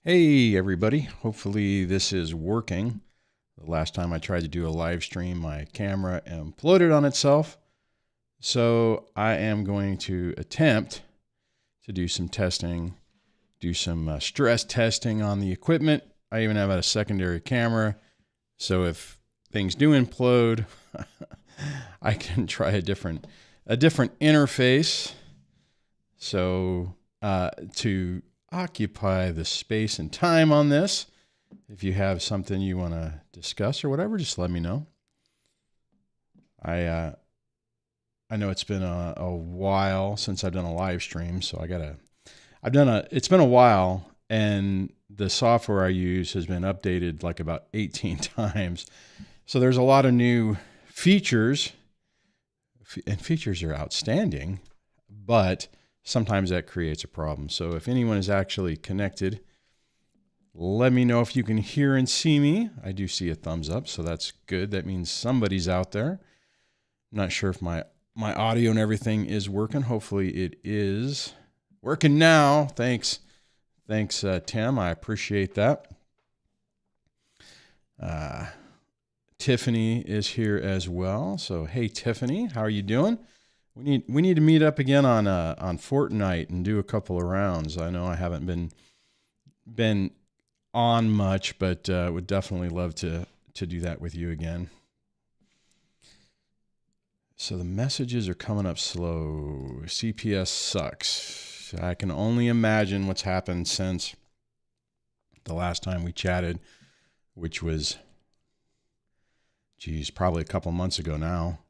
Hey everybody, hopefully this is working. The last time I tried to do a live stream, my camera imploded on itself. So I am going to attempt to do some testing, do some stress testing on the equipment. I even have a secondary camera. So if things do implode, I can try a different interface. So to occupy the space and time on this. If you have something you want to discuss or whatever, just let me know. I know it's been a while since I've done a live stream, so it's been a while, and the software I use has been updated like about 18 times. So there's a lot of new features, and features are outstanding, but sometimes that creates a problem. So if anyone is actually connected, let me know if you can hear and see me. I do see a thumbs up, so that's good. That means somebody's out there. I'm not sure if my audio and everything is working. Hopefully it is working now. Thanks, Tim. I appreciate that. Tiffany is here as well. So hey, Tiffany, how are you doing? We need to meet up again on Fortnite and do a couple of rounds. I know I haven't been on much, but would definitely love to do that with you again. So the messages are coming up slow. CPS sucks. I can only imagine what's happened since the last time we chatted, which was, probably a couple months ago now.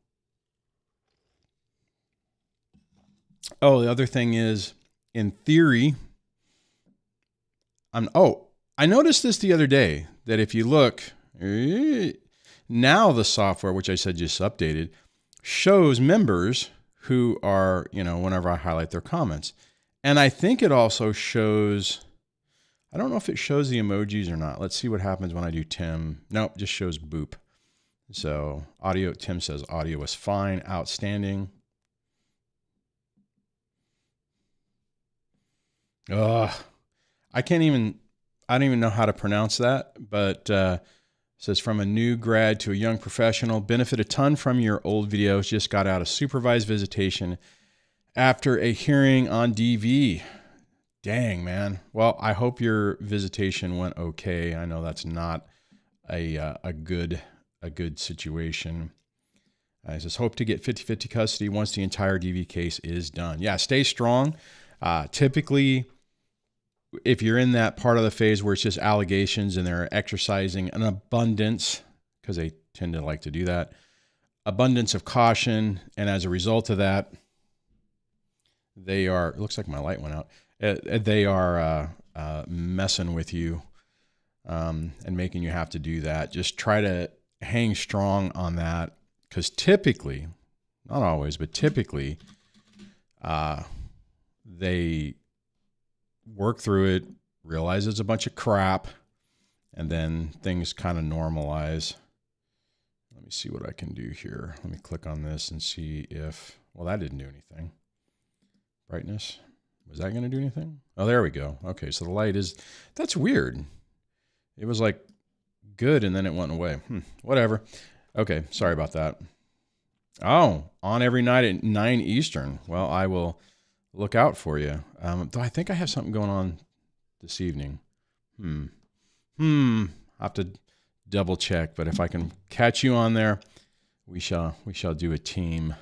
Oh, the other thing is, in theory, I noticed this the other day, that if you look, now the software, which I said just updated, shows members who are, whenever I highlight their comments. And I think it also shows, I don't know if it shows the emojis or not. Let's see what happens when I do Tim. Nope, just shows boop. So Tim says audio was fine, outstanding. I don't even know how to pronounce that, but it says, from a new grad to a young professional, benefit a ton from your old videos, just got out of supervised visitation after a hearing on DV. Dang, man. Well, I hope your visitation went okay. I know that's not a good situation. I just hope to get 50-50 custody once the entire DV case is done. Yeah, stay strong. Typically, if you're in that part of the phase where it's just allegations and they're exercising an abundance, because they tend to like to do that, abundance of caution, and as a result of that, they are, it looks like my light went out, they are messing with you and making you have to do that. Just try to hang strong on that, because typically, not always, but typically, they work through it, realize it's a bunch of crap, and then things kind of normalize. Let me see what I can do here. Let me click on this and see if, well, that didn't do anything. Brightness, was that going to do anything? Oh, there we go. Okay, so the light is, that's weird. It was like good and then it went away. Whatever. Okay, sorry about that. Oh, on every night at 9 Eastern. Well, I will look out for you. Though I think I have something going on this evening. I have to double check, but if I can catch you on there, we shall do a team.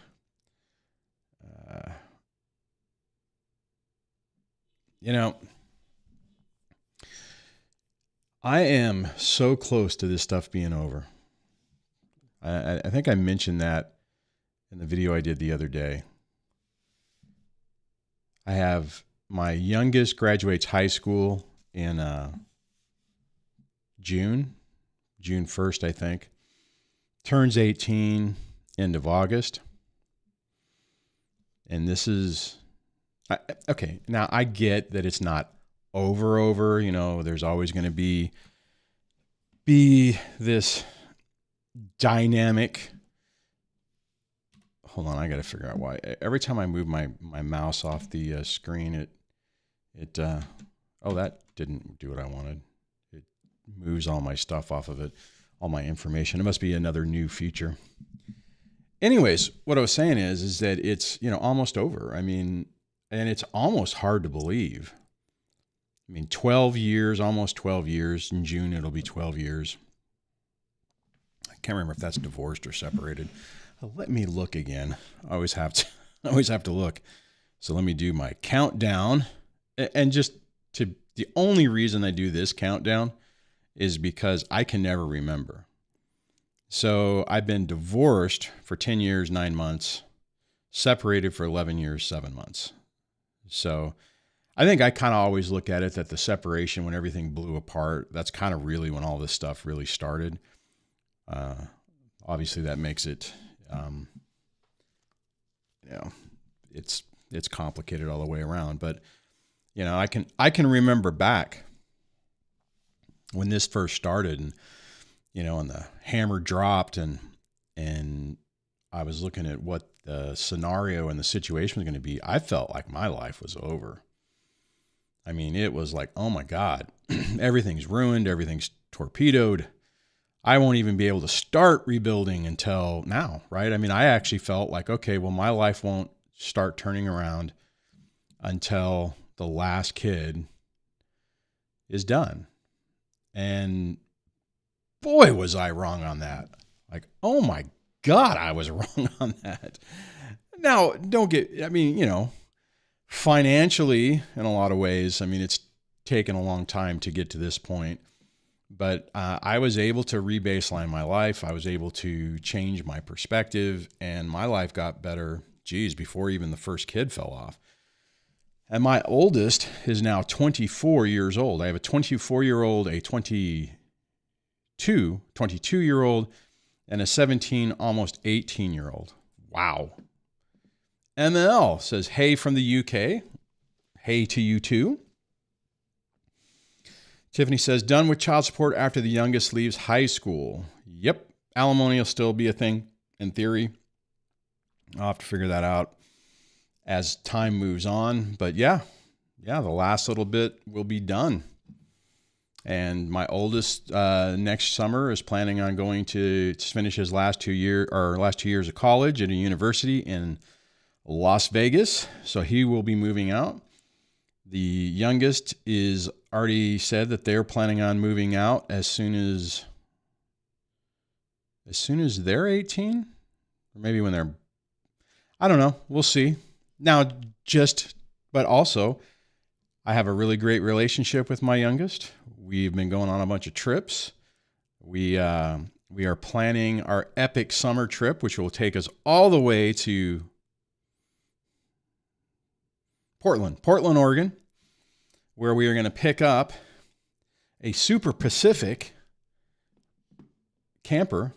I am so close to this stuff being over. I think I mentioned that in the video I did the other day. I have my youngest graduates high school in June 1st, I think. Turns 18 end of August. And this is, okay, now I get that it's not over, there's always going to be this dynamic. Hold on, I got to figure out why. Every time I move my mouse off the screen, Oh, that didn't do what I wanted. It moves all my stuff off of it, all my information. It must be another new feature. Anyways, what I was saying is that it's, almost over. I mean, and it's almost hard to believe. I mean, 12 years, almost 12 years. In June, it'll be 12 years. I can't remember if that's divorced or separated. Let me look again. I always have to look. So let me do my countdown. And the only reason I do this countdown is because I can never remember. So I've been divorced for 10 years, 9 months, separated for 11 years, 7 months. So I think I kind of always look at it that the separation, when everything blew apart, that's kind of really when all this stuff really started. Obviously that makes it, it's complicated all the way around, but I can remember back when this first started, and and the hammer dropped, and I was looking at what the scenario and the situation was going to be. I felt like my life was over. I mean, it was like, oh my God, everything's ruined, everything's torpedoed. I won't even be able to start rebuilding until now, right? I mean, I actually felt like, okay, well, my life won't start turning around until the last kid is done. And boy, was I wrong on that. Like, oh my God, I was wrong on that. Now, financially, in a lot of ways, I mean, it's taken a long time to get to this point, but I was able to re-baseline my life. I was able to change my perspective, and my life got better, before even the first kid fell off. And my oldest is now 24 years old. I have a 24-year-old, a 22-year-old, and a 17, almost 18-year-old. Wow. ML says, hey from the UK. Hey to you too. Tiffany says, done with child support after the youngest leaves high school. Yep. Alimony will still be a thing in theory. I'll have to figure that out as time moves on. But yeah, the last little bit will be done. And my oldest next summer is planning on going to finish his last 2 years of college at a university in Las Vegas. So he will be moving out. The youngest is already said that they're planning on moving out as soon as they're 18, or maybe when they're, I don't know. We'll see. Now, but also, I have a really great relationship with my youngest. We've been going on a bunch of trips. We are planning our epic summer trip, which will take us all the way to Portland, Oregon, where we are going to pick up a Super Pacific camper.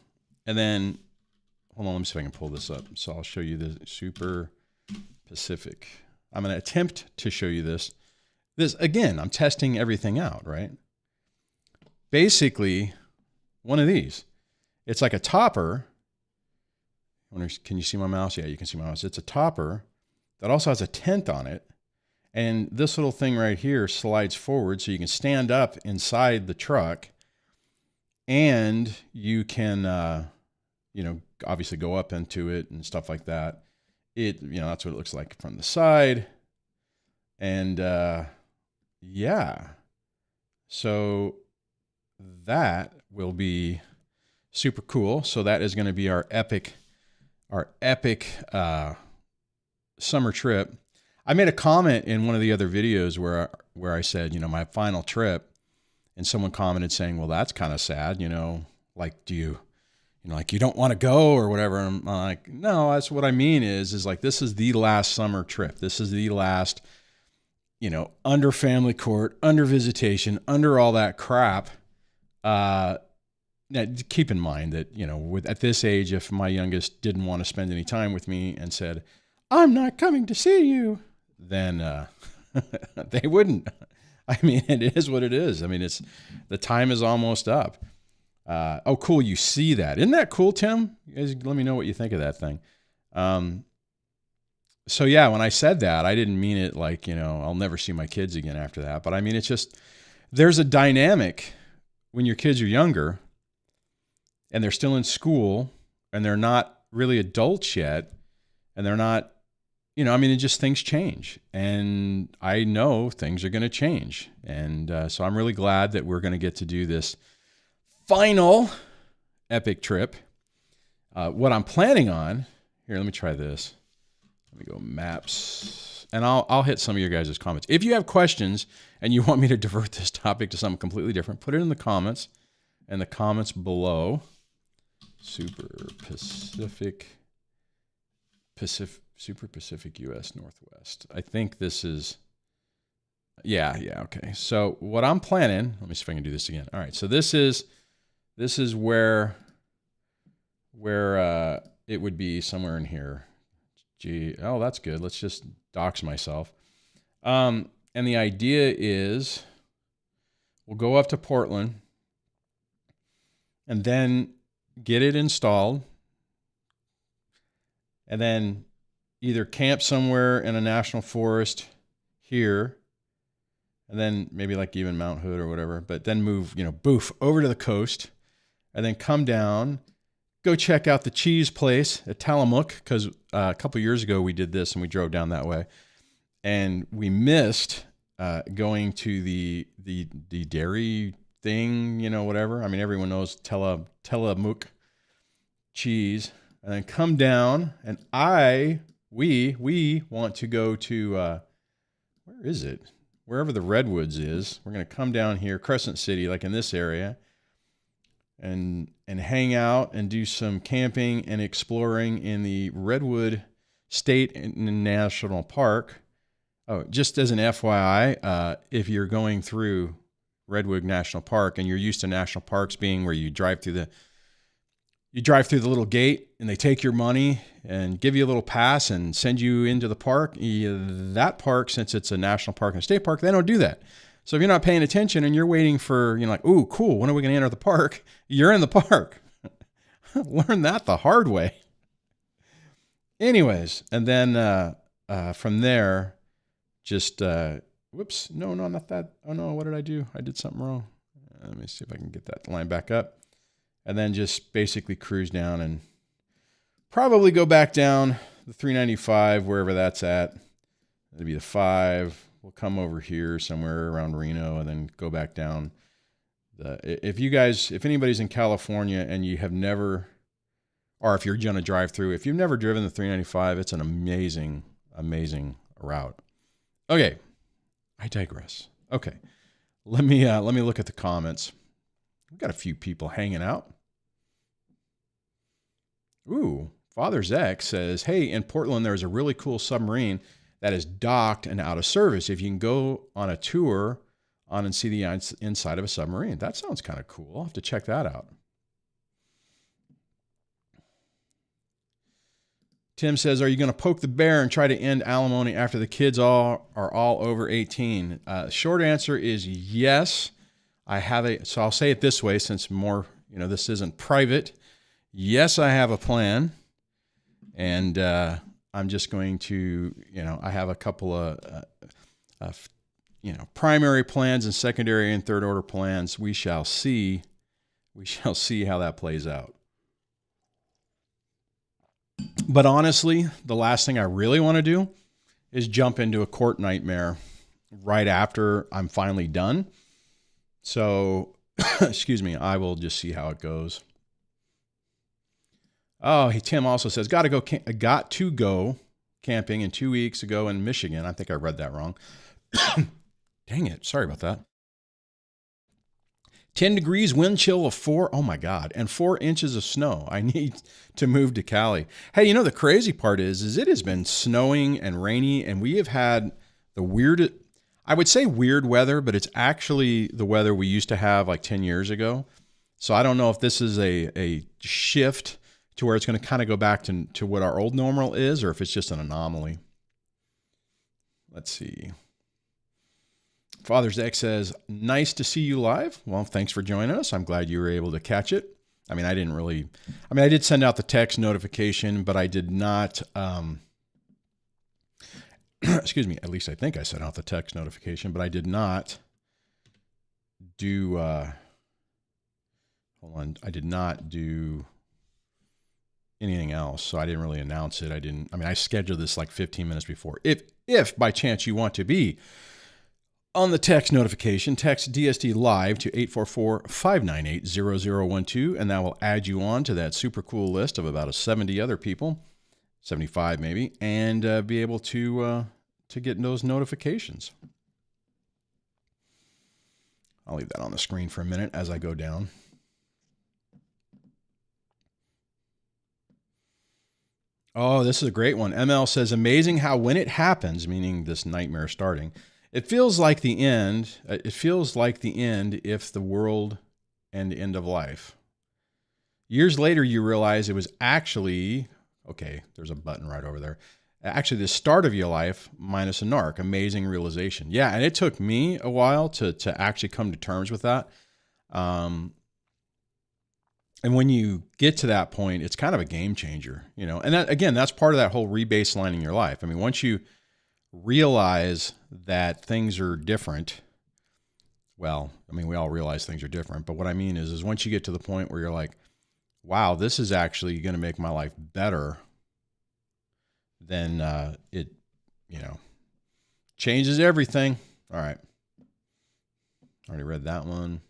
And then, hold on, let me see if I can pull this up. So I'll show you the Super Pacific. I'm going to attempt to show you this. This, again, I'm testing everything out, right? Basically, one of these. It's like a topper. Can you see my mouse? Yeah, you can see my mouse. It's a topper that also has a tent on it. And this little thing right here slides forward so you can stand up inside the truck, and you can, obviously go up into it and stuff like that. That's what it looks like from the side. And, so that will be super cool. So that is going to be our epic summer trip. I made a comment in one of the other videos where I said, my final trip, and someone commented saying, well, that's kind of sad, like, do you, like you don't want to go or whatever. And I'm like, no, that's what I mean is like, this is the last summer trip. This is the last, under family court, under visitation, under all that crap. Now keep in mind that, at this age, if my youngest didn't want to spend any time with me and said, I'm not coming to see you, then they wouldn't. I mean, it is what it is. I mean, the time is almost up. Oh, cool. You see that. Isn't that cool, Tim? You guys, let me know what you think of that thing. So yeah, when I said that, I didn't mean it like, I'll never see my kids again after that. But I mean, it's just, there's a dynamic when your kids are younger and they're still in school and they're not really adults yet. And they're not, it just things change. And I know things are going to change. And so I'm really glad that we're going to get to do this final epic trip. What I'm planning on, here, let me try this. Let me go maps, and I'll hit some of your guys' comments. If you have questions and you want me to divert this topic to something completely different, put it in the comments below. Super Pacific U.S. Northwest. I think this is, yeah, okay. So what I'm planning, let me see if I can do this again. All right, so this is where it would be somewhere in here. Oh, that's good. Let's just dox myself. And the idea is we'll go up to Portland and then get it installed and then either camp somewhere in a national forest here and then maybe like even Mount Hood or whatever, but then move, boof over to the coast and then come down, go check out the cheese place at Tillamook, because a couple years ago we did this and we drove down that way, and we missed going to the dairy thing, whatever. I mean, everyone knows Tillamook cheese, and then come down, and we want to go to where is it? Wherever the Redwoods is. We're going to come down here, Crescent City, like in this area, and hang out and do some camping and exploring in the Redwood State and National Park. Oh, just as an FYI, if you're going through Redwood National Park and you're used to national parks being where you drive through the little gate and they take your money and give you a little pass and send you into the park, that park, since it's a national park and a state park, they don't do that. So if you're not paying attention and you're waiting for, like, ooh, cool, when are we going to enter the park? You're in the park. Learn that the hard way. Anyways, and then from there, just, whoops, no, not that. Oh, no, what did I do? I did something wrong. Let me see if I can get that line back up. And then just basically cruise down and probably go back down the 395, wherever that's at. It'll be the 5. We'll come over here somewhere around Reno and then go back down. If anybody's in California and you have never, or if you're going to drive through, if you've never driven the 395, it's an amazing, amazing route. Okay, I digress. Okay, let me look at the comments. We've got a few people hanging out. Ooh, Father Zach says, hey, in Portland, there's a really cool submarine that is docked and out of service. If you can go on a tour on and see the inside of a submarine. That sounds kind of cool. I'll have to check that out. Tim says, are you going to poke the bear and try to end alimony after the kids are all over 18? Short answer is yes. So I'll say it this way, since this isn't private. Yes, I have a plan. And I'm just going to, I have a couple of, primary plans and secondary and third order plans. We shall see how that plays out. But honestly, the last thing I really want to do is jump into a court nightmare right after I'm finally done. So, excuse me, I will just see how it goes. Oh, hey, Tim also says, got to go camping 2 weeks ago in Michigan. I think I read that wrong. Dang it. Sorry about that. 10 degrees, wind chill of 4. Oh my God. And 4 inches of snow. I need to move to Cali. Hey, the crazy part is it has been snowing and rainy, and we have had the weirdest, I would say weird weather, but it's actually the weather we used to have like 10 years ago. So I don't know if this is a shift to where it's going to kind of go back to what our old normal is, or if it's just an anomaly. Let's see. Father's X says, nice to see you live. Well, thanks for joining us. I'm glad you were able to catch it. I did send out the text notification, but I did not, excuse me, at least I think I sent out the text notification, but I did not do, hold on, I did not do anything else. So I didn't really announce it. I scheduled this like 15 minutes before. If by chance you want to be on the text notification, text DSD live to 844-598-0012, and that will add you on to that super cool list of about 70 other people, 75 maybe, and be able to get those notifications. I'll leave that on the screen for a minute as I go down. Oh, this is a great one. ML says, amazing how when it happens, meaning this nightmare starting, it feels like the end. It feels like the end if the world and end of life. Years later, you realize it was actually, okay, there's a button right over there. Actually, the start of your life minus a narc. Amazing realization. Yeah, and it took me a while to actually come to terms with that. And when you get to that point, it's kind of a game changer, you know. And that, again, that's part of that whole rebaselining your life. I mean, once you realize that things are different, well, I mean, we all realize things are different. But what I mean is once you get to the point where you're like, wow, this is actually going to make my life better, then it, you know, changes everything. All right. Already read that one.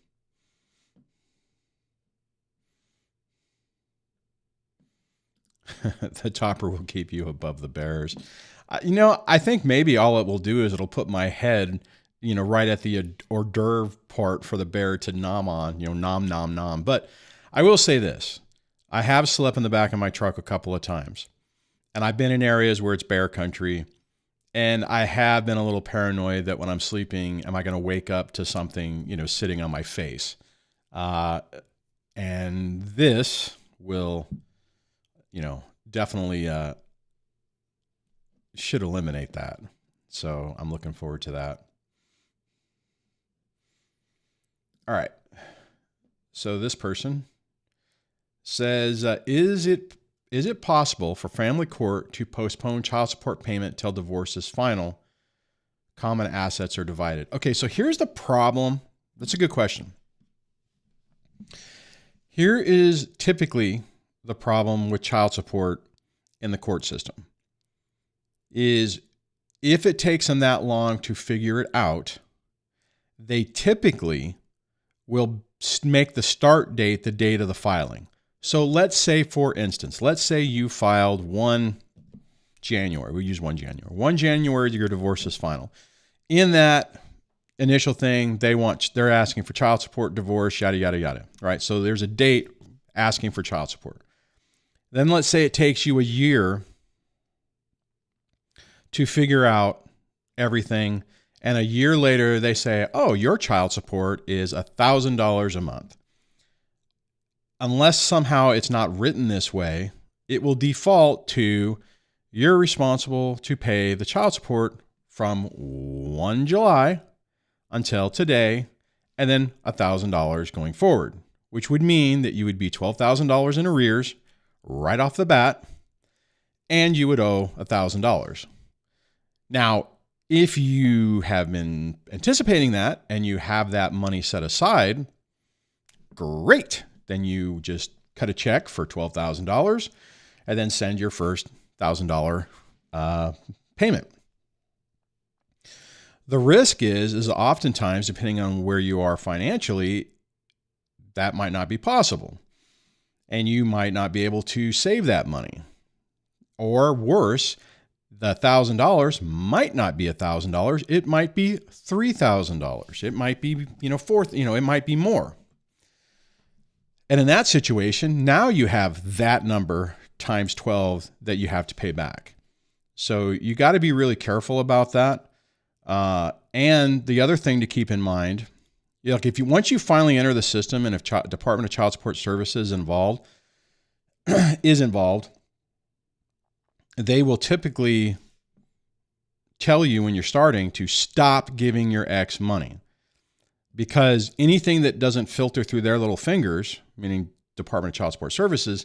The topper will keep you above the bears. You know, I think maybe all it will do is it'll put my head, you know, right at the hors d'oeuvre part for the bear to nom on, you know, nom, nom, nom. But I will say this. I have slept in the back of my truck a couple of times. And I've been in areas where it's bear country. And I have been a little paranoid that when I'm sleeping, am I going to wake up to something, you know, sitting on my face? And this will, you know, definitely should eliminate that. So I'm looking forward to that. All right. So this person says, is it possible for family court to postpone child support payment till divorce is final? Common assets are divided. Okay, so here's the problem. That's a good question. Here is typically the problem with child support in the court system is if it takes them that long to figure it out, they typically will make the start date the date of the filing. So let's say, for instance, let's say you filed 1 January. We use 1 January. 1 January, your divorce is final. In that initial thing, they're asking for child support, divorce, yada, yada, yada. Right? So there's a date asking for child support. Then let's say it takes you a year to figure out everything. And a year later, they say, oh, your child support is $1,000 a month. Unless somehow it's not written this way, it will default to you're responsible to pay the child support from 1 July until today, and then $1,000 going forward, which would mean that you would be $12,000 in arrears right off the bat, and you would owe $1,000. Now, if you have been anticipating that and you have that money set aside, great. Then you just cut a check for $12,000 and then send your first $1,000 payment. The risk is oftentimes, depending on where you are financially, that might not be possible. And you might not be able to save that money. Or worse, the $1,000 might not be $1,000. It might be $3,000. It might be, it might be more. And in that situation, now you have that number times 12 that you have to pay back. So you got to be really careful about that. And the other thing to keep in mind, once you finally enter the system and if Department of Child Support Services is involved, they will typically tell you when you're starting to stop giving your ex money. Because anything that doesn't filter through their little fingers, meaning Department of Child Support Services,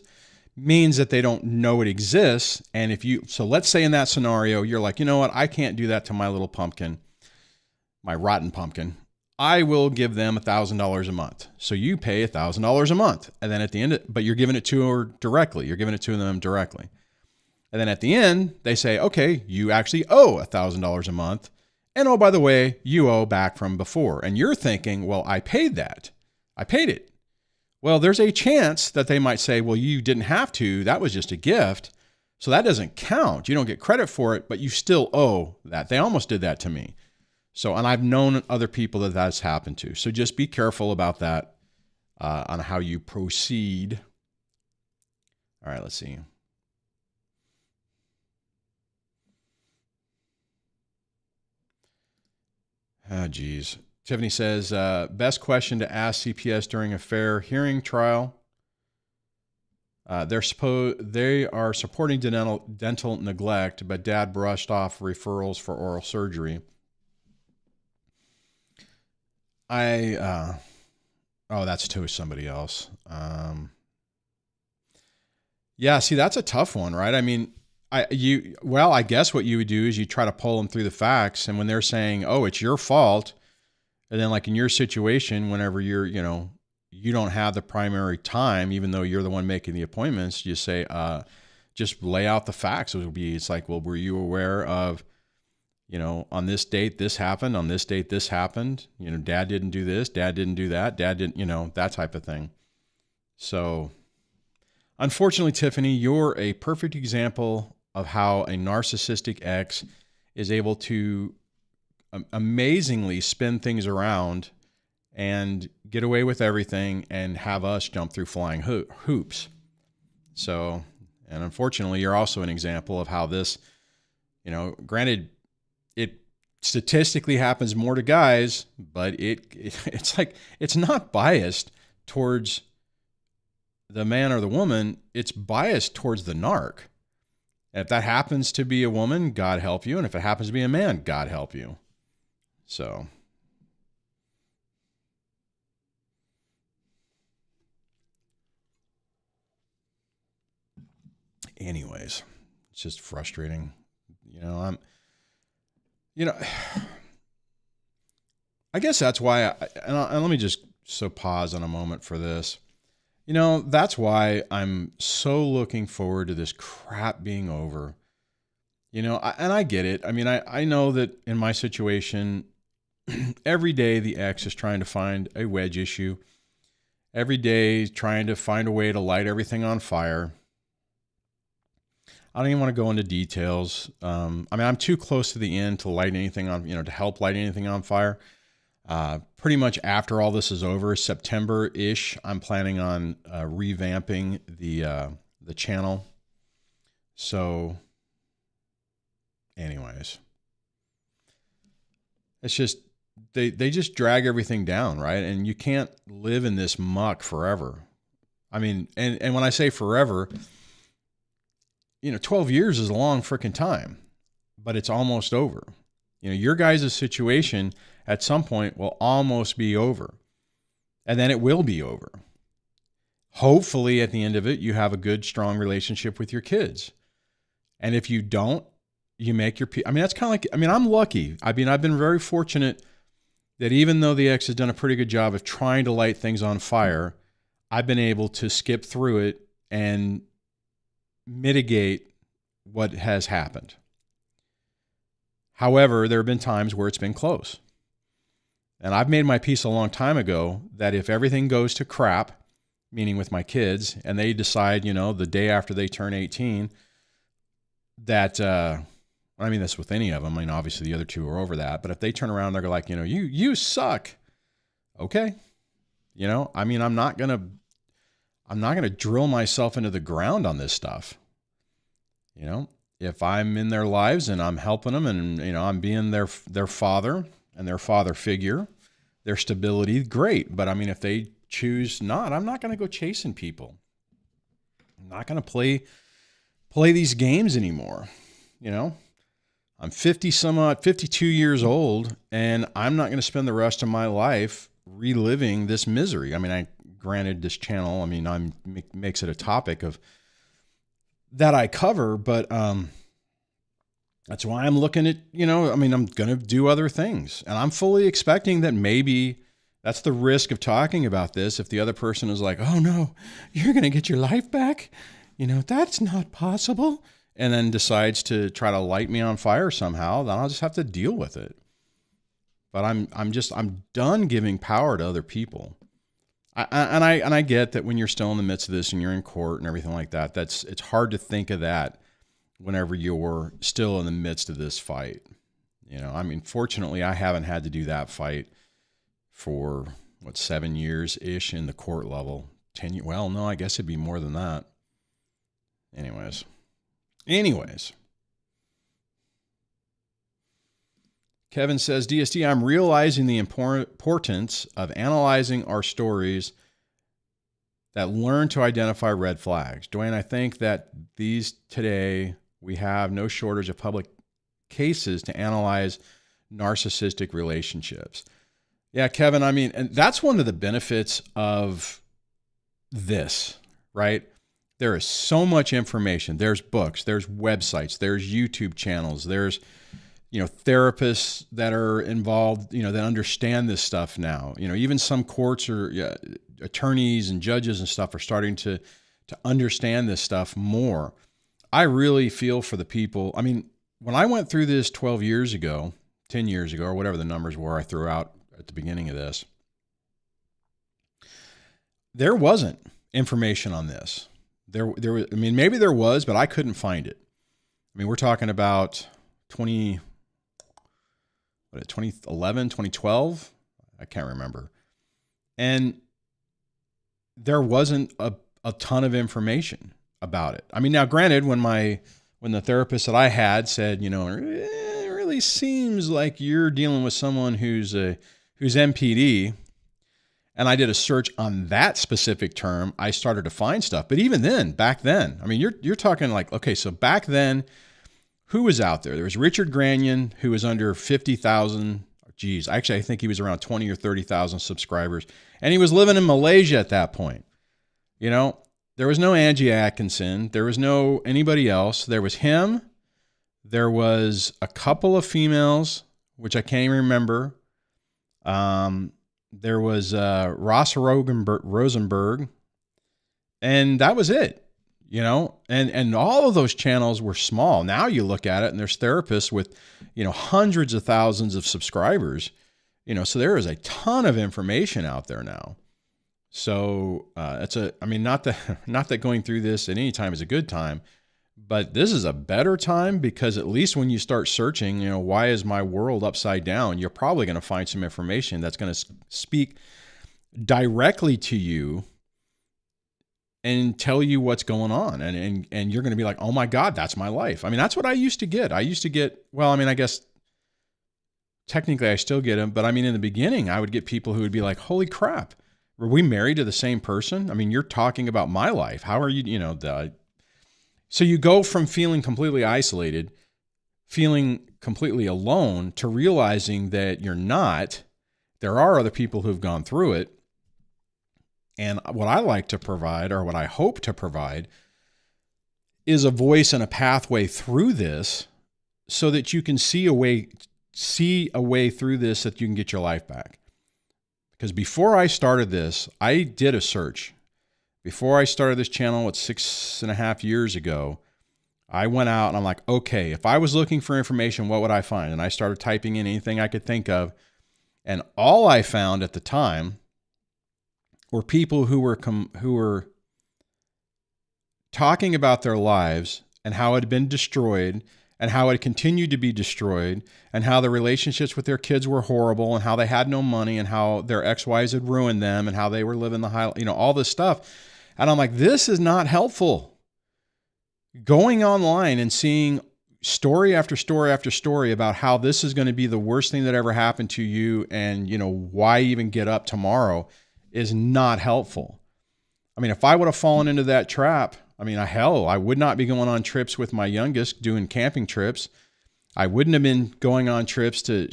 means that they don't know it exists. And if you, so let's say in that scenario, you're like, you know what? I can't do that to my little pumpkin, my rotten pumpkin. I will give them $1,000 a month. So you pay $1,000 a month. And then at the end, but you're giving it to her directly. You're giving it to them directly. And then at the end, they say, okay, you actually owe $1,000 a month. And oh, by the way, you owe back from before. And you're thinking, well, I paid that. I paid it. Well, there's a chance that they might say, well, you didn't have to. That was just a gift. So that doesn't count. You don't get credit for it, but you still owe that. They almost did that to me. So, and I've known other people that that's happened to. So just be careful about that on how you proceed. All right, let's see. Oh, geez. Tiffany says, best question to ask CPS during a fair hearing trial. They are supporting dental neglect, but dad brushed off referrals for oral surgery. Oh, that's to somebody else. Yeah, see, that's a tough one, right? I mean, I guess what you would do is you try to pull them through the facts. And when they're saying, oh, it's your fault. And then like in your situation, whenever you're, you don't have the primary time, even though you're the one making the appointments, you say, just lay out the facts. It's like, well, were you aware of, on this date, this happened, on this date, this happened, dad didn't do this, dad didn't do that, dad didn't, that type of thing. So unfortunately, Tiffany, you're a perfect example of how a narcissistic ex is able to amazingly spin things around and get away with everything and have us jump through flying hoops. So, and unfortunately, you're also an example of how this, granted, it statistically happens more to guys, but it's like, it's not biased towards the man or the woman. It's biased towards the narc. If that happens to be a woman, God help you. And if it happens to be a man, God help you. So anyways, it's just frustrating. I guess that's why and let me just pause on a moment for this. That's why I'm so looking forward to this crap being over. And I get it. I mean, I know that in my situation, every day the ex is trying to find a wedge issue. Every day trying to find a way to light everything on fire. I don't even want to go into details. I'm too close to the end to light anything on, to help light anything on fire. Pretty much after all this is over, September-ish, I'm planning on revamping the channel. So anyways, it's just, they just drag everything down, right? And you can't live in this muck forever. I mean, and when I say forever, 12 years is a long freaking time, but it's almost over. Your guys' situation at some point will almost be over, and then it will be over. Hopefully at the end of it, you have a good, strong relationship with your kids. And if you don't, you make your, that's kind of like, I'm lucky. I've been very fortunate that even though the ex has done a pretty good job of trying to light things on fire, I've been able to skip through it and mitigate what has happened. However, there have been times where it's been close. And I've made my peace a long time ago that if everything goes to crap, meaning with my kids, and they decide, the day after they turn 18, that, that's with any of them. Obviously the other two are over that, but if they turn around, they're like, you suck. Okay. I'm not going to drill myself into the ground on this stuff. If I'm in their lives and I'm helping them and, I'm being their father and their father figure, their stability, great. But if they choose not, I'm not going to go chasing people. I'm not going to play these games anymore. I'm 52 years old, and I'm not going to spend the rest of my life reliving this misery. Granted, this channel, makes it a topic of that I cover, but that's why I'm looking at, I'm going to do other things, and I'm fully expecting that maybe that's the risk of talking about this. If the other person is like, oh no, you're going to get your life back, that's not possible, and then decides to try to light me on fire somehow, then I'll just have to deal with it. But I'm done giving power to other people. I get that when you're still in the midst of this and you're in court and everything like that, it's hard to think of that whenever you're still in the midst of this fight. Fortunately, I haven't had to do that fight for 7 years ish in the court level. 10 years. Well, no, I guess it'd be more than that. Anyways. Kevin says, DSD, I'm realizing the importance of analyzing our stories that learn to identify red flags. Duane, I think that today we have no shortage of public cases to analyze narcissistic relationships. Yeah, Kevin, and that's one of the benefits of this, right? There is so much information. There's books, there's websites, there's YouTube channels, there's therapists that are involved, that understand this stuff now. Even some courts or attorneys and judges and stuff are starting to understand this stuff more. I really feel for the people. When I went through this 12 years ago, 10 years ago, or whatever the numbers were I threw out at the beginning of this, there wasn't information on this. There was, maybe there was, but I couldn't find it. We're talking about 2011, 2012? I can't remember. And there wasn't a ton of information about it. Now granted, when the therapist that I had said, it really seems like you're dealing with someone who's MPD, and I did a search on that specific term, I started to find stuff. But even then, back then, you're talking like, okay, so back then, who was out there? There was Richard Granion, who was under 50,000. Geez, actually, I think he was around 20 or 30,000 subscribers. And he was living in Malaysia at that point. There was no Angie Atkinson. There was no anybody else. There was him. There was a couple of females, which I can't even remember. There was Ross Rosenberg. And that was it. And all of those channels were small. Now you look at it and there's therapists with, hundreds of thousands of subscribers, so there is a ton of information out there now. So, not that going through this at any time is a good time, but this is a better time because at least when you start searching, why is my world upside down? You're probably going to find some information that's going to speak directly to you and tell you what's going on. And you're going to be like, oh my God, that's my life. That's what I used to get. I guess technically I still get them, but in the beginning I would get people who would be like, holy crap, were we married to the same person? You're talking about my life. How are you, so you go from feeling completely isolated, feeling completely alone, to realizing that you're not. There are other people who've gone through it. And what I like to provide, or what I hope to provide, is a voice and a pathway through this so that you can see a way through this that you can get your life back. Because before I started this, I did a search. Before I started this channel, 6.5 years ago, I went out and I'm like, okay, if I was looking for information, what would I find? And I started typing in anything I could think of. And all I found at the time were people who were talking about their lives and how it had been destroyed and how it continued to be destroyed and how the relationships with their kids were horrible and how they had no money and how their ex-wives had ruined them and how they were living the high, all this stuff. And I'm like, this is not helpful. Going online and seeing story after story after story about how this is going to be the worst thing that ever happened to you and, why even get up tomorrow is not helpful. If I would have fallen into that trap, I would not be going on trips with my youngest doing camping trips. I wouldn't have been going on trips to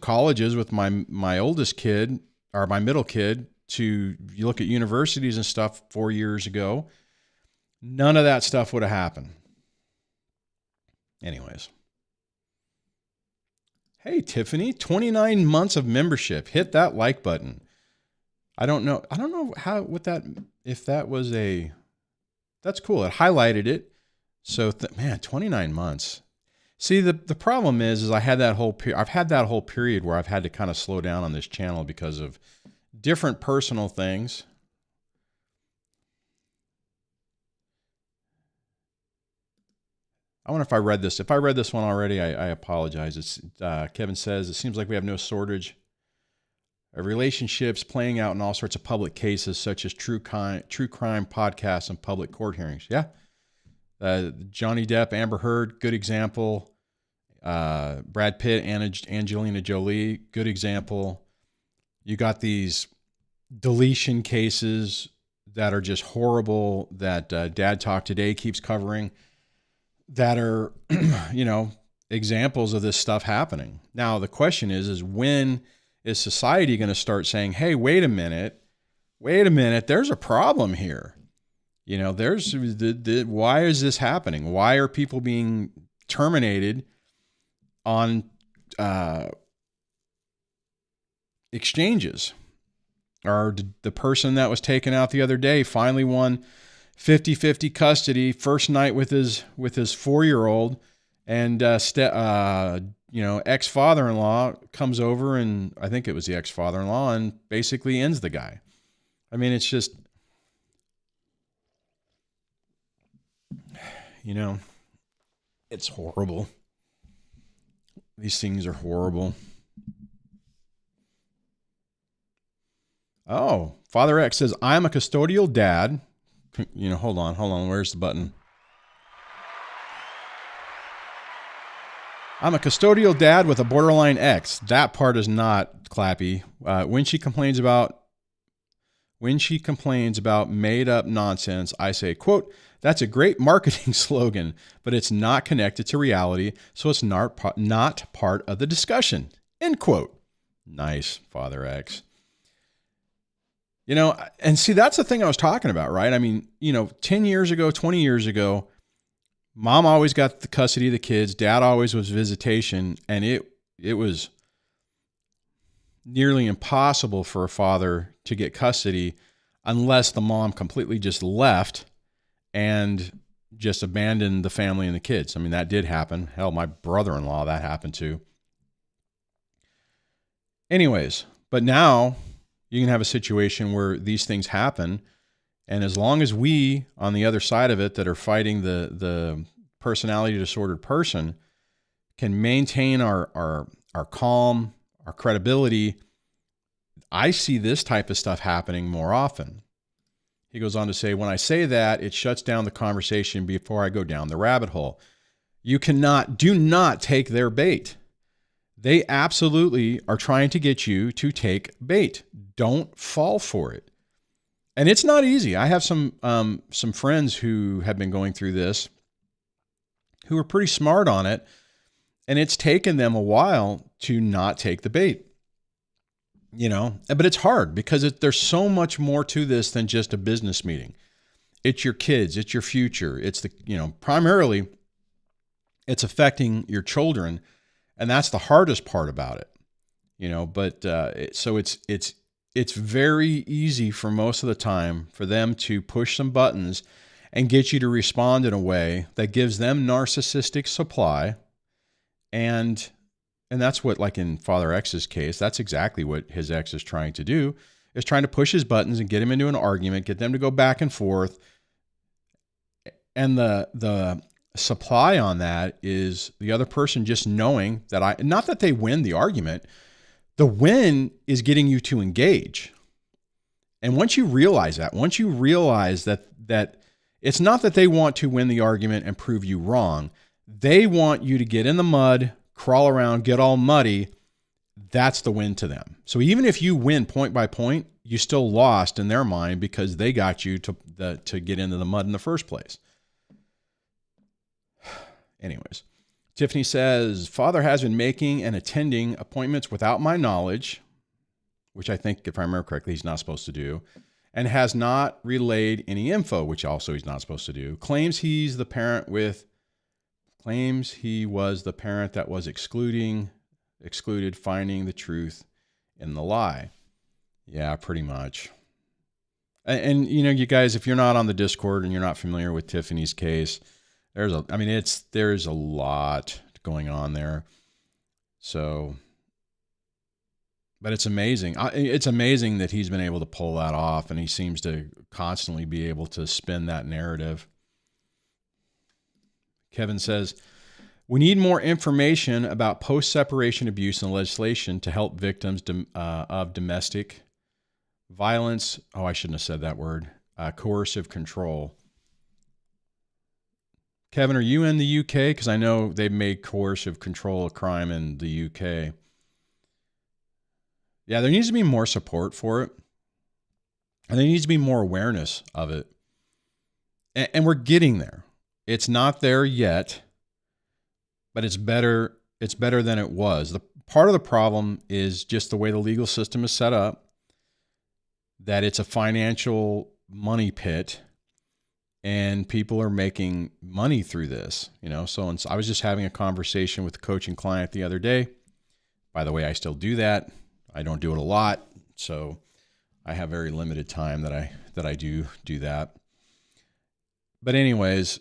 colleges with my oldest kid or my middle kid to look at universities and stuff 4 years ago. none of that stuff would have happened. Anyways. Hey, Tiffany, 29 months of membership. Hit that like button. I don't know if that was that's cool. It highlighted it. So man, 29 months. See, the problem is I've had that whole period where I've had to kind of slow down on this channel because of different personal things. I wonder if I read this. If I read this one already, I apologize. It's Kevin says, it seems like we have no shortage of relationships playing out in all sorts of public cases, such as true crime podcasts and public court hearings. Yeah. Johnny Depp, Amber Heard, good example. Brad Pitt, Angelina Jolie, good example. You got these deletion cases that are just horrible that Dad Talk Today keeps covering, that are, examples of this stuff happening. Now, the question is when is society going to start saying, hey, wait a minute, there's a problem here. There's why is this happening? Why are people being terminated on exchanges? Or the person that was taken out the other day finally won 50-50 custody, first night with his 4-year-old, and ex-father-in-law comes over, and I think it was the ex-father-in-law, and basically ends the guy. I mean, it's just, it's horrible. These things are horrible. Oh, Father X says, I'm a custodial dad. Hold on. Where's the button? I'm a custodial dad with a borderline ex. That part is not clappy. When she complains about made up nonsense, I say, quote, that's a great marketing slogan, but it's not connected to reality, so it's not part of the discussion, end quote. Nice, Father X. And see, that's the thing I was talking about, right? I mean, 10 years ago, 20 years ago, mom always got the custody of the kids. Dad always was visitation. And it was nearly impossible for a father to get custody unless the mom completely just left and just abandoned the family and the kids. I mean, that did happen. Hell, my brother-in-law, that happened to. Anyways, but now you can have a situation where these things happen. And as long as we, on the other side of it, that are fighting the personality disordered person, can maintain our calm, our credibility, I see this type of stuff happening more often. He goes on to say, when I say that, it shuts down the conversation before I go down the rabbit hole. Do not take their bait. They absolutely are trying to get you to take bait. Don't fall for it. And it's not easy. I have some friends who have been going through this, who are pretty smart on it, and it's taken them a while to not take the bait. But it's hard because there's so much more to this than just a business meeting. It's your kids, it's your future. It's primarily it's affecting your children. And that's the hardest part about it, so it's very easy for most of the time for them to push some buttons and get you to respond in a way that gives them narcissistic supply. And that's what, like in Father X's case, that's exactly what his ex is trying to do, is trying to push his buttons and get him into an argument, get them to go back and forth. And the supply on that is the other person just knowing that not that they win the argument, the win is getting you to engage. And once you realize that it's not that they want to win the argument and prove you wrong, they want you to get in the mud, crawl around, get all muddy. That's the win to them. So even if you win point by point, you still lost in their mind because they got you to get into the mud in the first place. Anyways, Tiffany says, Father has been making and attending appointments without my knowledge, which I think, if I remember correctly, he's not supposed to do, and has not relayed any info, which also he's not supposed to do. Claims he was the parent that was excluded, finding the truth in the lie. Yeah, pretty much. And you know, you guys, if you're not on the Discord and you're not familiar with Tiffany's case, there's a lot going on there. So, but it's amazing. It's amazing that he's been able to pull that off, and he seems to constantly be able to spin that narrative. Kevin says, we need more information about post-separation abuse and legislation to help victims of domestic violence. Oh, I shouldn't have said that word. Coercive control. Kevin, are you in the UK? Because I know they've made coercive control a crime in the UK. Yeah, there needs to be more support for it. And there needs to be more awareness of it. And we're getting there. It's not there yet, but it's better. It's better than it was. The part of the problem is just the way the legal system is set up, that it's a financial money pit and people are making money through this, you know? So I was just having a conversation with a coaching client the other day. By the way, I still do that. I don't do it a lot. So I have very limited time that I do that. But anyways,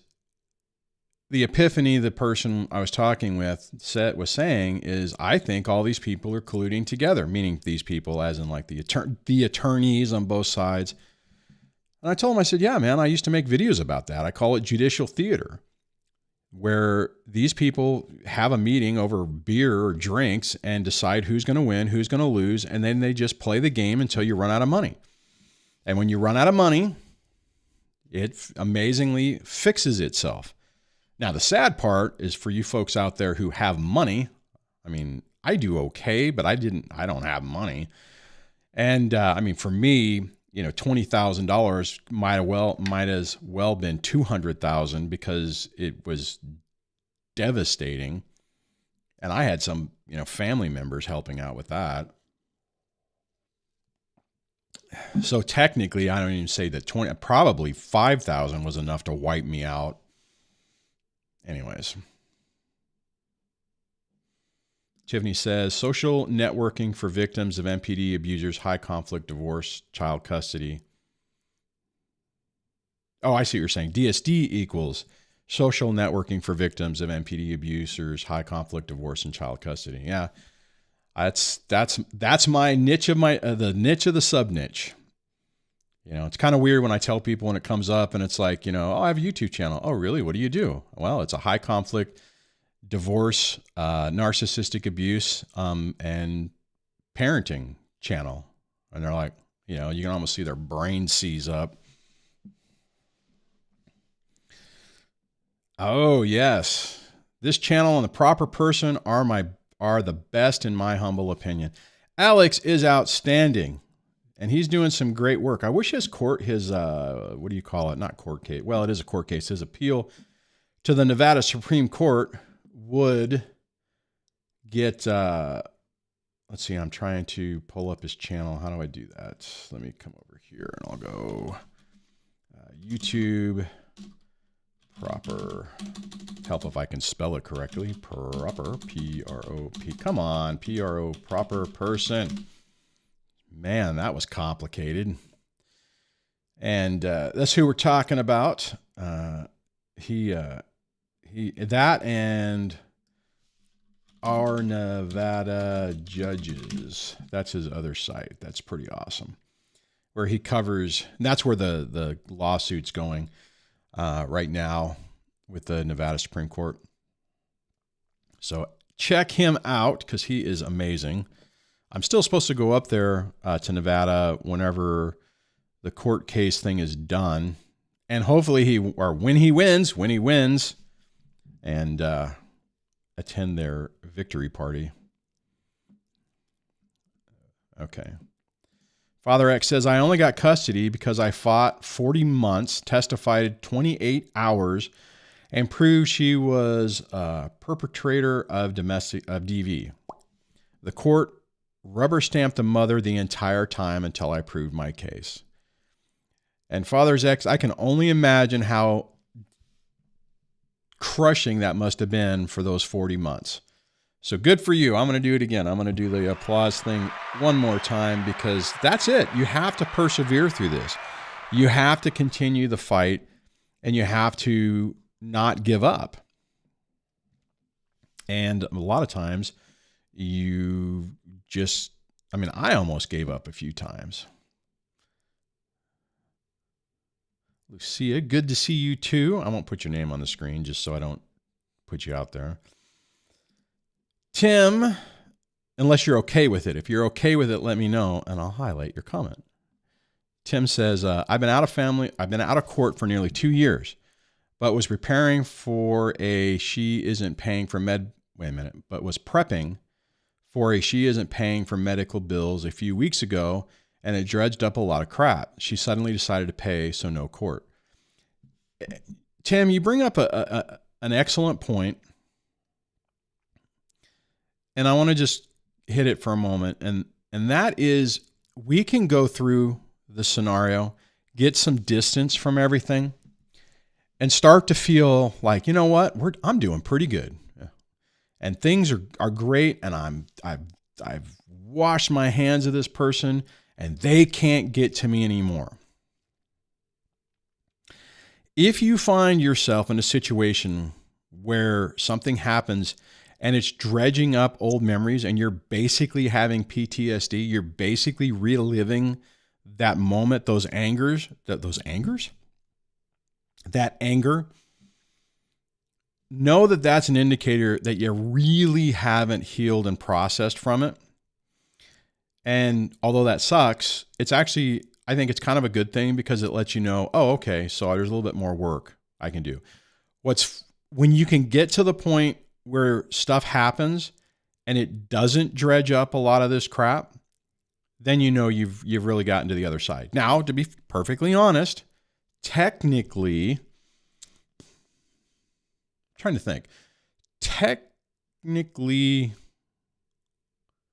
the epiphany the person I was talking with was saying is, I think all these people are colluding together, meaning these people as in like the attorneys on both sides. And I told him, I said, yeah, man, I used to make videos about that. I call it judicial theater, where these people have a meeting over beer or drinks and decide who's going to win, who's going to lose. And then they just play the game until you run out of money. And when you run out of money, it amazingly fixes itself. Now, the sad part is for you folks out there who have money. I mean, I do okay, but I don't have money. And I mean, for me, you know, $20,000 might as well been 200,000 because it was devastating. And I had some, you know, family members helping out with that. So technically, I don't even say that probably 5,000 was enough to wipe me out. Anyways. Tiffany says, social networking for victims of MPD abusers, high conflict, divorce, child custody. Oh, I see what you're saying. DSD equals social networking for victims of MPD abusers, high conflict, divorce, and child custody. Yeah, that's my niche of the niche of the sub niche. You know, it's kind of weird when I tell people when it comes up and it's like, you know, oh, I have a YouTube channel. Oh, really? What do you do? Well, it's a high conflict, divorce, narcissistic abuse, and parenting channel. And they're like, you know, you can almost see their brain seize up. Oh, yes. This channel and the proper person are the best in my humble opinion. Alex is outstanding. And he's doing some great work. I wish his what do you call it? Not court case. Well, it is a court case. His appeal to the Nevada Supreme Court would get, let's see, I'm trying to pull up his channel. How do I do that? Let me come over here and I'll go YouTube proper, help if I can spell it correctly. Proper, P-R-O-P. Come on, P-R-O, proper person. Man, that was complicated. And that's who we're talking about. That and our Nevada judges. That's his other site. That's pretty awesome. Where he covers, that's where the lawsuit's going right now with the Nevada Supreme Court. So check him out because he is amazing. I'm still supposed to go up there to Nevada whenever the court case thing is done. And hopefully when he wins, and attend their victory party. Okay. Father X says, I only got custody because I fought 40 months, testified 28 hours, and proved she was a perpetrator of DV. The court rubber stamped the mother the entire time until I proved my case. And father's ex, I can only imagine how crushing that must have been for those 40 months. So good for you. I'm going to do it again. I'm going to do the applause thing one more time because that's it. You have to persevere through this. You have to continue the fight and you have to not give up. And a lot of times you just, I almost gave up a few times. Lucia, good to see you too. I won't put your name on the screen just so I don't put you out there. Tim, unless you're okay with it. If you're okay with it, let me know and I'll highlight your comment. Tim says, I've been out of court for nearly 2 years, but was preparing for a she isn't paying for was prepping for a she isn't paying for medical bills a few weeks ago, and it dredged up a lot of crap. She suddenly decided to pay, so no court. Tim, you bring up an excellent point, and I want to just hit it for a moment, and that is we can go through the scenario, get some distance from everything, and start to feel like, you know what, I'm doing pretty good, and things are great, and I've washed my hands of this person, and they can't get to me anymore. If you find yourself in a situation where something happens and it's dredging up old memories and you're basically having PTSD, you're basically reliving that moment, that anger, know that that's an indicator that you really haven't healed and processed from it. And although that sucks, it's actually, I think it's kind of a good thing because it lets you know, oh, okay, so there's a little bit more work I can do. When you can get to the point where stuff happens and it doesn't dredge up a lot of this crap, then you know you've really gotten to the other side. Now, to be perfectly honest, technically, I'm trying to think.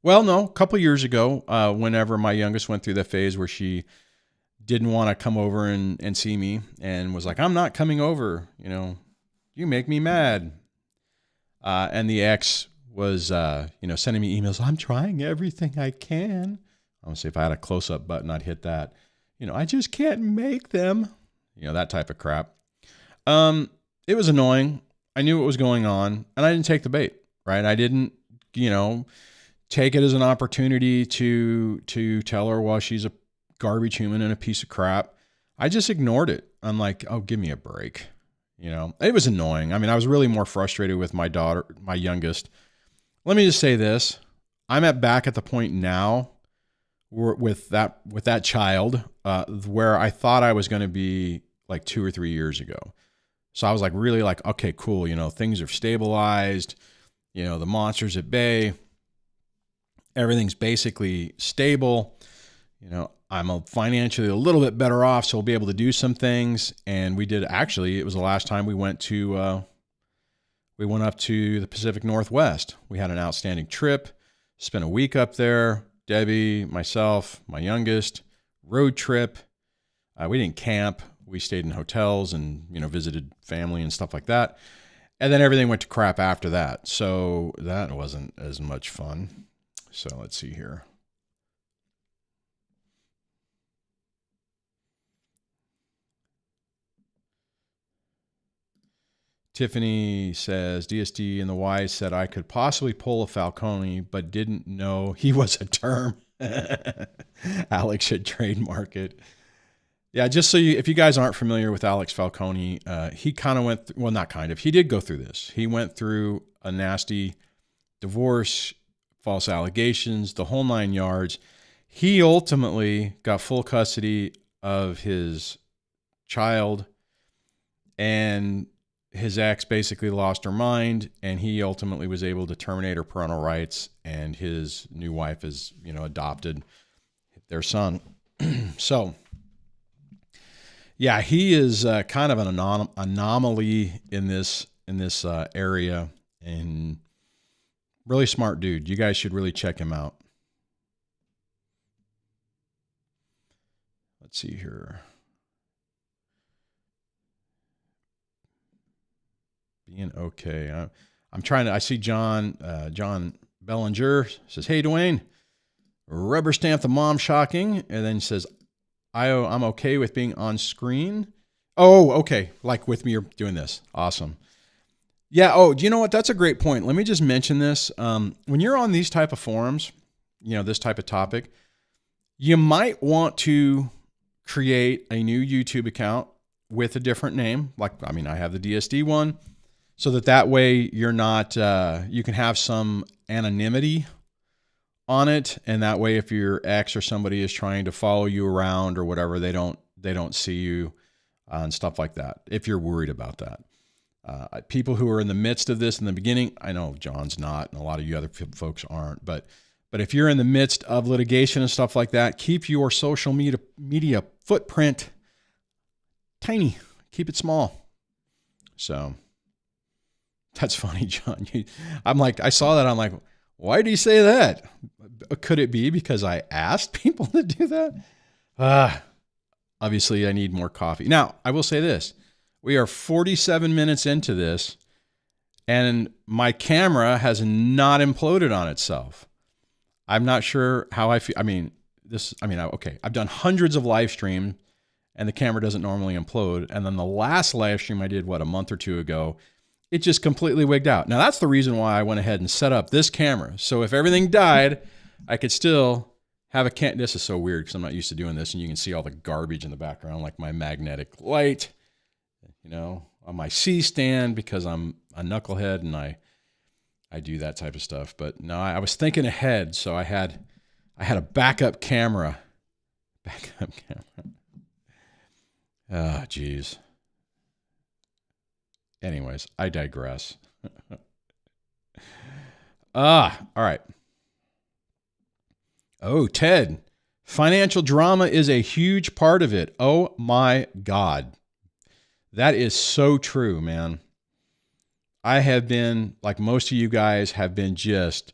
Well, no, a couple of years ago, whenever my youngest went through the phase where she didn't want to come over and see me and was like, I'm not coming over, you make me mad. And the ex was, sending me emails. I'm trying everything I can. I want to say if I had a close-up button, I'd hit that. I just can't make them. That type of crap. It was annoying. I knew what was going on, and I didn't take the bait, right? I didn't, take it as an opportunity to tell her, well, she's a garbage human and a piece of crap. I just ignored it. I'm like, oh, give me a break. It was annoying. I was really more frustrated with my daughter, my youngest. Let me just say this. I'm back at the point now with that child where I thought I was going to be like 2 or 3 years ago. So I was like, really like, okay, cool. Things are stabilized, the monster's at bay. Everything's basically stable. I'm financially a little bit better off, so we'll be able to do some things. And we did actually, it was the last time we went up to the Pacific Northwest. We had an outstanding trip, spent a week up there. Debbie, myself, my youngest, road trip. We didn't camp. We stayed in hotels and, visited family and stuff like that. And then everything went to crap after that. So that wasn't as much fun. So let's see here. Tiffany says, DSD and the Wise said I could possibly pull a Falcone, but didn't know he was a term. Alex should trademark it. Yeah, just so if you guys aren't familiar with Alex Falcone, he kind of went, he did go through this. He went through a nasty divorce, false allegations, the whole 9 yards. He ultimately got full custody of his child, and his ex basically lost her mind, and he ultimately was able to terminate her parental rights, and his new wife is, adopted their son. So, yeah, he is kind of an anomaly in this area, and really smart dude. You guys should really check him out. Let's see here. saying okay. I'm trying to, I see John Bellinger says, hey, Duane, rubber stamp the mom shocking. And then says, I'm okay with being on screen. Oh, okay. Like with me, you're doing this. Awesome. Yeah. Oh, do you know what? That's a great point. Let me just mention this. When you're on these type of forums, this type of topic, you might want to create a new YouTube account with a different name. Like, I have the DSD one, so that way you're not, you can have some anonymity on it. And that way, if your ex or somebody is trying to follow you around or whatever, they don't see you and stuff like that. If you're worried about that, people who are in the midst of this in the beginning, I know John's not, and a lot of you other folks aren't, but if you're in the midst of litigation and stuff like that, keep your social media footprint tiny. Keep it small. So that's funny, John. I saw that. I'm like, why do you say that? Could it be because I asked people to do that? Obviously, I need more coffee. Now, I will say this. We are 47 minutes into this, and my camera has not imploded on itself. I'm not sure how I feel. Okay. I've done hundreds of live streams, and the camera doesn't normally implode. And then the last live stream I did, a month or two ago, it just completely wigged out. Now, that's the reason why I went ahead and set up this camera. So if everything died, I could still have a camera. This is so weird because I'm not used to doing this, and you can see all the garbage in the background, like my magnetic light, on my C-stand, because I'm a knucklehead and I do that type of stuff. But no, I was thinking ahead. So I had a backup camera. Oh, geez. Anyways, I digress. All right. Oh, Ted, financial drama is a huge part of it. Oh my God. That is so true, man. I have been, like most of you guys, have been just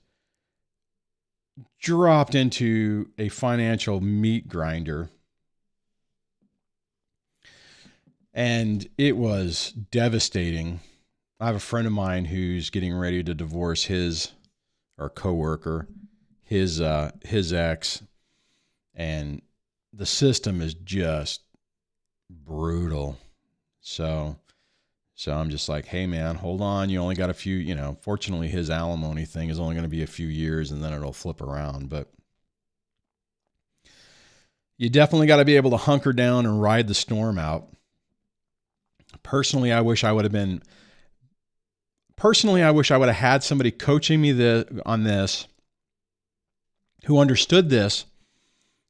dropped into a financial meat grinder. And it was devastating. I have a friend of mine who's getting ready to divorce his coworker, his ex, and the system is just brutal. So I'm just like, hey man, hold on. You only got a few, fortunately his alimony thing is only going to be a few years and then it'll flip around. But you definitely got to be able to hunker down and ride the storm out. Personally, I wish I would have had somebody coaching me on this, who understood this,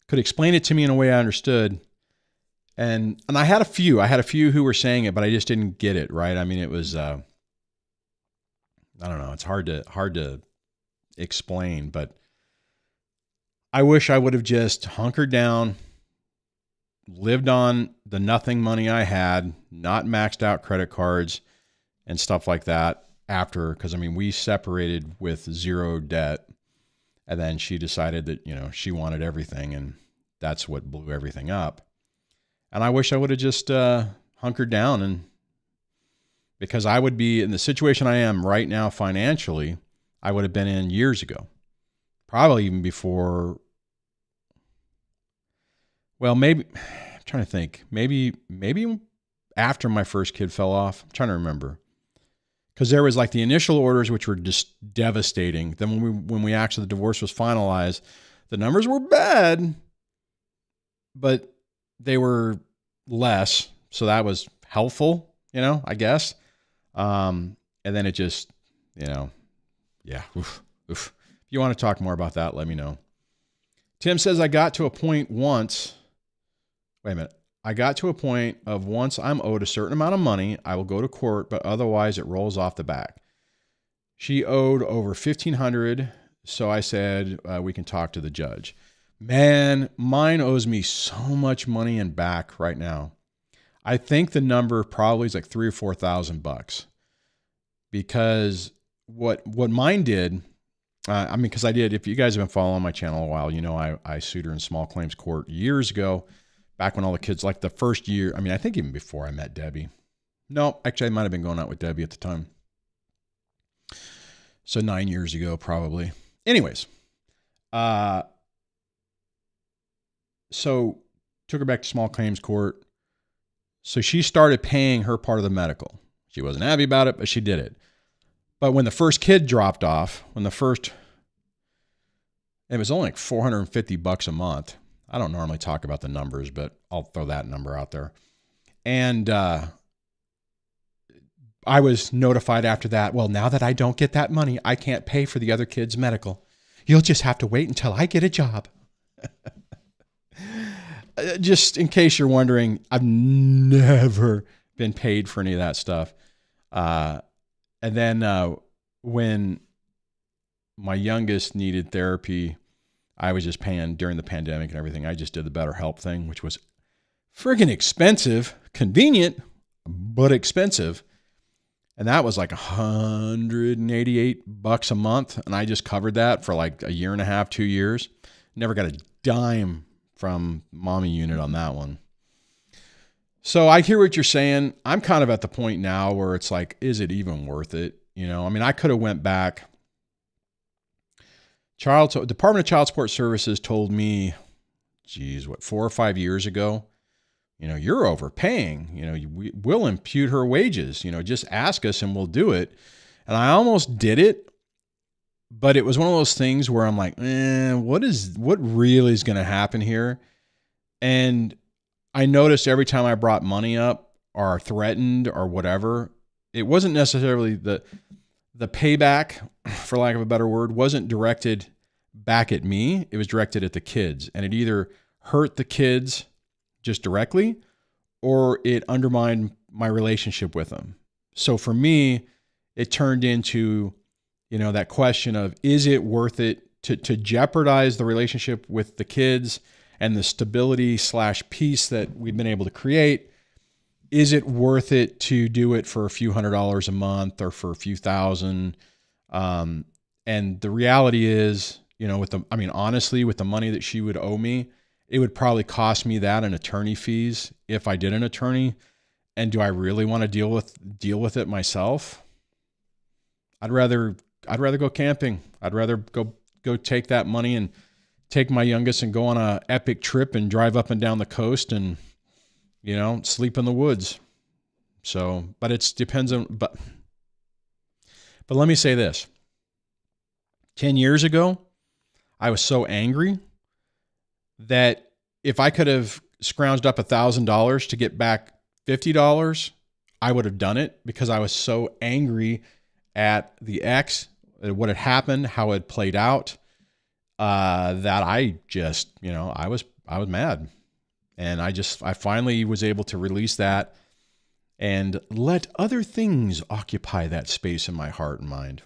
could explain it to me in a way I understood. And I had a few who were saying it, but I just didn't get it, right? It was, I don't know. It's hard to explain, but I wish I would have just hunkered down, lived on the nothing money I had, not maxed out credit cards and stuff like that after, because we separated with zero debt, and then she decided that, she wanted everything, and that's what blew everything up. And I wish I would have just hunkered down, and because I would be in the situation I am right now financially, I would have been in years ago, probably even before. Well, maybe, I'm trying to think, maybe after my first kid fell off. I'm trying to remember, because there was like the initial orders, which were just devastating. Then when we actually, the divorce was finalized, the numbers were bad, but they were less. So that was helpful, I guess. And then it just, yeah. Oof. If you want to talk more about that, let me know. Tim says, I got to a point of once I'm owed a certain amount of money, I will go to court, but otherwise it rolls off the back. She owed over $1,500. So I said, we can talk to the judge. Man, mine owes me so much money in back right now. I think the number probably is like $3,000 or $4,000, because what mine did, because I did, if you guys have been following my channel a while, I sued her in small claims court years ago, back when all the kids, like the first year, I think even before I met Debbie. No, actually I might've been going out with Debbie at the time. So 9 years ago, probably. Anyways, so took her back to small claims court. So she started paying her part of the medical. She wasn't happy about it, but she did it. But when the first kid dropped off, it was only like $450 a month. I don't normally talk about the numbers, but I'll throw that number out there. And I was notified after that, well, now that I don't get that money, I can't pay for the other kid's medical. You'll just have to wait until I get a job. Just in case you're wondering, I've never been paid for any of that stuff. And then when my youngest needed therapy, I was just paying during the pandemic and everything. I just did the BetterHelp thing, which was friggin' expensive, convenient, but expensive. And that was like $188 a month. And I just covered that for like a year and a half, 2 years. Never got a dime from mommy unit on that one. So I hear what you're saying. I'm kind of at the point now where it's like, is it even worth it? You know, I mean, I could have went back. Department of Child Support Services told me, 4 or 5 years ago, you're overpaying. We'll impute her wages. Just ask us and we'll do it. And I almost did it. But it was one of those things where I'm like, what really is going to happen here? And I noticed every time I brought money up or threatened or whatever, it wasn't necessarily the payback, for lack of a better word, wasn't directed back at me. It was directed at the kids. And it either hurt the kids just directly or it undermined my relationship with them. So for me, it turned into that question of, is it worth it to jeopardize the relationship with the kids and the stability / peace that we've been able to create? Is it worth it to do it for a few $100s a month or for a few thousand? And the reality is, honestly, with the money that she would owe me, it would probably cost me that in attorney fees if I did an attorney. And do I really want to deal with it myself? I'd rather go camping. I'd rather go take that money and take my youngest and go on a epic trip and drive up and down the coast and, sleep in the woods. So, but it depends on, but let me say this. 10 years ago, I was so angry that if I could have scrounged up $1,000 to get back $50, I would have done it because I was so angry at the ex, what had happened, how it played out, that I just, I was mad. And I finally was able to release that and let other things occupy that space in my heart and mind.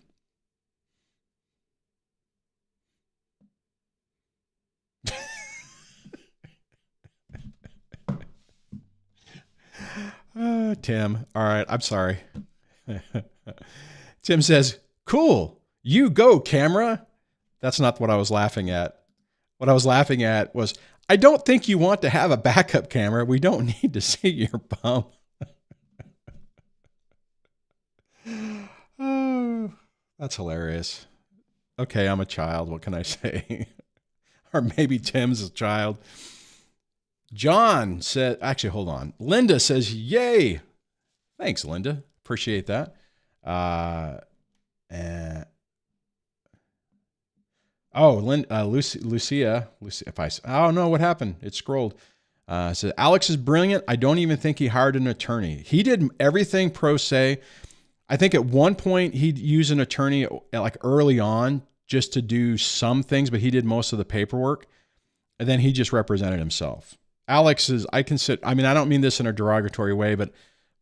Tim. All right. I'm sorry. Tim says, cool. You go, camera. That's not what I was laughing at. What I was laughing at was, I don't think you want to have a backup camera. We don't need to see your bum. Oh, that's hilarious. Okay, I'm a child. What can I say? Or maybe Tim's a child. John said, actually, hold on. Linda says, yay. Thanks, Linda. Appreciate that. Lucia, I don't know what happened. It scrolled. Says, Alex is brilliant. I don't even think he hired an attorney. He did everything pro se. I think at one point he'd use an attorney like early on just to do some things, but he did most of the paperwork. And then he just represented himself. Alex is, I don't mean this in a derogatory way, but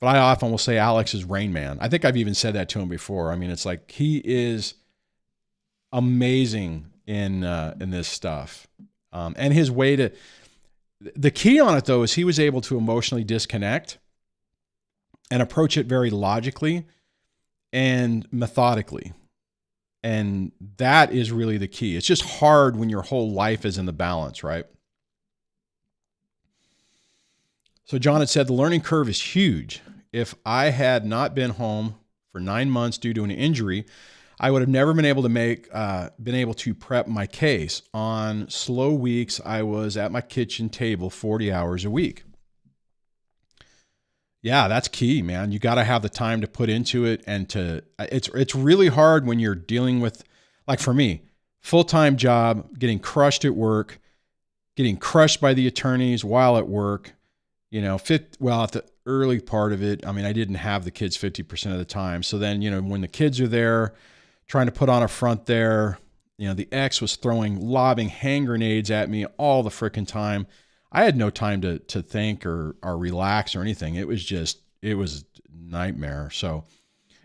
I often will say Alex is Rain Man. I think I've even said that to him before. I mean, it's like he is amazing in this stuff. And his way to, the key on it though, is he was able to emotionally disconnect and approach it very logically and methodically. And that is really the key. It's just hard when your whole life is in the balance, right? So John had said, the learning curve is huge. If I had not been home for 9 months due to an injury, I would have never been able to prep my case. On slow weeks, I was at my kitchen table 40 hours a week. Yeah, that's key, man. You got to have the time to put into it, and it's really hard when you're dealing with, like for me, full-time job, getting crushed at work, getting crushed by the attorneys while at work, at the early part of it, I mean, I didn't have the kids 50% of the time. So then, when the kids are there trying to put on a front there, the ex was lobbing hand grenades at me all the frickin' time. I had no time to think or relax or anything. It was a nightmare. So,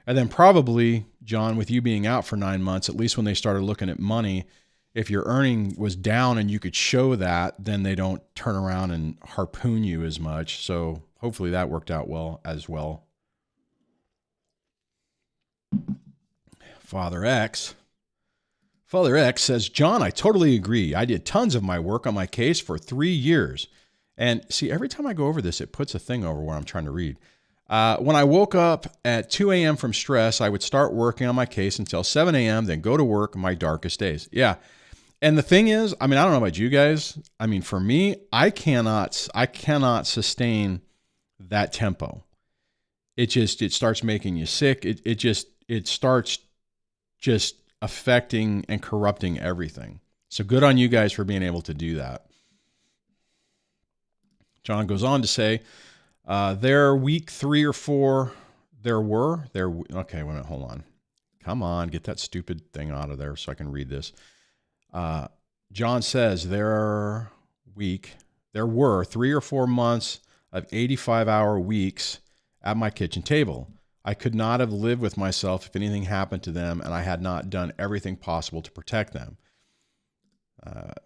and then probably, John, with you being out for 9 months, at least when they started looking at money, if your earning was down and you could show that, then they don't turn around and harpoon you as much. So hopefully that worked out well as well. Father X says, John, I totally agree. I did tons of my work on my case for 3 years. And see, every time I go over this, it puts a thing over where I'm trying to read. When I woke up at 2 a.m. from stress, I would start working on my case until 7 a.m., then go to work on my darkest days. Yeah. And the thing is, I mean, I don't know about you guys. I mean, for me, I cannot sustain that tempo. It starts making you sick. It starts just affecting and corrupting everything. So good on you guys for being able to do that. John goes on to say, there week 3 or 4, okay, wait a minute, hold on. Come on, get that stupid thing out of there so I can read this. John says there were 3 or 4 months of 85-hour weeks at my kitchen table. I could not have lived with myself if anything happened to them and I had not done everything possible to protect them.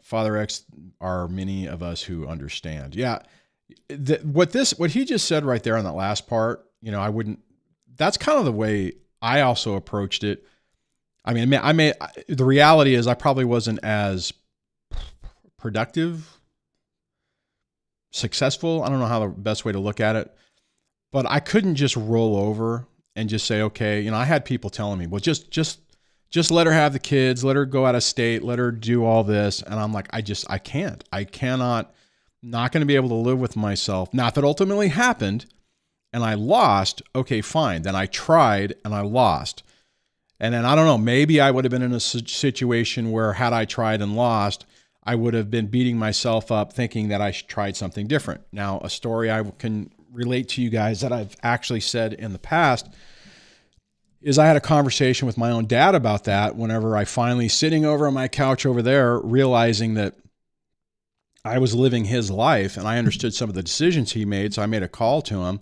Father X are many of us who understand. Yeah. What he just said right there on that last part, that's kind of the way I also approached it. I mean, the reality is I probably wasn't as productive, successful. I don't know how the best way to look at it, but I couldn't just roll over and just say, okay, I had people telling me, well, just let her have the kids, let her go out of state, let her do all this. And I'm like, I cannot, not going to be able to live with myself. Not that ultimately happened and I lost. Okay, fine. Then I tried and I lost. And then I don't know, maybe I would have been in a situation where had I tried and lost, I would have been beating myself up thinking that I tried something different. Now, a story I can relate to you guys that I've actually said in the past is I had a conversation with my own dad about that whenever I finally sitting over on my couch over there, realizing that I was living his life and I understood some of the decisions he made. So I made a call to him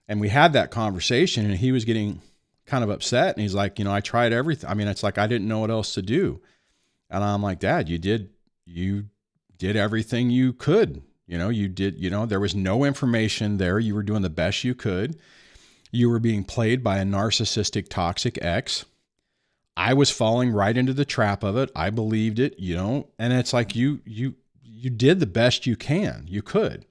and we had that conversation and he was getting kind of upset. And he's like, I tried everything. I mean, it's like, I didn't know what else to do. And I'm like, Dad, you did everything you could, there was no information there. You were doing the best you could. You were being played by a narcissistic, toxic ex. I was falling right into the trap of it. I believed it, and it's like, you did the best you could.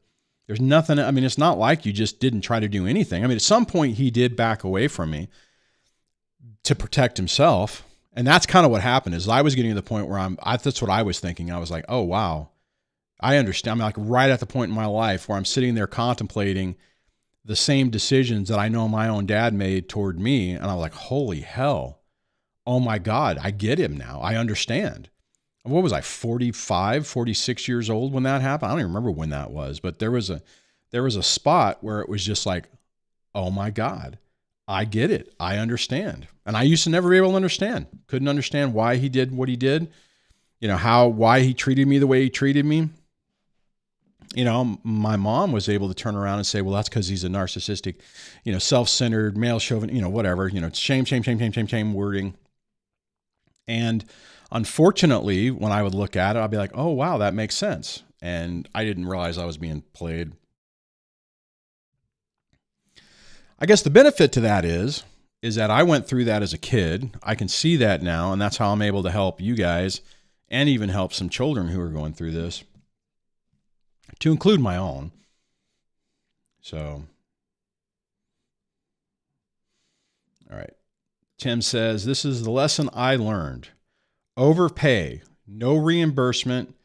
There's nothing. I mean, it's not like you just didn't try to do anything. I mean, at some point he did back away from me to protect himself. And that's kind of what happened is I was getting to the point where that's what I was thinking. I was like, oh, wow, I understand. I'm like right at the point in my life where I'm sitting there contemplating the same decisions that I know my own dad made toward me. And I'm like, holy hell. Oh my God, I get him now. I understand. What was I, 45, 46 years old when that happened? I don't even remember when that was, but there was a spot where it was just like, oh my God, I get it. I understand. And I used to never be able to understand. Couldn't understand why he did what he did, why he treated me the way he treated me. My mom was able to turn around and say, well, that's because he's a narcissistic, self-centered, male chauvinist, whatever, shame wording. And unfortunately, when I would look at it, I'd be like, oh, wow, that makes sense. And I didn't realize I was being played. I guess the benefit to that is that I went through that as a kid. I can see that now, and that's how I'm able to help you guys and even help some children who are going through this, to include my own. So, all right. Tim says, this is the lesson I learned. Overpay, no reimbursement.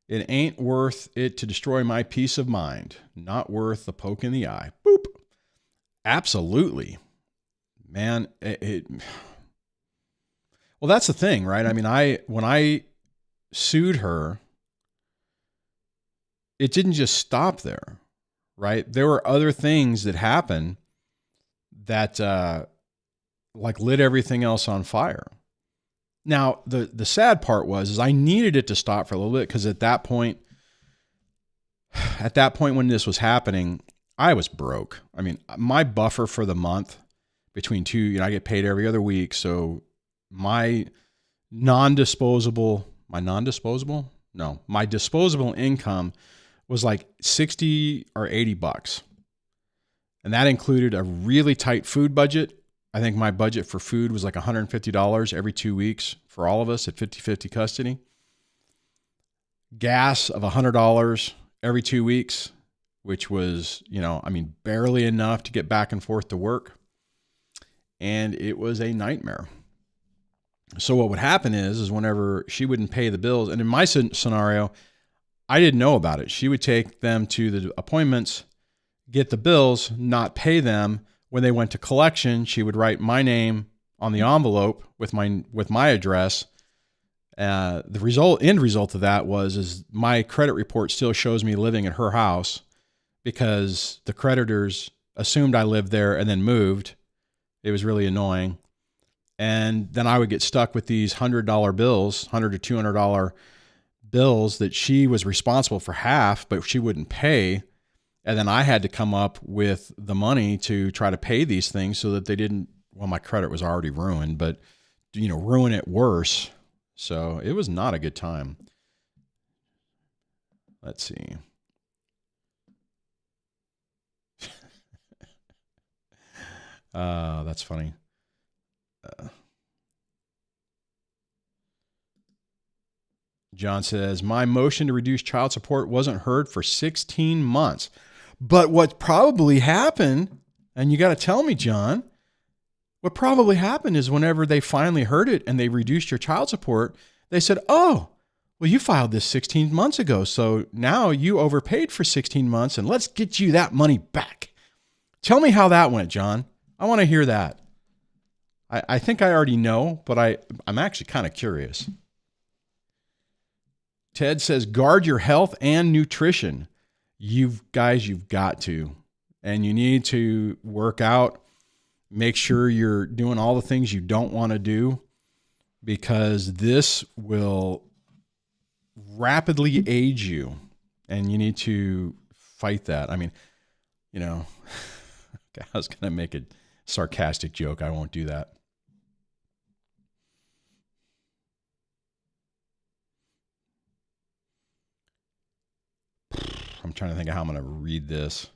It ain't worth it to destroy my peace of mind. Not worth the poke in the eye. Boop. Absolutely. Man, well, that's the thing, right? I mean, when I sued her, it didn't just stop there, right? There were other things that happened that like lit everything else on fire. Now, the sad part is I needed it to stop for a little bit because at that point when this was happening, I was broke. I mean, my buffer for the month between two, I get paid every other week. So my disposable income was like 60 or 80 bucks. And that included a really tight food budget. I think my budget for food was like $150 every 2 weeks for all of us at 50-50 custody. Gas of $100 every 2 weeks, which was, barely enough to get back and forth to work. And it was a nightmare. So what would happen is whenever she wouldn't pay the bills, and in my scenario, I didn't know about it. She would take them to the appointments, get the bills, not pay them. When they went to collection, she would write my name on the envelope with my address. The end result of that is my credit report still shows me living at her house because the creditors assumed I lived there and then moved. It was really annoying. And then I would get stuck with these $100 bills, $100 to $200 bills that she was responsible for half, but she wouldn't pay. And then I had to come up with the money to try to pay these things so that they didn't, my credit was already ruined, but, ruin it worse. So it was not a good time. Let's see. That's funny. John says, my motion to reduce child support wasn't heard for 16 months. But what probably happened, and you got to tell me, John, what probably happened is whenever they finally heard it and they reduced your child support, they said, oh, well, you filed this 16 months ago. So now you overpaid for 16 months and let's get you that money back. Tell me how that went, John. I want to hear that. I think I already know, but I'm actually kind of curious. Ted says, guard your health and nutrition. You've got to. And you need to work out. Make sure you're doing all the things you don't want to do because this will rapidly age you. And you need to fight that. I mean, I was going to make a sarcastic joke. I won't do that. I'm trying to think of how I'm going to read this.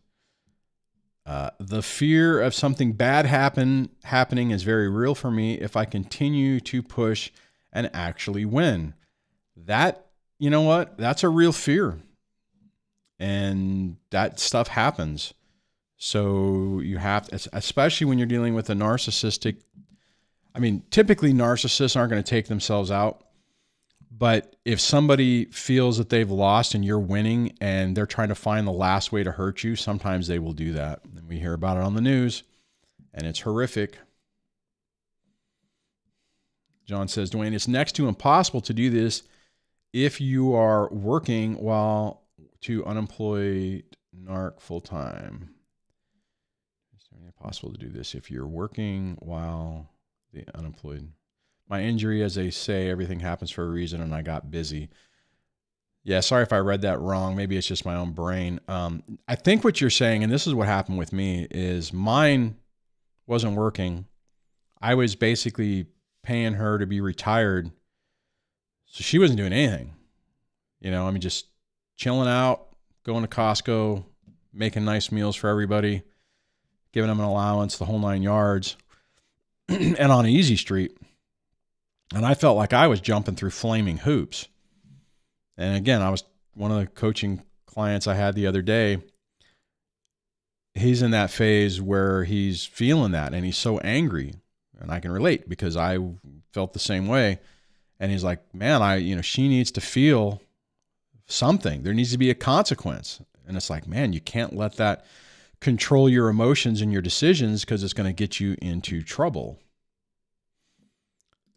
The fear of something bad happening is very real for me if I continue to push and actually win. That, you know what? That's a real fear. And that stuff happens. So you have to, especially when you're dealing with a narcissistic, typically narcissists aren't going to take themselves out. But if somebody feels that they've lost and you're winning and they're trying to find the last way to hurt you, sometimes they will do that. And we hear about it on the news and it's horrific. John says, Duane, it's next to impossible to do this if you are working while to unemployed narc full time. Is it possible to do this if you're working while the unemployed? My injury, as they say, everything happens for a reason, and I got busy. Yeah, sorry if I read that wrong. Maybe it's just my own brain. I think what you're saying, and this is what happened with me, is mine wasn't working. I was basically paying her to be retired, so she wasn't doing anything. Just chilling out, going to Costco, making nice meals for everybody, giving them an allowance, the whole 9 yards, and on Easy Street. And I felt like I was jumping through flaming hoops. And again, I was one of the coaching clients I had the other day. He's in that phase where he's feeling that and he's so angry. And I can relate because I felt the same way. And he's like, man, she needs to feel something. There needs to be a consequence. And it's like, man, you can't let that control your emotions and your decisions because it's going to get you into trouble.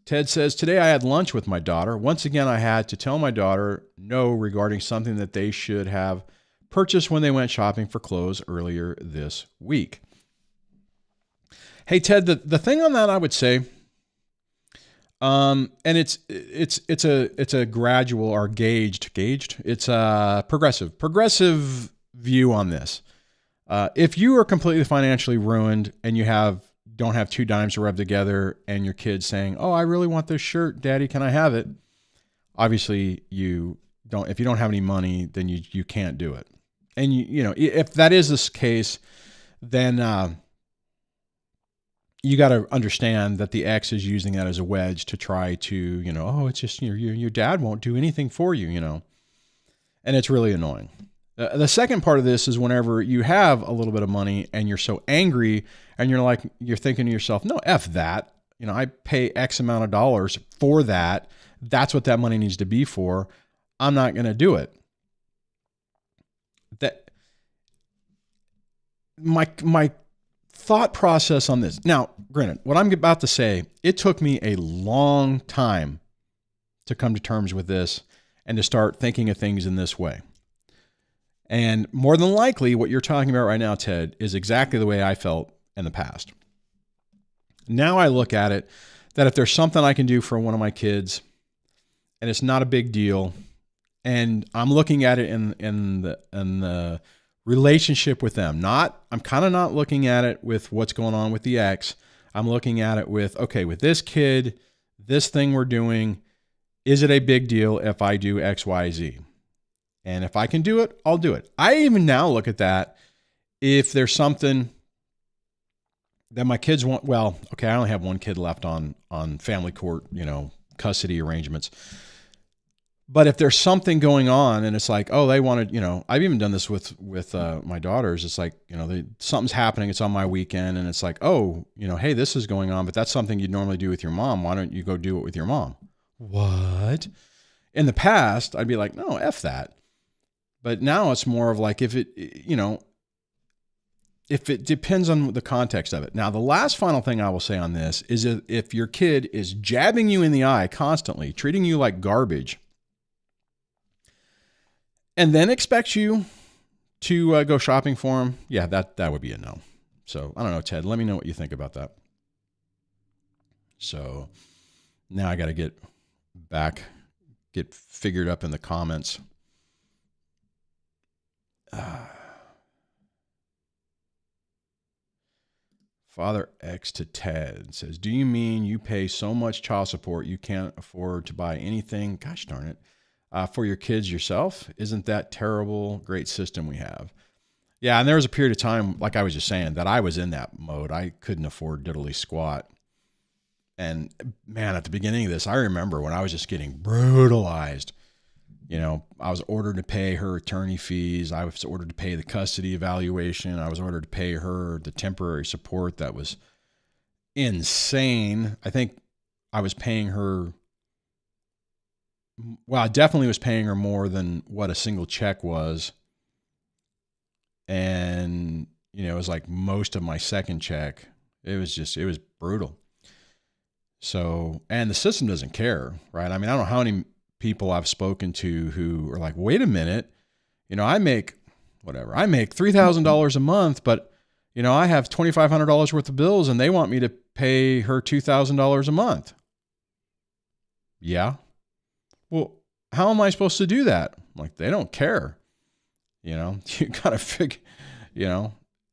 Ted says, today I had lunch with my daughter. Once again, I had to tell my daughter no regarding something that they should have purchased when they went shopping for clothes earlier this week. Hey, Ted, the thing on that I would say, and it's a gradual or gauged, it's a progressive view on this. If you are completely financially ruined and you don't have two dimes to rub together and your kid's saying, oh, I really want this shirt, Daddy, can I have it? Obviously if you don't have any money, then you can't do it. And if that is this case, then you got to understand that the ex is using that as a wedge to try to, oh, it's just, your dad won't do anything for you, and it's really annoying. The second part of this is whenever you have a little bit of money and you're so angry and you're thinking to yourself, no, F that, I pay X amount of dollars for that. That's what that money needs to be for. I'm not going to do it. That my thought process on this. Now, granted, what I'm about to say, it took me a long time to come to terms with this and to start thinking of things in this way. And more than likely, what you're talking about right now, Ted, is exactly the way I felt in the past. Now I look at it that if there's something I can do for one of my kids and it's not a big deal, and I'm looking at it in the relationship with them. I'm kind of not looking at it with what's going on with the ex. I'm looking at it with, okay, with this kid, this thing we're doing, is it a big deal if I do X, Y, Z? And if I can do it, I'll do it. I even now look at that. If there's something that my kids want, well, okay, I only have one kid left on family court, custody arrangements. But if there's something going on and it's like, oh, they wanted, I've even done this with my daughters. It's like, something's happening. It's on my weekend. And it's like, oh, hey, this is going on, but that's something you'd normally do with your mom. Why don't you go do it with your mom? What? In the past, I'd be like, no, F that. But now it's more of like, if it depends on the context of it. Now, the last final thing I will say on this is if your kid is jabbing you in the eye constantly, treating you like garbage, and then expects you to go shopping for him, yeah, that would be a no. So I don't know, Ted, let me know what you think about that. So now I got to get figured up in the comments. Father X to Ted says, do you mean you pay so much child support you can't afford to buy anything? Gosh darn it. For your kids yourself? Isn't that terrible? Great system we have. Yeah, and there was a period of time, like I was just saying, that I was in that mode. I couldn't afford diddly squat. And man, at the beginning of this, I remember when I was just getting brutalized. I was ordered to pay her attorney fees. I was ordered to pay the custody evaluation. I was ordered to pay her the temporary support. That was insane. I think I was paying her, well, I definitely was paying her more than what a single check was. And, it was like most of my second check. It was brutal. So, and the system doesn't care, right? I mean, I don't know how many people I've spoken to who are like, wait a minute, I make $3,000 a month, but I have $2,500 worth of bills and they want me to pay her $2,000 a month. Yeah. Well, how am I supposed to do that? I'm like, they don't care. You got to figure,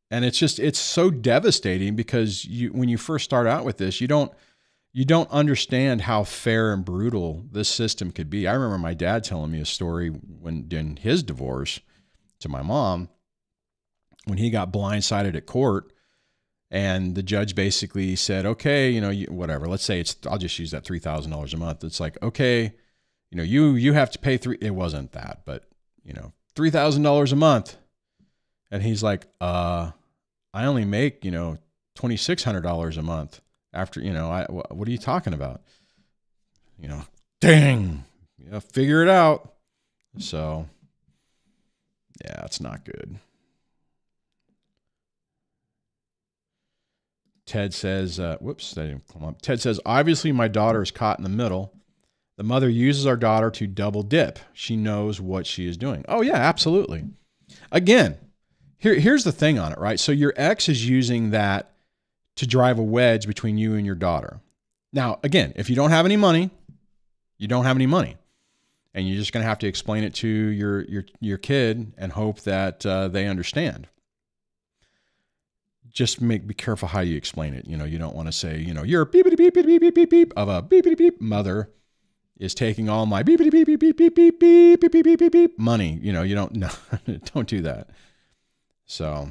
and it's so devastating because when you first start out with this, you don't understand how fair and brutal this system could be. I remember my dad telling me a story in his divorce to my mom, when he got blindsided at court and the judge basically said, okay, whatever, let's say I'll just use that $3,000 a month. It's like, okay, you have to pay it wasn't that, but $3,000 a month. And he's like, I only make, $2,600 a month. after, what are you talking about? Dang, figure it out. So yeah, it's not good. Ted says, whoops, that didn't come up. Ted says, obviously my daughter is caught in the middle. The mother uses our daughter to double dip. She knows what she is doing. Oh yeah, absolutely. Again, here's the thing on it, right? So your ex is using that to drive a wedge between you and your daughter. Now, again, if you don't have any money, you don't have any money. And you're just going to have to explain it to your kid and hope that they understand. Just be careful how you explain it. You don't want to say, your beep beep beep beep beep beep beep of a beep beep beep mother is taking all my beep beep beep beep beep beep beep beep beep beep beep beep money. You don't no, don't do that. So,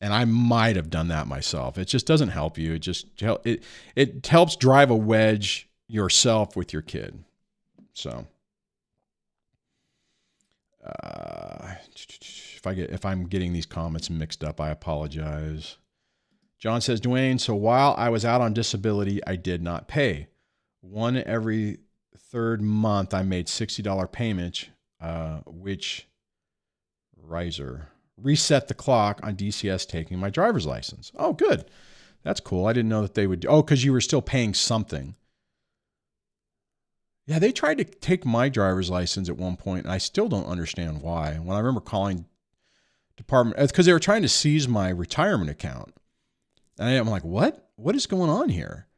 and I might have done that myself. It just doesn't help you. It helps drive a wedge yourself with your kid. So, if I'm getting these comments mixed up, I apologize. John says, Duane, so while I was out on disability, I did not pay. One every third month, I made $60 payments, which reset the clock on DCS taking my driver's license. Oh, good. That's cool. I didn't know that they would. Oh, because you were still paying something. Yeah, they tried to take my driver's license at one point, and I still don't understand why. When I remember calling department, it's because they were trying to seize my retirement account. And I'm like, what? What is going on here?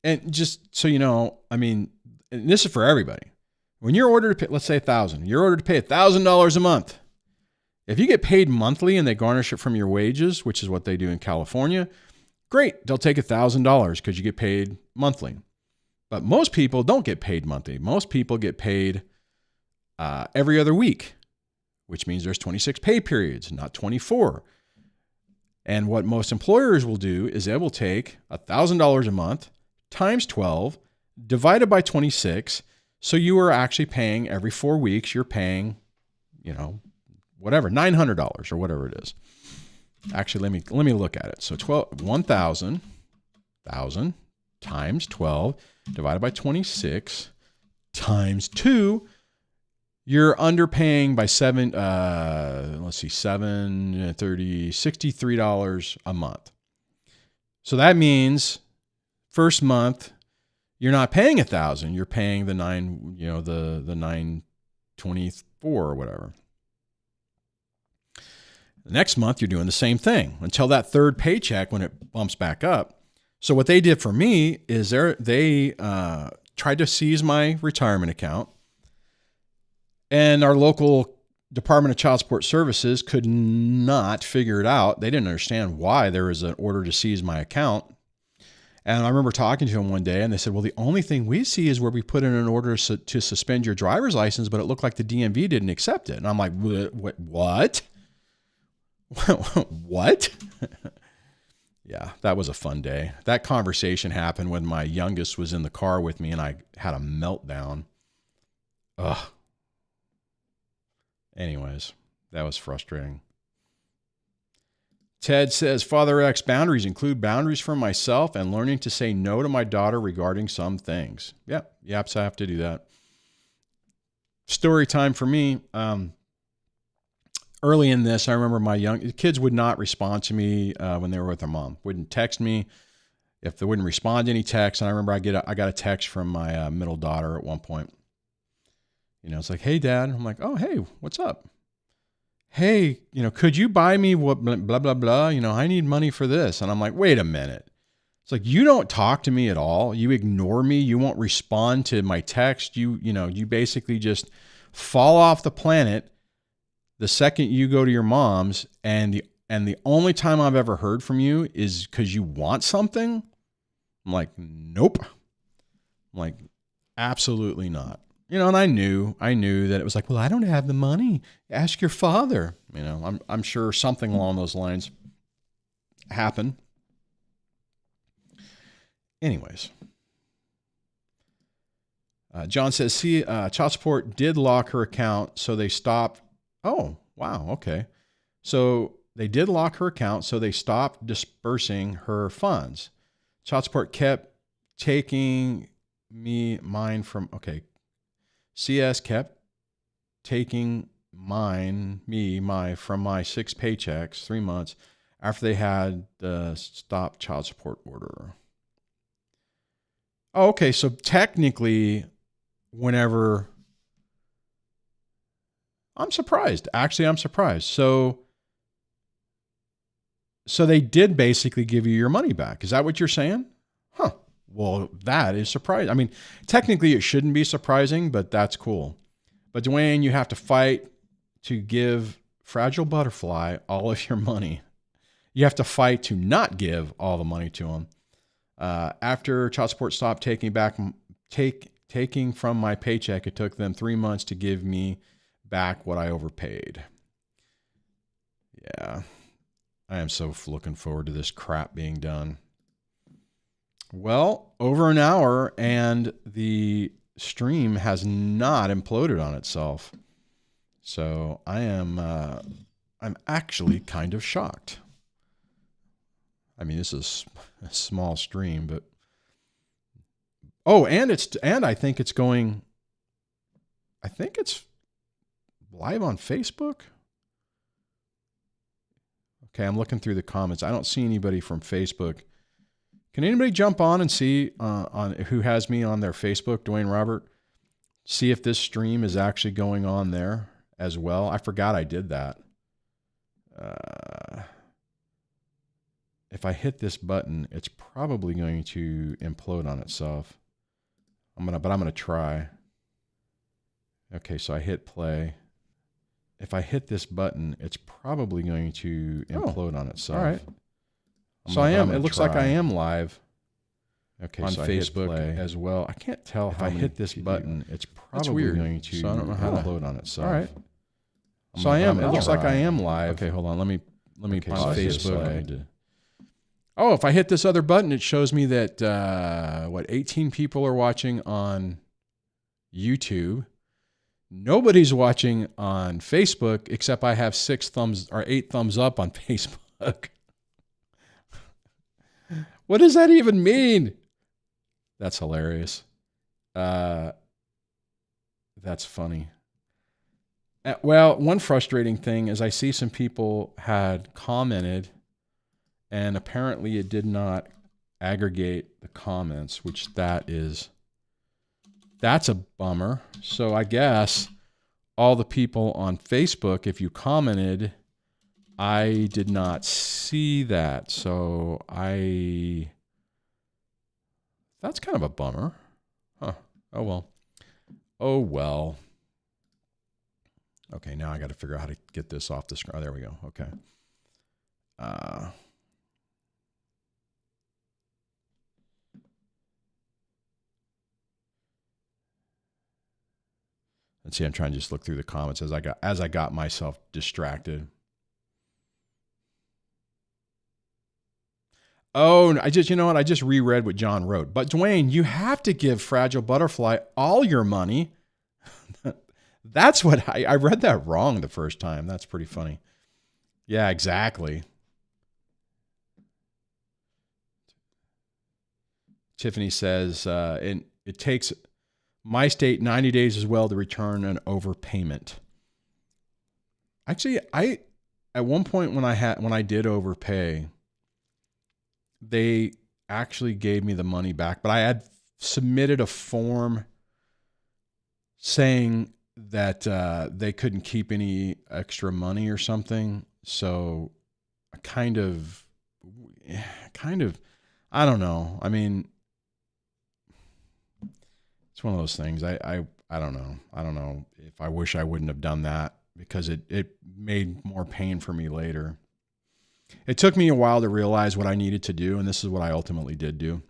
And just so you know, I mean, and this is for everybody. When you're ordered to pay, let's say $1,000, you're ordered to pay $1,000 a month. If you get paid monthly and they garnish it from your wages, which is what they do in California, great. They'll take $1,000 because you get paid monthly. But most people don't get paid monthly. Most people get paid every other week, which means there's 26 pay periods, not 24. And what most employers will do is they will take $1,000 a month times 12 divided by 26. So you are actually paying every 4 weeks, you're paying, whatever, $900 or whatever it is. Actually, let me look at it. So 1,000 times 12 divided by 26 times 2, you're underpaying by $63 a month. So that means first month you're not paying $1,000, you're paying the $924 or whatever. The next month you're doing the same thing until that third paycheck when it bumps back up. So what they did for me is they tried to seize my retirement account. And our local Department of Child Support Services could not figure it out. They didn't understand why there was an order to seize my account. And I remember talking to them one day, and they said, well, the only thing we see is where we put in an order to suspend your driver's license, but it looked like the DMV didn't accept it. And I'm like, what? What? Yeah, that was a fun day. That conversation happened when my youngest was in the car with me, and I had a meltdown. Ugh. Anyways, that was frustrating. Ted says, Father X, boundaries include boundaries for myself and learning to say no to my daughter regarding some things. Yep, so I have to do that. Story time for me. Early in this, I remember my kids would not respond to me when they were with their mom. Wouldn't text me if they wouldn't respond to any text. And I remember I got a text from my middle daughter at one point. It's like, hey, Dad. I'm like, oh, hey, what's up? Hey, could you buy me what, blah, blah, blah. I need money for this. And I'm like, wait a minute. It's like, you don't talk to me at all. You ignore me. You won't respond to my text. You basically just fall off the planet the second you go to your mom's. And the only time I've ever heard from you is because you want something. I'm like, nope. I'm like, absolutely not. And I knew that it was like, well, I don't have the money. Ask your father. I'm sure something along those lines happened. Anyways, John says, child support did lock her account, so they stopped. Oh, wow. Okay. So they did lock her account, so they stopped dispersing her funds. Child support kept taking mine from, okay. CS kept taking from my 6 paychecks, 3 months after they had the stop child support order. Oh, okay. So technically, whenever, I'm surprised. Actually, I'm surprised. So they did basically give you your money back. Is that what you're saying? Huh. Well, that is surprising. I mean, technically it shouldn't be surprising, but that's cool. But Duane, you have to fight to give Fragile Butterfly all of your money. You have to fight to not give all the money to him. After child support stopped taking from my paycheck, it took them 3 months to give me back what I overpaid. Yeah. I am so looking forward to this crap being done. Well, over an hour and the stream has not imploded on itself. So I'm actually kind of shocked. I mean, this is a small stream, but oh, and I think it's live on Facebook. Okay, I'm looking through the comments. I don't see anybody from Facebook. Can anybody jump on and see on who has me on their Facebook, Duane Robert? See if this stream is actually going on there as well. I forgot I did that. If I hit this button, it's probably going to implode on itself. But I'm gonna try. Okay, so I hit play. If I hit this button, it's probably going to implode on itself. All right. So it looks like I am live. Okay, on Facebook as well. I can't tell if I hit this button, it's probably going to implode on itself. All right. So it looks like I am live. Okay, hold on. Let me pause Facebook. Oh, if I hit this other button, it shows me that 18 people are watching on YouTube. Nobody's watching on Facebook except I have 8 thumbs up on Facebook. What does that even mean? That's hilarious. That's funny. Well, one frustrating thing is I see some people had commented and apparently it did not aggregate the comments, which that's a bummer. So I guess all the people on Facebook, if you commented, I did not see that. So that's kind of a bummer. Huh. Oh, well. Oh, well. Okay, now I got to figure out how to get this off the screen. Oh, there we go. Okay. Let's see, I'm trying to just look through the comments as I got myself distracted. Oh, you know what? I just reread what John wrote. But Duane, you have to give Fragile Butterfly all your money. That's what I read that wrong the first time. That's pretty funny. Yeah, exactly. Tiffany says, it takes my state 90 days as well to return an overpayment. Actually, at one point when I did overpay, they actually gave me the money back, but I had submitted a form saying that they couldn't keep any extra money or something. So I kind of, I don't know. I mean, it's one of those things. I don't know. I don't know if I wish I wouldn't have done that because it made more pain for me later. It took me a while to realize what I needed to do, and this is what I ultimately did do.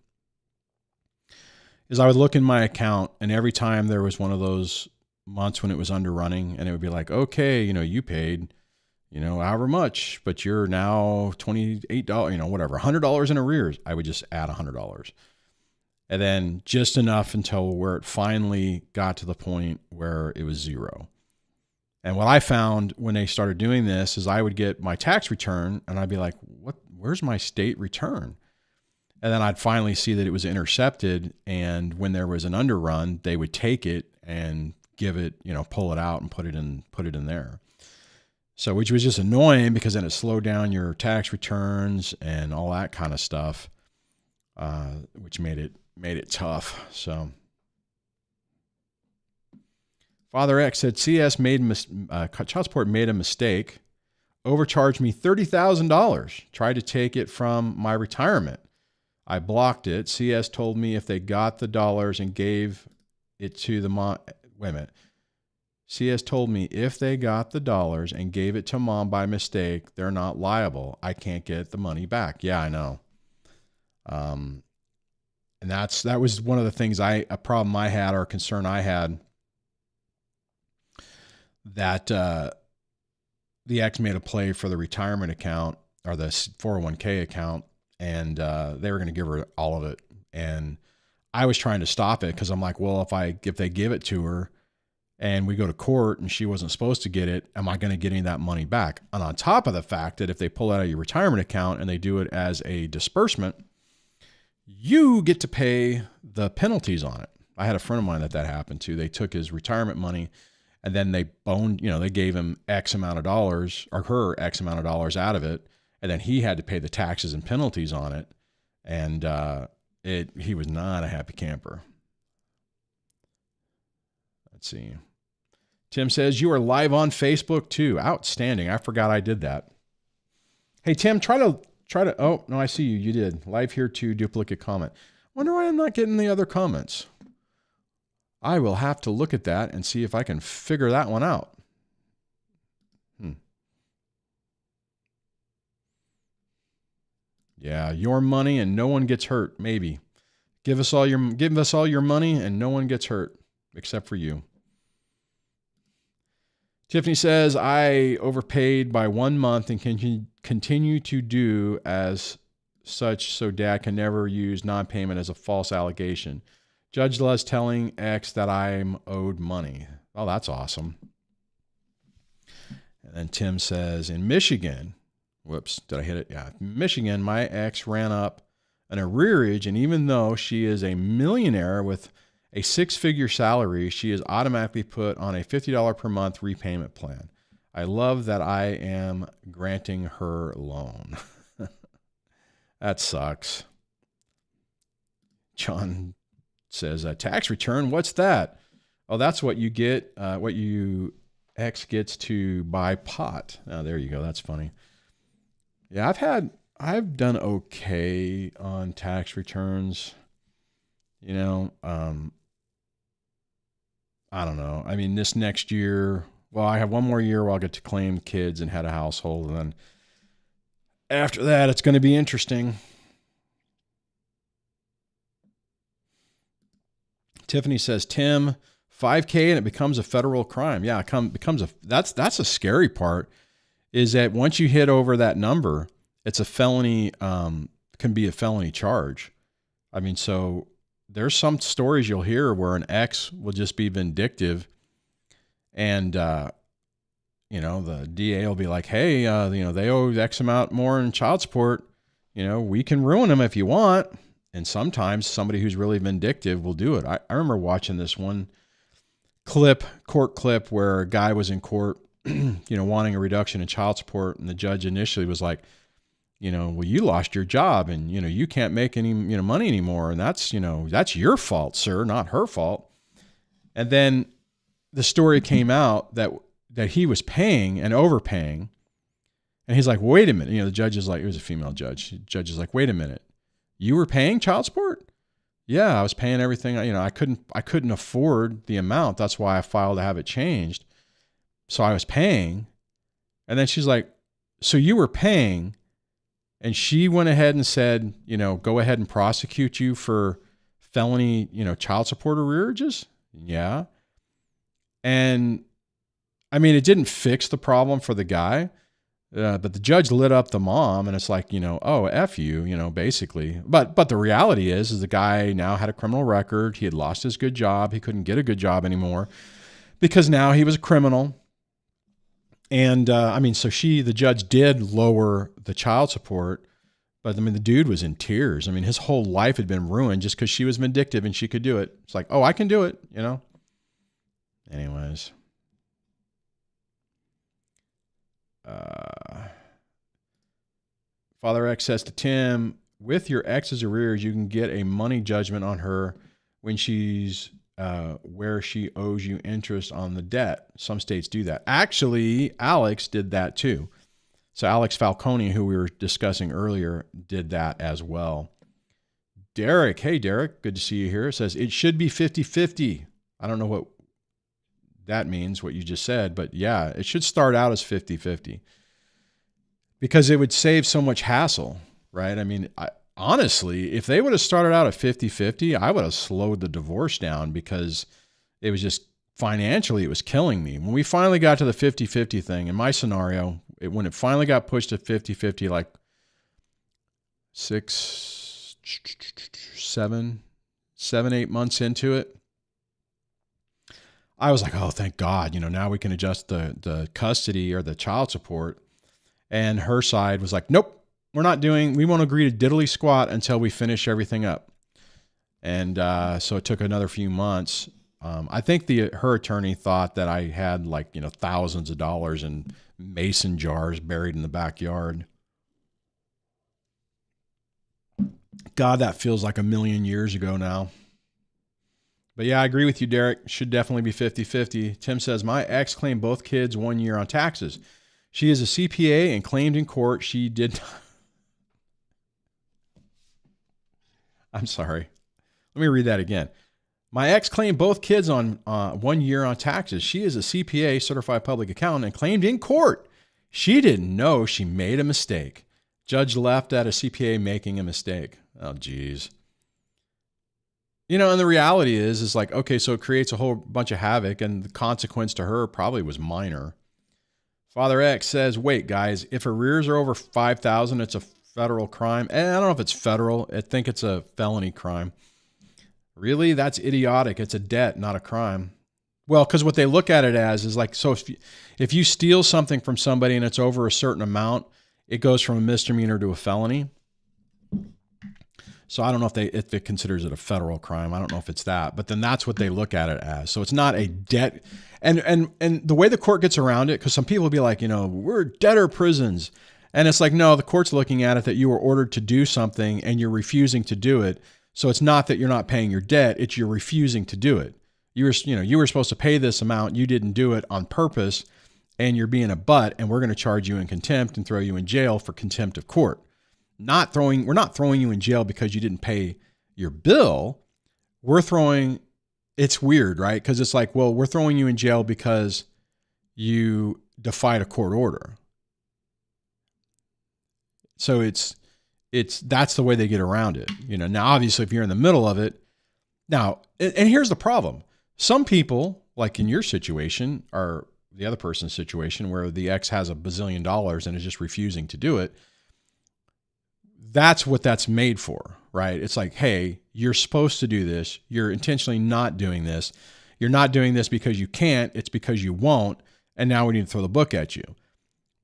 Is I would look in my account, and every time there was one of those months when it was underrunning, and it would be like, okay, you paid, however much, but you're now $28, whatever, $100 in arrears. I would just add $100. And then just enough until where it finally got to the point where it was zero. And what I found when they started doing this is I would get my tax return and I'd be like, where's my state return? And then I'd finally see that it was intercepted. And when there was an underrun, they would take it and give it, pull it out and put it in there. So, which was just annoying because then it slowed down your tax returns and all that kind of stuff, which made it tough. So, Father X said, CS child support made a mistake, overcharged me $30,000, tried to take it from my retirement. I blocked it. CS told me if they got the dollars and gave it to the mom, wait a minute. CS told me if they got the dollars and gave it to mom by mistake, they're not liable. I can't get the money back. Yeah, I know. And that was one of the things a problem I had, or a concern I had, that the ex made a play for the retirement account or the 401k account, and they were going to give her all of it. And I was trying to stop it because I'm like, well, if they give it to her and we go to court and she wasn't supposed to get it, am I going to get any of that money back? And on top of the fact that if they pull it out of your retirement account and they do it as a disbursement, you get to pay the penalties on it. I had a friend of mine that happened to. They took his retirement money and then they they gave him X amount of dollars, or her X amount of dollars out of it. And then he had to pay the taxes and penalties on it. And he was not a happy camper. Let's see. Tim says, you are live on Facebook too. Outstanding. I forgot I did that. Hey, Tim, try to, oh, no, I see you. You did. Live here too, duplicate comment. Wonder why I'm not getting the other comments. I will have to look at that and see if I can figure that one out. Yeah, your money and no one gets hurt. Maybe give us all your money and no one gets hurt except for you. Tiffany says, I overpaid by 1 month and can continue to do as such, so dad can never use non-payment as a false allegation. Judge loves telling ex that I'm owed money. Oh, that's awesome. And then Tim says, in Michigan, whoops, did I hit it? Yeah. Michigan, my ex ran up an arrearage, and even though she is a millionaire with a 6-figure salary, she is automatically put on a $50 per month repayment plan. I love that I am granting her loan. That sucks. John says, tax return, what's that? Oh, that's what you get, what you ex gets to buy pot. Oh, there you go. That's funny. Yeah, I've done okay on tax returns. I don't know. I mean, this next year, well, I have one more year where I'll get to claim kids and head a household. And then after that, it's going to be interesting. Tiffany says, Tim, 5K and it becomes a federal crime. Yeah, that's a scary part, is that once you hit over that number, it's a felony, can be a felony charge. I mean, so there's some stories you'll hear where an ex will just be vindictive and, the DA will be like, hey, they owe X amount more in child support. We can ruin them if you want. And sometimes somebody who's really vindictive will do it. I remember watching this one court clip where a guy was in court, wanting a reduction in child support. And the judge initially was like, well, you lost your job and, you can't make any, money anymore. And that's your fault, sir, not her fault. And then the story came out that he was paying and overpaying. And he's like, wait a minute. The judge is like, it was a female judge. The judge is like, wait a minute. You were paying child support? Yeah, I was paying everything. I couldn't afford the amount. That's why I filed to have it changed. So I was paying. And then she's like, so you were paying. And she went ahead and said, go ahead and prosecute you for felony, child support arrearages. Yeah. And I mean, it didn't fix the problem for the guy. But the judge lit up the mom, and it's like, oh, F you, basically. But the reality is the guy now had a criminal record. He had lost his good job. He couldn't get a good job anymore because now he was a criminal. And so the judge did lower the child support, But I mean, the dude was in tears. I mean, his whole life had been ruined just because she was vindictive and she could do it. It's like, oh, I can do it, you know? Anyways. Father X says to Tim, with your ex's arrears, you can get a money judgment on her when she's where she owes you interest on the debt. Some states do that. Actually, Alex did that too. So Alex Falcone, who we were discussing earlier, did that as well. Derek, hey Derek, good to see you here, says it should be 50-50. I don't know what that means, what you just said, but yeah, it should start out as 50-50 because it would save so much hassle, right? I mean, honestly, if they would have started out at 50-50, I would have slowed the divorce down because it was just financially, it was killing me. When we finally got to the 50-50 thing, in my scenario, when it finally got pushed to 50-50, like 8 months into it, I was like, oh, thank God, now we can adjust the custody or the child support. And her side was like, nope, we won't agree to diddly squat until we finish everything up. And so it took another few months. I think her attorney thought that I had thousands of dollars in mason jars buried in the backyard. God, that feels like a million years ago now. But yeah, I agree with you, Derek. Should definitely be 50-50. Tim says, my ex claimed both kids 1 year on taxes. She is a CPA and claimed in court she did. I'm sorry. Let me read that again. My ex claimed both kids on 1 year on taxes. She is a CPA, certified public accountant, and claimed in court she didn't know she made a mistake. Judge left at a CPA making a mistake. Oh, geez. And the reality is like, okay, so it creates a whole bunch of havoc, and the consequence to her probably was minor. Father X says, wait, guys, if arrears are over $5,000, it's a federal crime. And I don't know if it's federal. I think it's a felony crime. Really? That's idiotic. It's a debt, not a crime. Well, because what they look at it as is like, so if you steal something from somebody and it's over a certain amount, it goes from a misdemeanor to a felony. So I don't know if it considers it a federal crime. I don't know if it's that, but then that's what they look at it as. So it's not a debt. And the way the court gets around it, because some people will be like, we're debtor prisons. And it's like, no, the court's looking at it that you were ordered to do something and you're refusing to do it. So it's not that you're not paying your debt, it's you're refusing to do it. You were supposed to pay this amount, you didn't do it on purpose, and you're being a butt, and we're going to charge you in contempt and throw you in jail for contempt of court. We're not throwing you in jail because you didn't pay your bill. It's weird, right? Because it's like, well, we're throwing you in jail because you defied a court order. So that's the way they get around it. Now, obviously, if you're in the middle of it, now, and here's the problem. Some people, like in your situation, or the other person's situation, where the ex has $1 bazillion and is just refusing to do it. That's what that's made for, right? It's like, hey, you're supposed to do this. You're intentionally not doing this. You're not doing this because you can't. It's because you won't. And now we need to throw the book at you.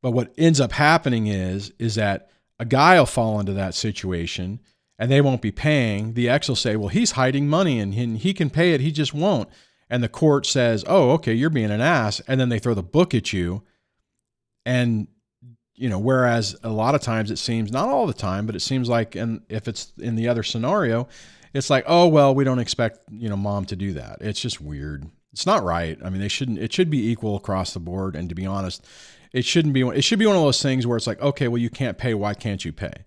But what ends up happening is that a guy will fall into that situation and they won't be paying. The ex will say, well, he's hiding money and he can pay it. He just won't. And the court says, oh, okay, you're being an ass. And then they throw the book at you. And whereas a lot of times it seems, not all the time, but it seems like, and if it's in the other scenario, it's like, oh, well, we don't expect, mom to do that. It's just weird. It's not right. I mean, it should be equal across the board. And to be honest, it should be one of those things where it's like, okay, well, you can't pay. Why can't you pay?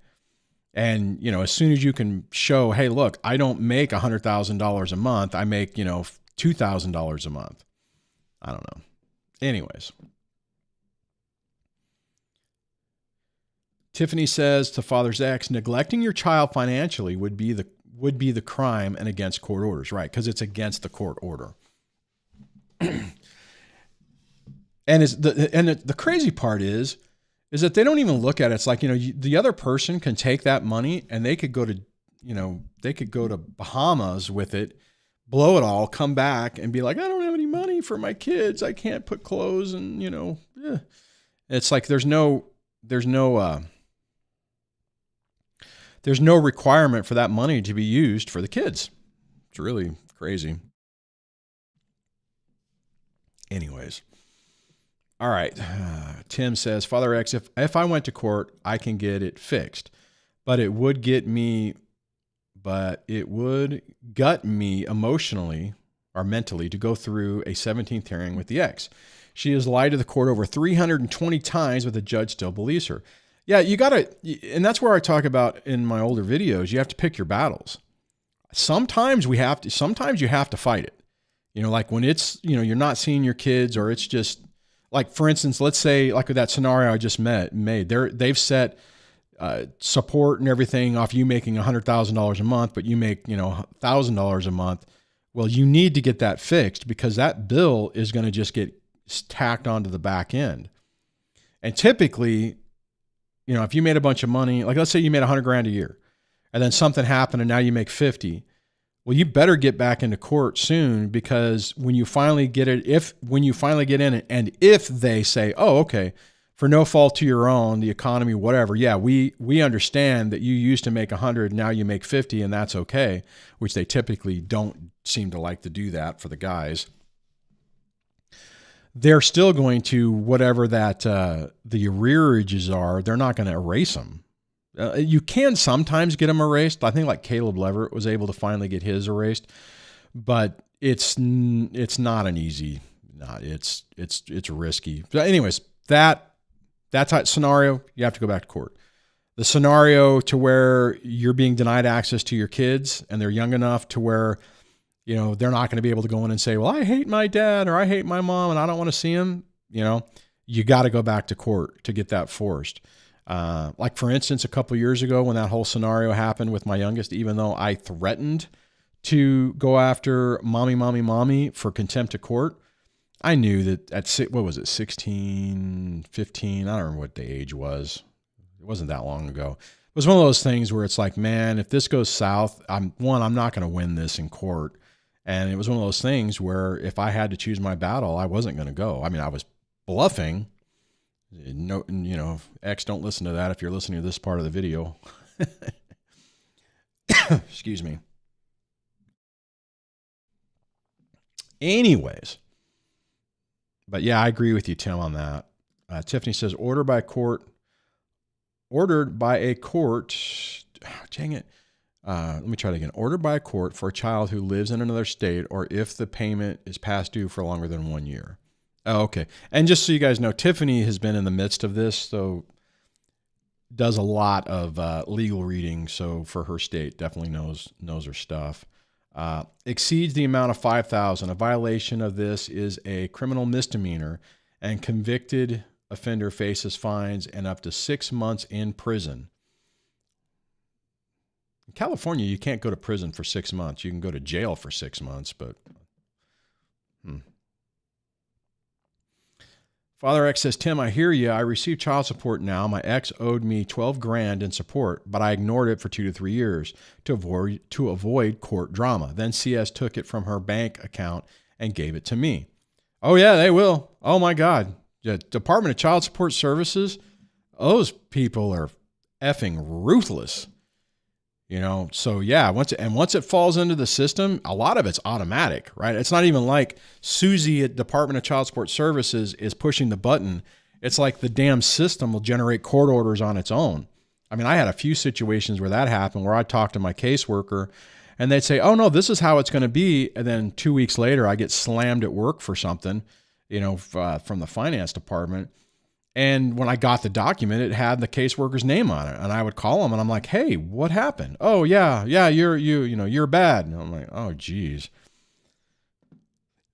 And, as soon as you can show, hey, look, I don't make $100,000 a month. I make, $2,000 a month. I don't know. Anyways. Tiffany says to Father's ex, neglecting your child financially would be the crime and against court orders, right? Because it's against the court order. And the crazy part is that they don't even look at it. It's like, the other person can take that money and they could go to Bahamas with it, blow it all, come back and be like, I don't have any money for my kids. I can't put clothes and, It's like there's no there's no requirement for that money to be used for the kids. It's really crazy. Anyways. All right. Tim says, Father X, if I went to court, I can get it fixed, but it would gut me emotionally or mentally to go through a 17th hearing with the ex. She has lied to the court over 320 times, but the judge still believes her. Yeah, you gotta, and that's where I talk about in my older videos, you have to pick your battles. Sometimes you have to fight it. You know, like when it's, you know, you're not seeing your kids, or it's just like, for instance, let's say like with that scenario I just made, they've set support and everything off you making $100,000 a month, but you make, you know, $1,000 a month. Well, you need to get that fixed, because that bill is going to just get tacked onto the back end. And typically, you know, if you made a bunch of money, like let's say you made $100,000 a year, and then something happened and now you make 50. Well, you better get back into court soon, because when you finally get it, when you finally get in it, and if they say, oh, okay, for no fault to your own, the economy, whatever. Yeah, we understand that you used to make 100, now you make 50, and that's okay, which they typically don't seem to like to do that for the guys. They're still going to, whatever that the arrearages are, they're not going to erase them. You can sometimes get them erased. I think like Caleb Leverett was able to finally get his erased, but it's not an easy. It's risky. But anyways, that type scenario, you have to go back to court. The scenario to where you're being denied access to your kids and they're young enough to where, you know, they're not going to be able to go in and say, well, I hate my dad or I hate my mom and I don't want to see him. You know, you got to go back to court to get that forced. Like for instance, a couple of years ago when that whole scenario happened with my youngest, even though I threatened to go after mommy for contempt of court, I knew that at 16, 15, I don't remember what the age was. It wasn't that long ago. It was one of those things where it's like, man, if this goes south, I'm not going to win this in court. And it was one of those things where if I had to choose my battle, I wasn't going to go. I mean, I was bluffing. No, you know, X, don't listen to that if you're listening to this part of the video. Excuse me. Anyways. But yeah, I agree with you, Tim, on that. Tiffany says, ordered by a court. Dang it. Let me try that again. Ordered by a court for a child who lives in another state, or if the payment is past due for longer than 1 year. Oh, okay. And just so you guys know, Tiffany has been in the midst of this, so does a lot of legal reading. So for her state, definitely knows her stuff. Exceeds the amount of $5,000. A violation of this is a criminal misdemeanor, and convicted offender faces fines and up to 6 months in prison. In California, you can't go to prison for 6 months. You can go to jail for 6 months, but Father X says, Tim, I hear you. I receive child support now. My ex owed me $12,000 in support, but I ignored it for 2 to 3 years to avoid court drama. Then CS took it from her bank account and gave it to me. Oh yeah, they will. Oh my God. The Department of Child Support Services, those people are effing ruthless. You know, so yeah, once it falls into the system, a lot of it's automatic, right? It's not even like Susie at Department of Child Support Services is pushing the button. It's like the damn system will generate court orders on its own. I mean, I had a few situations where that happened, where I talked to my caseworker and they'd say, oh no, this is how it's going to be. And then 2 weeks later, I get slammed at work for something, you know, from the finance department. And when I got the document, it had the caseworker's name on it. And I would call them and I'm like, hey, what happened? Oh yeah, you're bad. And I'm like, oh geez.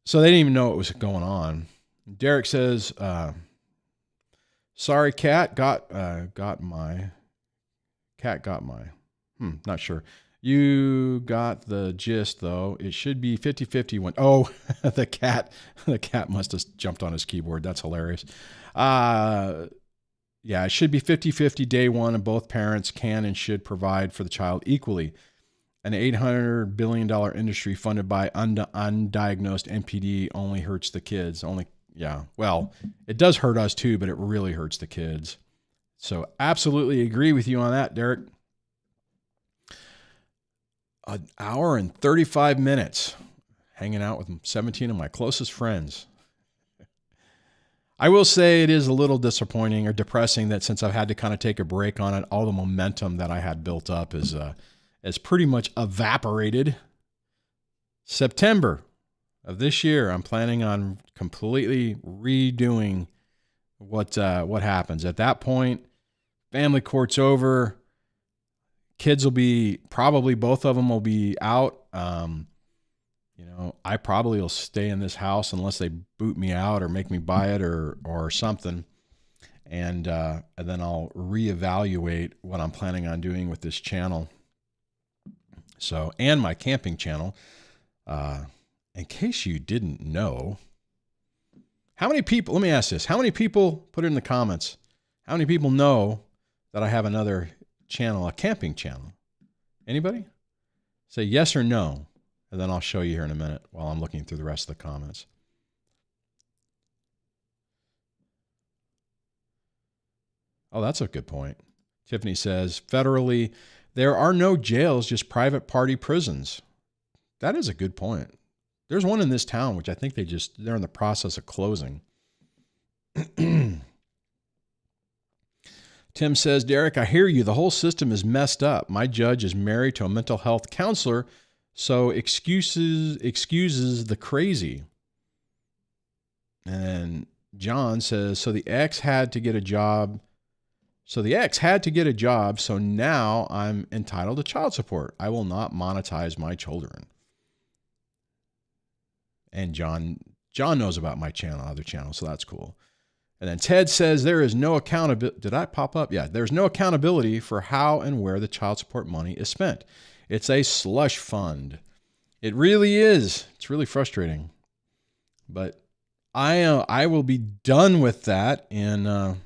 So they didn't even know what was going on. Derek says, sorry, cat got my, not sure. You got the gist though. It should be 50-50 when, oh, the cat must have jumped on his keyboard. That's hilarious. Yeah, it should be 50-50 day one, and both parents can and should provide for the child equally. An $800 billion industry funded by undiagnosed NPD only hurts the kids. Well, it does hurt us too, but it really hurts the kids. So absolutely agree with you on that, Derek. an hour and 35 minutes hanging out with 17 of my closest friends. I will say it is a little disappointing or depressing that since I've had to kind of take a break on it, all the momentum that I had built up is pretty much evaporated. September of this year, I'm planning on completely redoing what happens. At that point, family court's over. Kids will be, probably both of them will be out. I probably will stay in this house unless they boot me out or make me buy it or something. And then I'll reevaluate what I'm planning on doing with this channel. So, and my camping channel. In case you didn't know, how many people, let me ask this, how many people, put it in the comments, how many people know that I have another channel, a camping channel? Anybody? Say yes or no, and then I'll show you here in a minute while I'm looking through the rest of the comments. Oh, that's a good point. Tiffany says, federally, there are no jails, just private party prisons. That is a good point. There's one in this town, which I think they're in the process of closing. Tim says, Derek, I hear you. The whole system is messed up. My judge is married to a mental health counselor, so excuses the crazy. And John says, so the ex had to get a job. So now I'm entitled to child support. I will not monetize my children. And John knows about my channel, other channels, so that's cool. And then Ted says there is no accountability. Did I pop up? Yeah, there's no accountability for how and where the child support money is spent. It's a slush fund. It really is. It's really frustrating. But I will be done with that in, I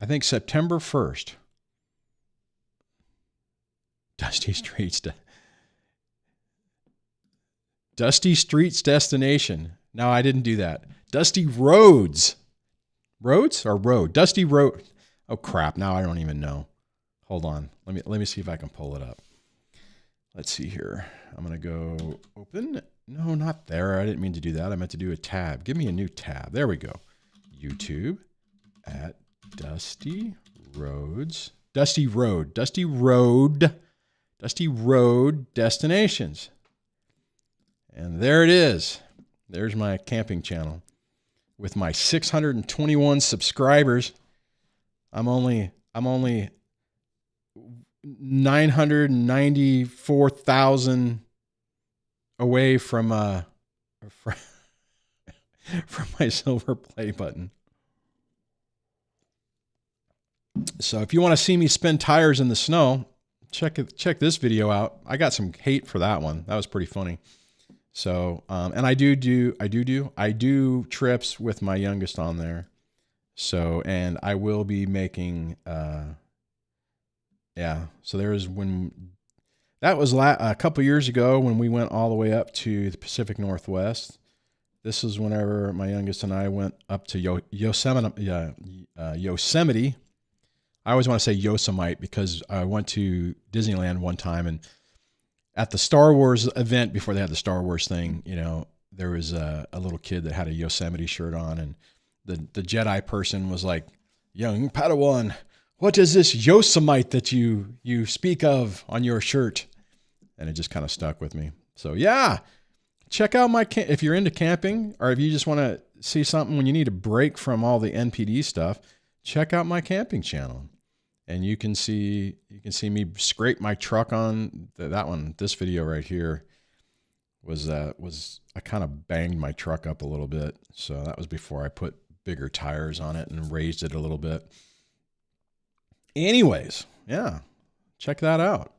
think, September 1st. Dusty Streets Destination. No, I didn't do that. Dusty Roads. Roads or Road? Dusty Road. Oh crap! Now I don't even know. Hold on. Let me see if I can pull it up. Let's see here. I'm gonna go open. No, not there. I didn't mean to do that. I meant to do a tab. Give me a new tab. There we go. YouTube at Dusty Roads. Dusty Road Destinations. And there it is. There's my camping channel. With my 621 subscribers, I'm only 994,000 away from my silver play button. So if you want to see me spin tires in the snow, check this video out. I got some hate for that one. That was pretty funny. So, and I do trips with my youngest on there. So, and I will be making, yeah. So there's that was a couple years ago when we went all the way up to the Pacific Northwest. This is whenever my youngest and I went up to Yosemite. I always want to say Yosemite because I went to Disneyland one time, and at the Star Wars event, before they had the Star Wars thing, there was a little kid that had a Yosemite shirt on, and the Jedi person was like, "Young Padawan, what is this Yosemite that you speak of on your shirt?" And it just kind of stuck with me. So yeah, check out if you're into camping, or if you just want to see something when you need a break from all the NPD stuff, check out my camping channel. And you can see me scrape my truck on that one. This video right here was I kind of banged my truck up a little bit. So that was before I put bigger tires on it and raised it a little bit. Anyways, yeah, check that out.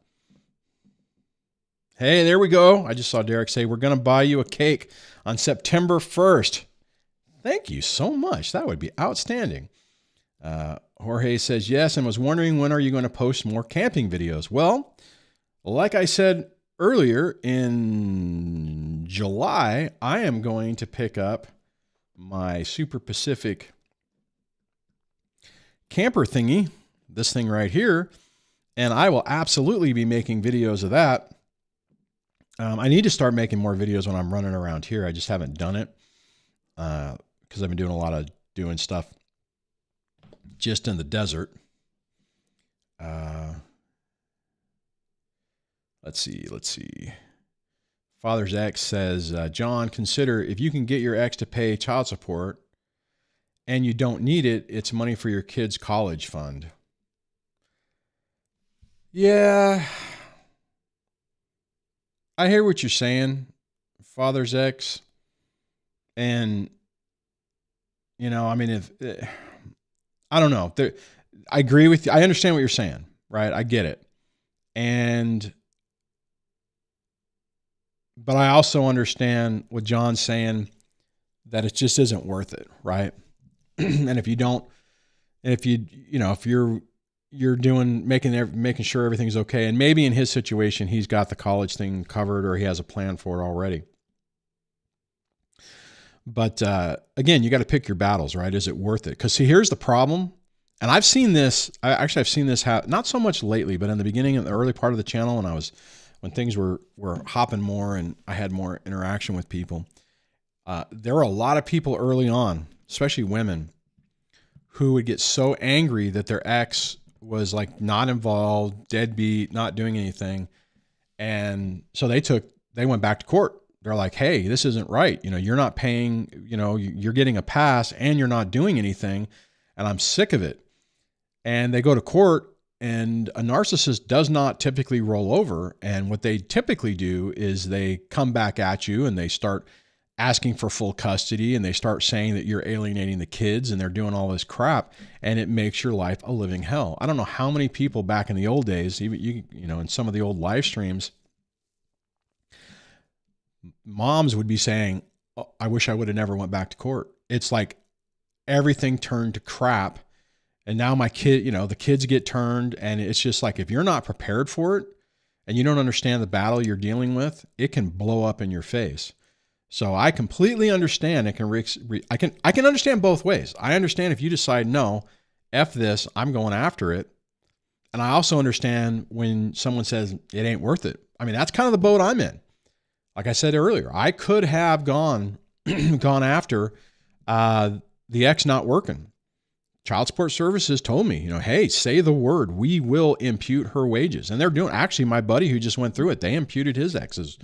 Hey, there we go. I just saw Derek say, we're going to buy you a cake on September 1st. Thank you so much. That would be outstanding. Jorge says, yes, and was wondering, when are you going to post more camping videos? Well, like I said earlier, in July, I am going to pick up my Super Pacific camper thingy, this thing right here, And I will absolutely be making videos of that. I need to start making more videos when I'm running around here. I just haven't done it because I've been doing a lot of doing stuff just in the desert. Let's see. Father's ex says, John, consider if you can get your ex to pay child support and you don't need it, it's money for your kid's college fund. Yeah, I hear what you're saying, Father's ex. And, I mean, I don't know. I agree with you. I understand what you're saying, right? I get it. But I also understand what John's saying, that it just isn't worth it, right? And if you're making sure everything's okay, and maybe in his situation he's got the college thing covered or he has a plan for it already. But again, you got to pick your battles, right? Is it worth it? Because see, here's the problem. And I've seen this happen, not so much lately, but in the beginning, in the early part of the channel, when things were hopping more and I had more interaction with people, there were a lot of people early on, especially women, who would get so angry that their ex was like not involved, deadbeat, not doing anything. And so they went back to court. They're like, hey, this isn't right. You're not paying, you're getting a pass and you're not doing anything. And I'm sick of it. And they go to court, and a narcissist does not typically roll over. And what they typically do is they come back at you and they start asking for full custody, and they start saying that you're alienating the kids, and they're doing all this crap, and it makes your life a living hell. I don't know how many people back in the old days, even in some of the old live streams, moms would be saying, oh, I wish I would have never went back to court. It's like everything turned to crap. And now my kid, the kids get turned, and it's just like, if you're not prepared for it and you don't understand the battle you're dealing with, it can blow up in your face. So I completely understand. I can understand both ways. I understand if you decide, no, F this, I'm going after it. And I also understand when someone says it ain't worth it. I mean, that's kind of the boat I'm in. Like I said earlier, I could have gone after the ex not working. Child Support Services told me, hey, say the word, we will impute her wages. And they're doing, actually, my buddy who just went through it, they imputed his exes.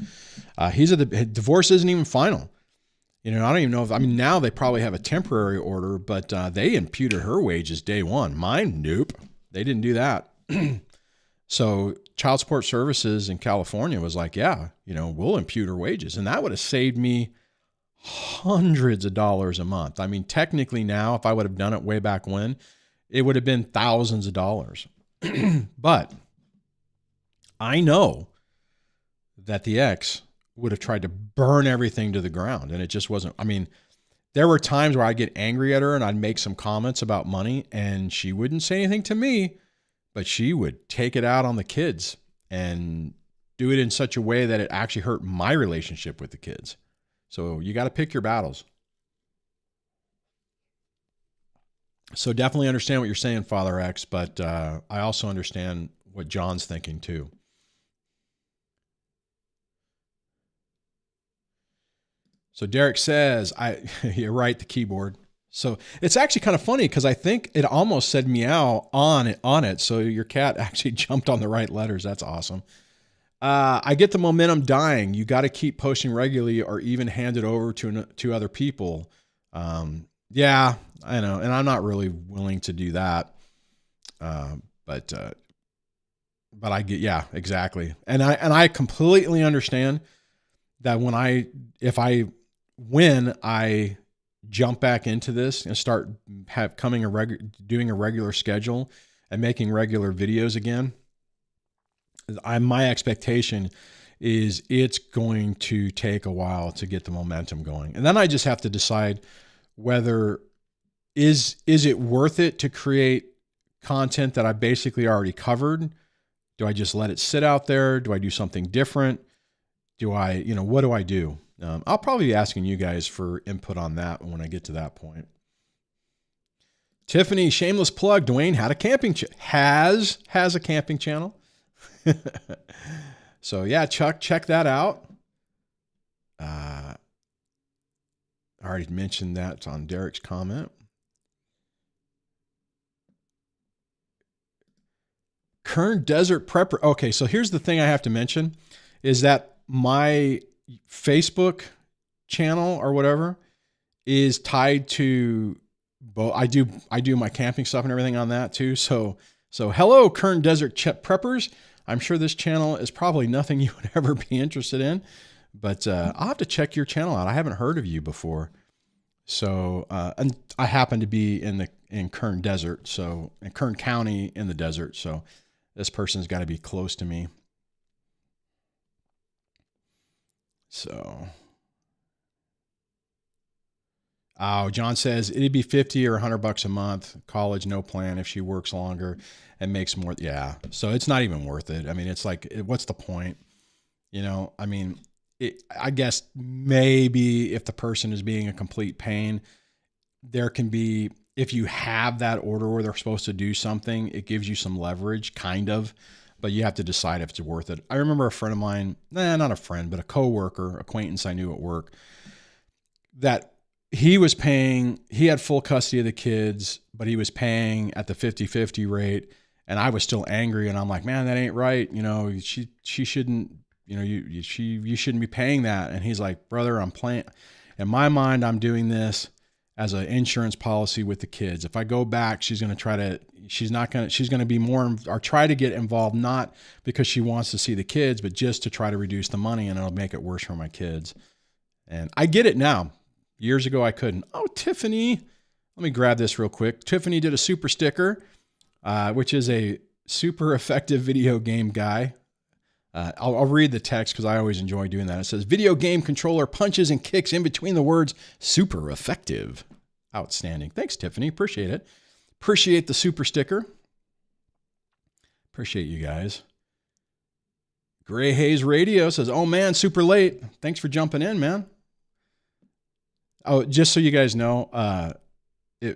Divorce isn't even final. I don't even know now they probably have a temporary order, but they imputed her wages day one. Mine, nope. They didn't do that. So Child Support Services in California was like, yeah, we'll impute her wages. And that would have saved me hundreds of dollars a month. I mean, technically now, if I would have done it way back when, it would have been thousands of dollars. But I know that the ex would have tried to burn everything to the ground, and it just wasn't. I mean, there were times where I'd get angry at her and I'd make some comments about money, and she wouldn't say anything to me, but she would take it out on the kids and do it in such a way that it actually hurt my relationship with the kids. So you got to pick your battles. So definitely understand what you're saying, Father X, but I also understand what John's thinking too. So Derek says, you're right, the keyboard. So it's actually kind of funny because I think it almost said meow on it. So your cat actually jumped on the right letters. That's awesome. I get the momentum dying. You got to keep posting regularly or even hand it over to other people. Yeah, I know. And I'm not really willing to do that. But I get, yeah, exactly. And I completely understand that when I jump back into this and start doing a regular schedule and making regular videos again, my expectation is it's going to take a while to get the momentum going. And then I just have to decide whether is it worth it to create content that I basically already covered? Do I just let it sit out there? Do I do something different? What do I do? I'll probably be asking you guys for input on that when I get to that point. Tiffany, shameless plug. Duane had a camping has a camping channel. So yeah, Chuck, check that out. I already mentioned that on Derek's comment. Kern Desert Prepper. Okay, so here's the thing I have to mention is that my Facebook channel or whatever is tied to both. I do my camping stuff and everything on that too. So hello, Kern Desert Preppers. I'm sure this channel is probably nothing you would ever be interested in, but I'll have to check your channel out. I haven't heard of you before. So, and I happen to be in Kern Desert, so in Kern County in the desert. So this person's got to be close to me. So, oh, John says it'd be 50 or $100 a month. College, no plan if she works longer and makes more. Yeah. So it's not even worth it. I mean, it's like, what's the point? You know, I mean, I guess maybe if the person is being a complete pain, there can be, if you have that order where they're supposed to do something, it gives you some leverage, kind of, but you have to decide if it's worth it. I remember a friend of mine, not a friend, but a coworker, acquaintance I knew at work, that he was paying, he had full custody of the kids, but he was paying at the 50-50 rate. And I was still angry. And I'm like, man, that ain't right. You know, she shouldn't, you know, you shouldn't be paying that. And he's like, brother, I'm playing, in my mind, I'm doing this as an insurance policy with the kids. If I go back, she's going to be more, or try to get involved, not because she wants to see the kids, but just to try to reduce the money, and it'll make it worse for my kids. And I get it now. Years ago, I couldn't. Oh, Tiffany, let me grab this real quick. Tiffany did a super sticker, which is a super effective video game guy. I'll read the text because I always enjoy doing that. It says, video game controller punches and kicks in between the words, super effective. Outstanding. Thanks, Tiffany. Appreciate it. Appreciate the super sticker. Appreciate you guys. Gray Haze Radio says, oh man, super late. Thanks for jumping in, man. Oh, just so you guys know,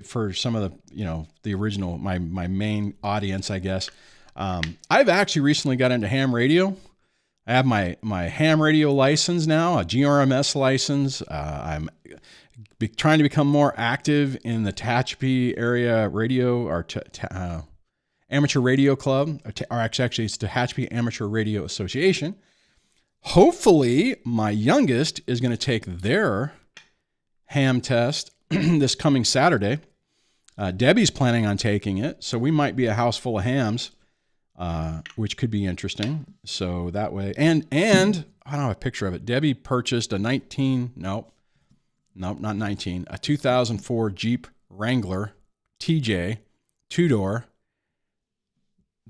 for some of the, you know, the original, my main audience, I guess, I've actually recently got into ham radio. I have my ham radio license now, a GRMS license. I'm trying to become more active in the Tehachapi area radio, or amateur radio club, or actually it's Tehachapi Amateur Radio Association. Hopefully my youngest is going to take their ham test this coming Saturday. Debbie's planning on taking it, so we might be a house full of hams, which could be interesting. So that way, and I don't have a picture of it. Debbie purchased a 2004 Jeep Wrangler TJ 2-door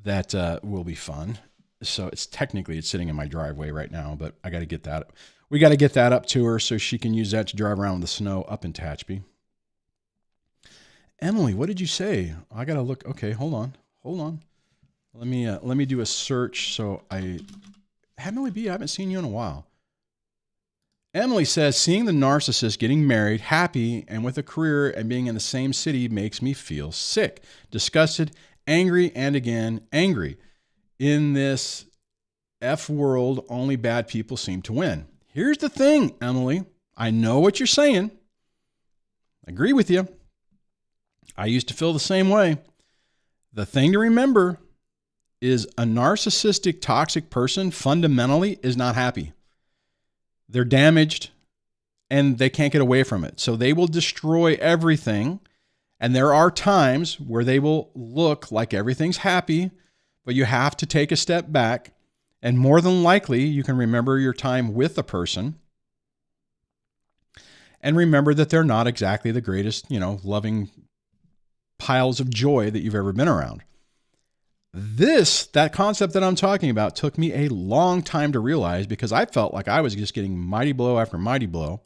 that will be fun. So it's sitting in my driveway right now, but I got to get that. We got to get that up to her so she can use that to drive around in the snow up in Tehachapi. Emily, what did you say? I got to look. Okay, hold on. Let me do a search. So Emily B, I haven't seen you in a while. Emily says, seeing the narcissist getting married, happy, and with a career and being in the same city makes me feel sick, disgusted, angry, and again, angry. In this F world, only bad people seem to win. Here's the thing, Emily. I know what you're saying. I agree with you. I used to feel the same way. The thing to remember is a narcissistic, toxic person fundamentally is not happy. They're damaged and they can't get away from it. So they will destroy everything. And there are times where they will look like everything's happy, but you have to take a step back. And more than likely, you can remember your time with a person and remember that they're not exactly the greatest, loving piles of joy that you've ever been around. That concept that I'm talking about took me a long time to realize, because I felt like I was just getting mighty blow after mighty blow.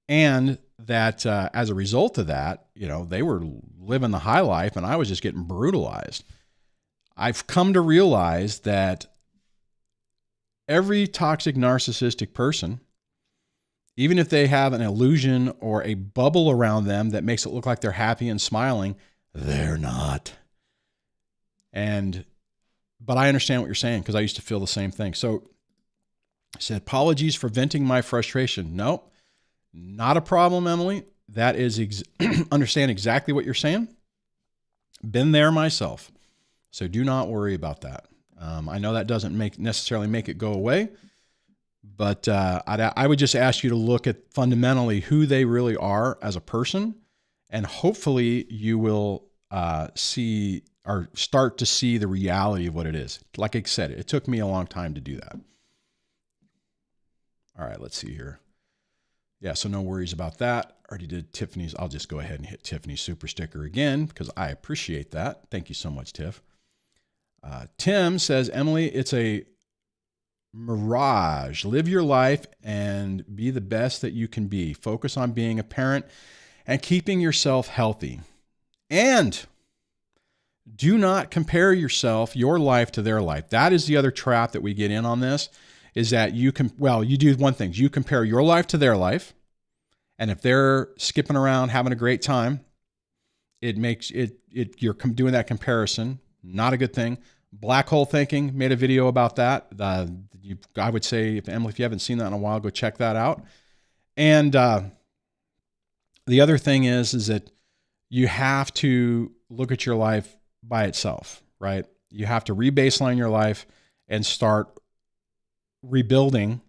And that as a result of that, they were living the high life and I was just getting brutalized. I've come to realize that every toxic narcissistic person, even if they have an illusion or a bubble around them that makes it look like they're happy and smiling, They're not. But I understand what you're saying because I used to feel the same thing. So I said, apologies for venting my frustration. Nope, not a problem, Emily. That is, understand exactly what you're saying. Been there myself. So do not worry about that. I know that doesn't necessarily make it go away, but I would just ask you to look at fundamentally who they really are as a person, and hopefully you will see or start to see the reality of what it is. Like I said, it took me a long time to do that. All right, let's see here. Yeah, so no worries about that. Already did Tiffany's. I'll just go ahead and hit Tiffany's super sticker again because I appreciate that. Thank you so much, Tiff. Tim says, Emily, it's a mirage. Live your life and be the best that you can be. Focus on being a parent and keeping yourself healthy. And do not compare your life to their life. That is the other trap that we get in on this, is that you do one thing. You compare your life to their life. And if they're skipping around, having a great time, you're doing that comparison. Not a good thing. Black hole thinking, made a video about that. I would say, Emily, if you haven't seen that in a while, go check that out. And the other thing is that you have to look at your life by itself, right? You have to rebaseline your life and start rebuilding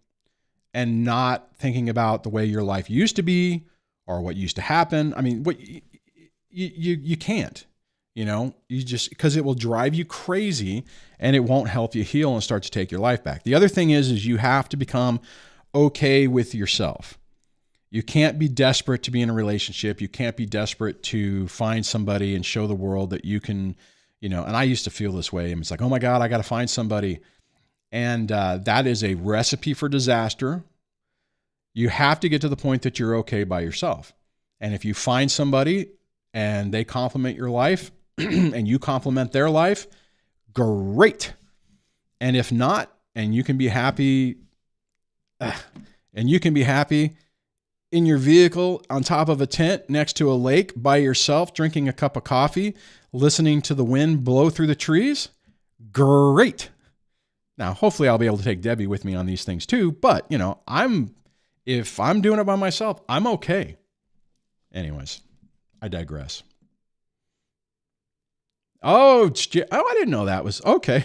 and not thinking about the way your life used to be or what used to happen. I mean, you can't, because it will drive you crazy and it won't help you heal and start to take your life back. The other thing is you have to become okay with yourself. You can't be desperate to be in a relationship. You can't be desperate to find somebody and show the world that you can, and I used to feel this way. It's like, oh my God, I got to find somebody. And that is a recipe for disaster. You have to get to the point that you're okay by yourself. And if you find somebody and they compliment your life and you compliment their life, great. And if not, and you can be happy in your vehicle on top of a tent next to a lake by yourself, drinking a cup of coffee, listening to the wind blow through the trees, great. Now, hopefully I'll be able to take Debbie with me on these things too, but if I'm doing it by myself, I'm okay. Anyways, I digress. Oh, I didn't know that was okay.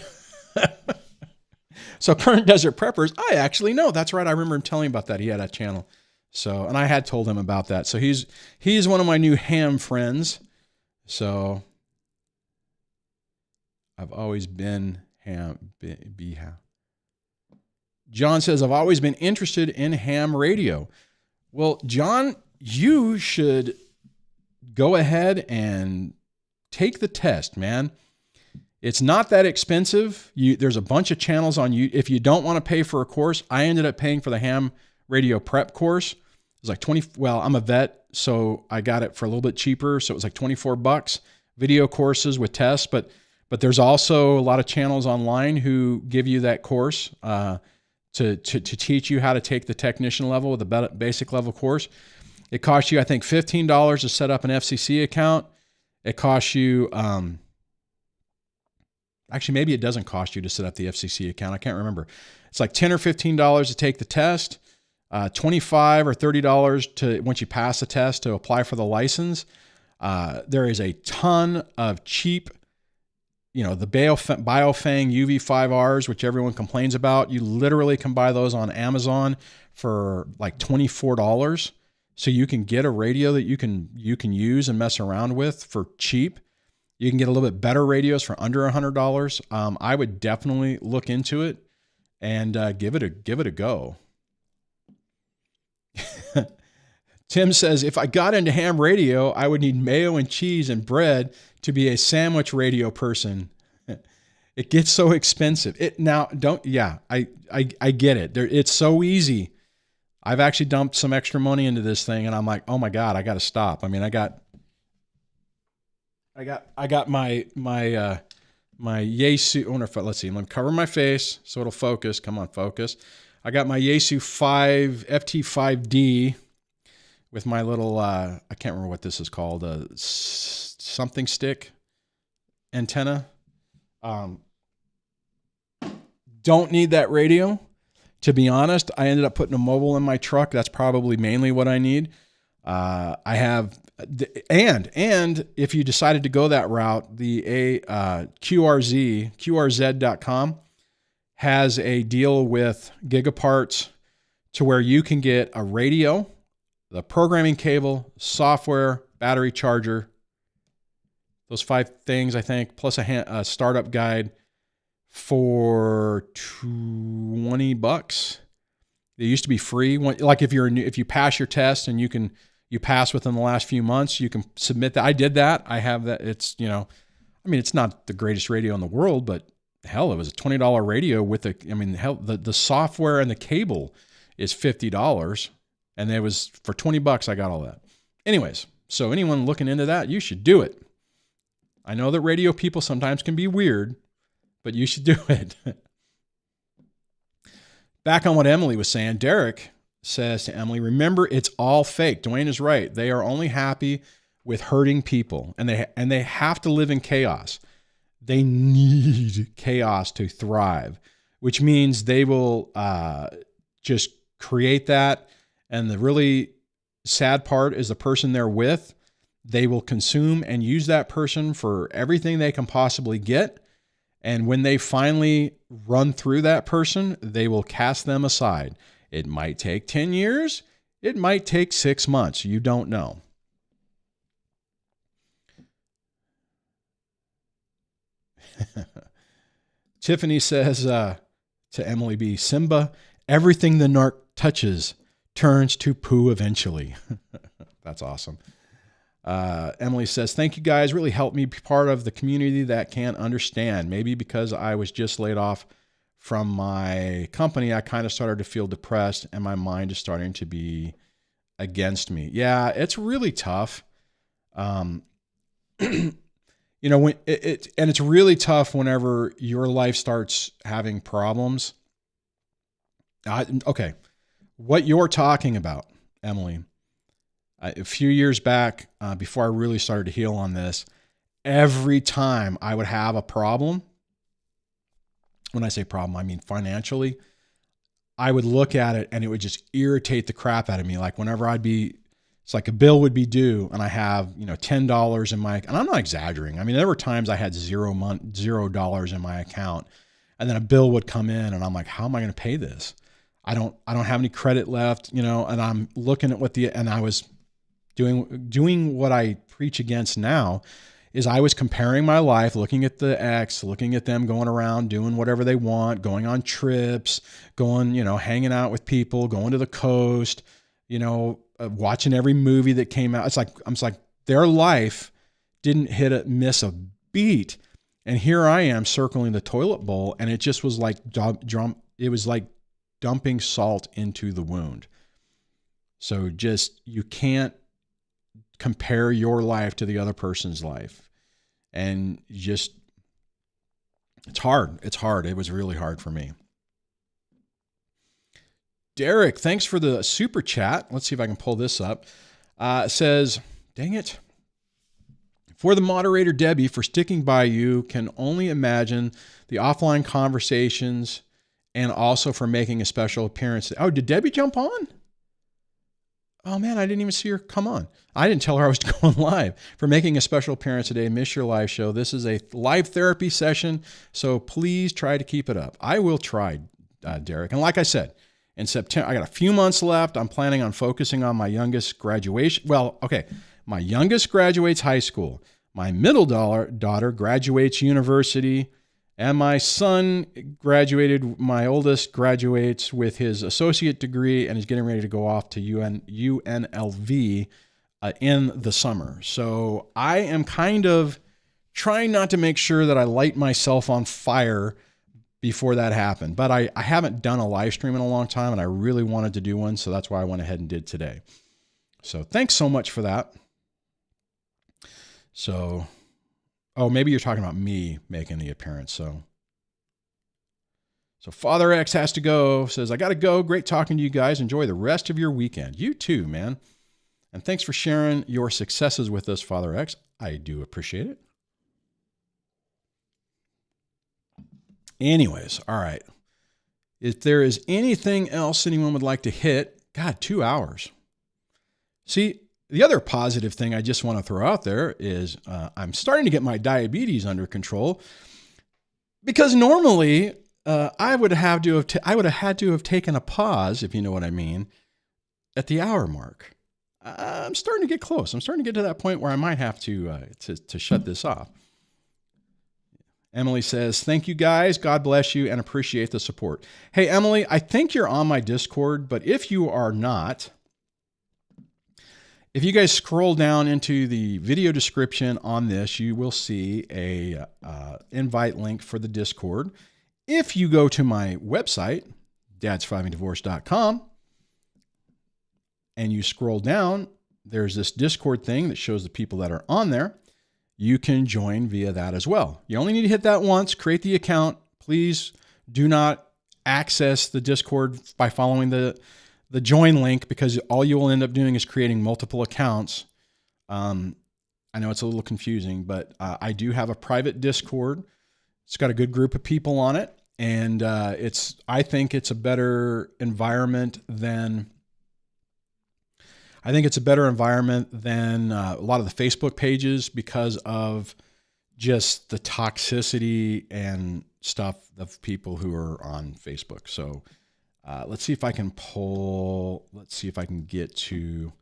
So Current Desert Preppers, I actually know. That's right. I remember him telling me about that. He had a channel. So, and I had told him about that. So he's one of my new ham friends. So I've always been ham. John says, I've always been interested in ham radio. Well, John, you should go ahead and take the test, man. It's not that expensive. There's a bunch of channels on you. If you don't want to pay for a course, I ended up paying for the ham radio prep course. It was like I'm a vet, so I got it for a little bit cheaper. So it was like $24 video courses with tests, but there's also a lot of channels online who give you that course, to teach you how to take the technician level with a basic level course. It costs you, I think, $15 to set up an FCC account. It costs you, actually, maybe it doesn't cost you to set up the FCC account. I can't remember. It's like $10 or $15 to take the test, $25 or $30 to, once you pass the test, to apply for the license. There is a ton of cheap, the Biofang UV5Rs, which everyone complains about. You literally can buy those on Amazon for like $24. So you can get a radio that you can use and mess around with for cheap. You can get a little bit better radios for under $100. I would definitely look into it and give it a go. Tim says, if I got into ham radio, I would need mayo and cheese and bread to be a sandwich radio person. It gets so expensive. I get it. It's so easy. I've actually dumped some extra money into this thing and I'm like, oh my God, I got to stop. I mean, I got my Yaesu, let's see, let me cover my face so it'll focus. Come on, focus. I got my Yaesu 5 FT5D with my little, I can't remember what this is called, something stick antenna. Don't need that radio. To be honest, I ended up putting a mobile in my truck. That's probably mainly what I need. I have, and if you decided to go that route, the QRZ.com has a deal with Gigaparts to where you can get a radio, the programming cable, software, battery charger, those 5 things, I think, plus a startup guide for $20. They used to be free. Like if you pass your test and you pass within the last few months, you can submit that. I did that. I have that. It's, it's not the greatest radio in the world, but hell, it was a $20 radio with the software and the cable is $50. And it was for $20. I got all that. Anyways, so anyone looking into that, you should do it. I know that radio people sometimes can be weird, but you should do it. Back on what Emily was saying, Derek says to Emily, remember, it's all fake. Duane is right. They are only happy with hurting people, and they have to live in chaos. They need chaos to thrive, which means they will just create that. And the really sad part is the person they're with, they will consume and use that person for everything they can possibly get. And when they finally run through that person, they will cast them aside. It might take 10 years. It might take 6 months. You don't know. Tiffany says to Emily B., Simba, everything the narc touches turns to poo eventually. That's awesome. Emily says, thank you guys. Really helped me be part of the community that can't understand. Maybe because I was just laid off from my company, I kind of started to feel depressed and my mind is starting to be against me. Yeah, it's really tough. When it's really tough whenever your life starts having problems. Okay. What you're talking about, Emily, a few years back, before I really started to heal on this, every time I would have a problem, when I say problem, I mean financially, I would look at it and it would just irritate the crap out of me. Like whenever it's like a bill would be due and I have, $10 in my, and I'm not exaggerating. I mean, there were times I had $0 in my account, and then a bill would come in and I'm like, how am I going to pay this? I don't have any credit left, and I'm looking at and I was doing what I preach against now is I was comparing my life, looking at the ex, looking at them going around, doing whatever they want, going on trips, going, hanging out with people, going to the coast, watching every movie that came out. I'm like, their life didn't miss a beat. And here I am circling the toilet bowl, and it just was like, it was like dumping salt into the wound. So you can't compare your life to the other person's life. And it's hard. It's hard. It was really hard for me. Derek, thanks for the super chat. Let's see if I can pull this up. It says, dang it. For the moderator, Debbie, for sticking by you, can only imagine the offline conversations and also for making a special appearance. Oh, did Debbie jump on? Oh man, I didn't even see her come on. I didn't tell her I was going live. For making a special appearance today, miss your live show. This is a live therapy session, so please try to keep it up. I will try, Derek. And like I said, in September, I got a few months left. I'm planning on focusing on my youngest graduation. Well, okay, my youngest graduates high school. My middle daughter graduates university. And my son my oldest graduates with his associate degree and is getting ready to go off to UNLV in the summer. So I am kind of trying not to make sure that I light myself on fire before that happened. But I haven't done a live stream in a long time, and I really wanted to do one. So that's why I went ahead and did today. So thanks so much for that. So... oh, maybe you're talking about me making the appearance. So Father X has to go, says, I got to go. Great talking to you guys. Enjoy the rest of your weekend. You too, man. And thanks for sharing your successes with us, Father X. I do appreciate it. Anyways, all right. If there is anything else anyone would like to hit, God, 2 hours. See, the other positive thing I just want to throw out there is I'm starting to get my diabetes under control, because normally I would have had to have taken a pause, if you know what I mean, at the hour mark. I'm starting to get close. I'm starting to get to that point where I might have to shut this off. Emily says, thank you guys. God bless you and appreciate the support. Hey, Emily, I think you're on my Discord, but if you are not, if you guys scroll down into the video description on this, you will see a invite link for the Discord. If you go to my website, dadsurvivingdivorce.com, and you scroll down, there's this Discord thing that shows the people that are on there. You can join via that as well. You only need to hit that once, create the account. Please do not access the Discord by following the join link, because all you will end up doing is creating multiple accounts. I know it's a little confusing, but I do have a private Discord. It's got a good group of people on it, and I think it's a better environment than a lot of the Facebook pages, because of just the toxicity and stuff of people who are on Facebook. So let's see if I can get to,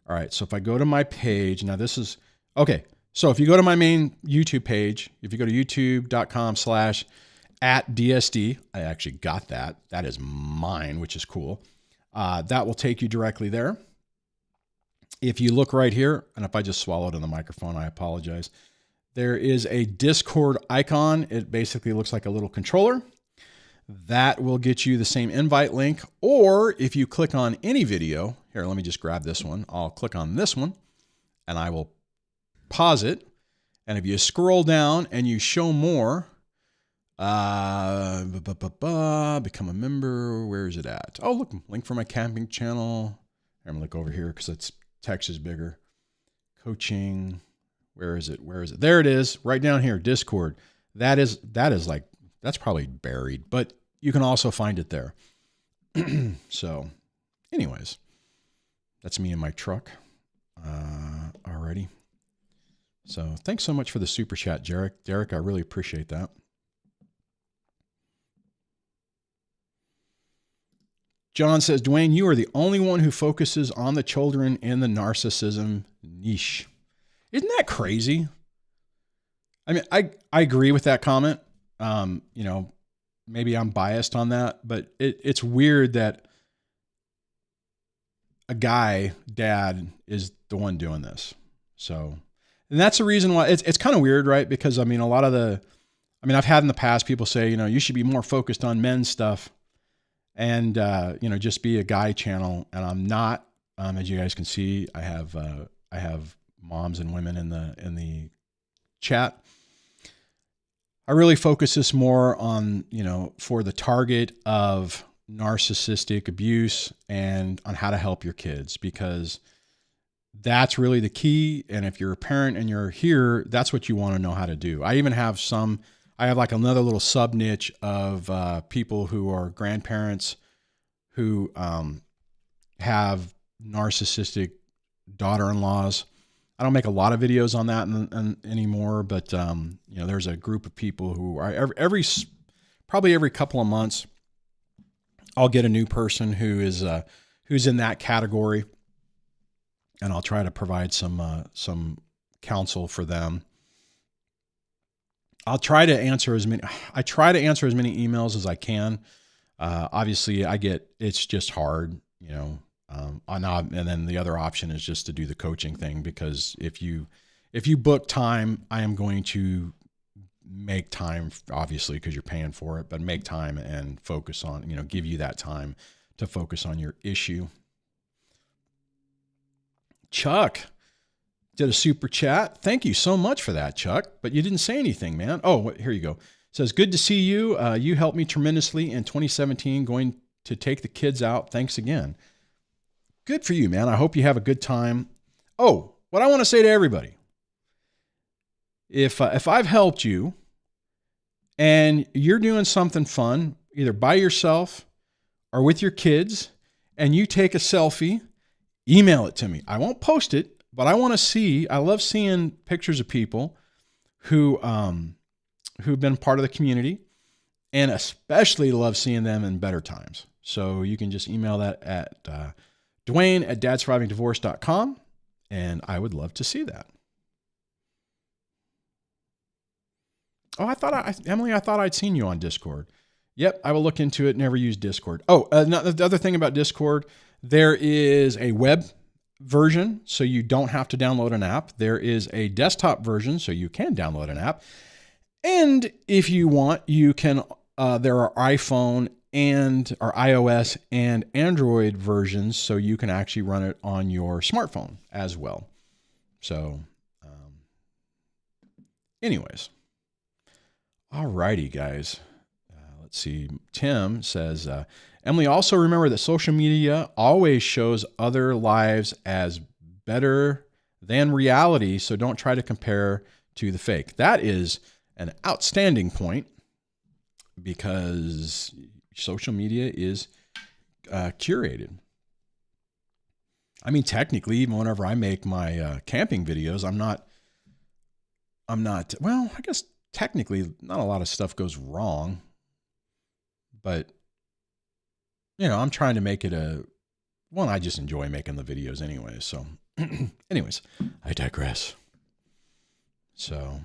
all right. So if I go to my page, now this is, okay. So if you go to my main YouTube page, if you go to youtube.com/@DSD, I actually got that. That is mine, which is cool. That will take you directly there. If you look right here, and if I just swallowed in the microphone, I apologize. There is a Discord icon. It basically looks like a little controller. That will get you the same invite link. Or if you click on any video, here, let me just grab this one. I'll click on this one and I will pause it. And if you scroll down and you show more, become a member, where is it at? Oh, look, link for my camping channel. I'm gonna look over here because it's text is bigger. Coaching, where is it? There it is, right down here, Discord. That is like, that's probably buried, but you can also find it there. So anyways, that's me in my truck already. So thanks so much for the super chat, Derek. I really appreciate that. John says, Duane, you are the only one who focuses on the children in the narcissism niche. Isn't that crazy? I mean, I agree with that comment. Maybe I'm biased on that, but it's weird that a guy, dad, is the one doing this. So, and that's the reason why it's kind of weird, right? Because I've had in the past people say, you should be more focused on men's stuff. And, just be a guy channel. And I'm not, as you guys can see, I have moms and women in the chat. I really focus this more on, for the target of narcissistic abuse and on how to help your kids, because that's really the key. And if you're a parent and you're here, that's what you want to know how to do. I have like another little sub niche of people who are grandparents who have narcissistic daughter-in-laws. I don't make a lot of videos on that anymore, but there's a group of people who are probably every couple of months, I'll get a new person who's in that category, and I'll try to provide some counsel for them. I try to answer as many emails as I can. Obviously it's just hard, and then the other option is just to do the coaching thing, because if you book time, I am going to make time, obviously, because you're paying for it, but make time and focus on, give you that time to focus on your issue. Chuck did a super chat. Thank you so much for that, Chuck. But you didn't say anything, man. Oh, here you go. It says, good to see you. You helped me tremendously in 2017 going to take the kids out. Thanks again. Good for you, man. I hope you have a good time. Oh, what I want to say to everybody, if I've helped you and you're doing something fun, either by yourself or with your kids, and you take a selfie, email it to me. I won't post it, but I want to see. I love seeing pictures of people who've been part of the community, and especially love seeing them in better times. So you can just email that at Duane@dadsurvivingdivorce.com, and I would love to see that. Oh, Emily, I thought I'd seen you on Discord. Yep, I will look into it. Never use Discord. Oh, the other thing about Discord, there is a web version, so you don't have to download an app. There is a desktop version, so you can download an app. And if you want, you can. There are iPhone or iOS and Android versions, so you can actually run it on your smartphone as well. So, anyways, alrighty, guys. Let's see. Tim says, Emily, also remember that social media always shows other lives as better than reality, so don't try to compare to the fake. That is an outstanding point, because social media is curated. I mean, technically, even whenever I make my camping videos, I'm not, well, I guess technically not a lot of stuff goes wrong, but, you know, I'm trying to make it I just enjoy making the videos anyway. So anyways, I digress. So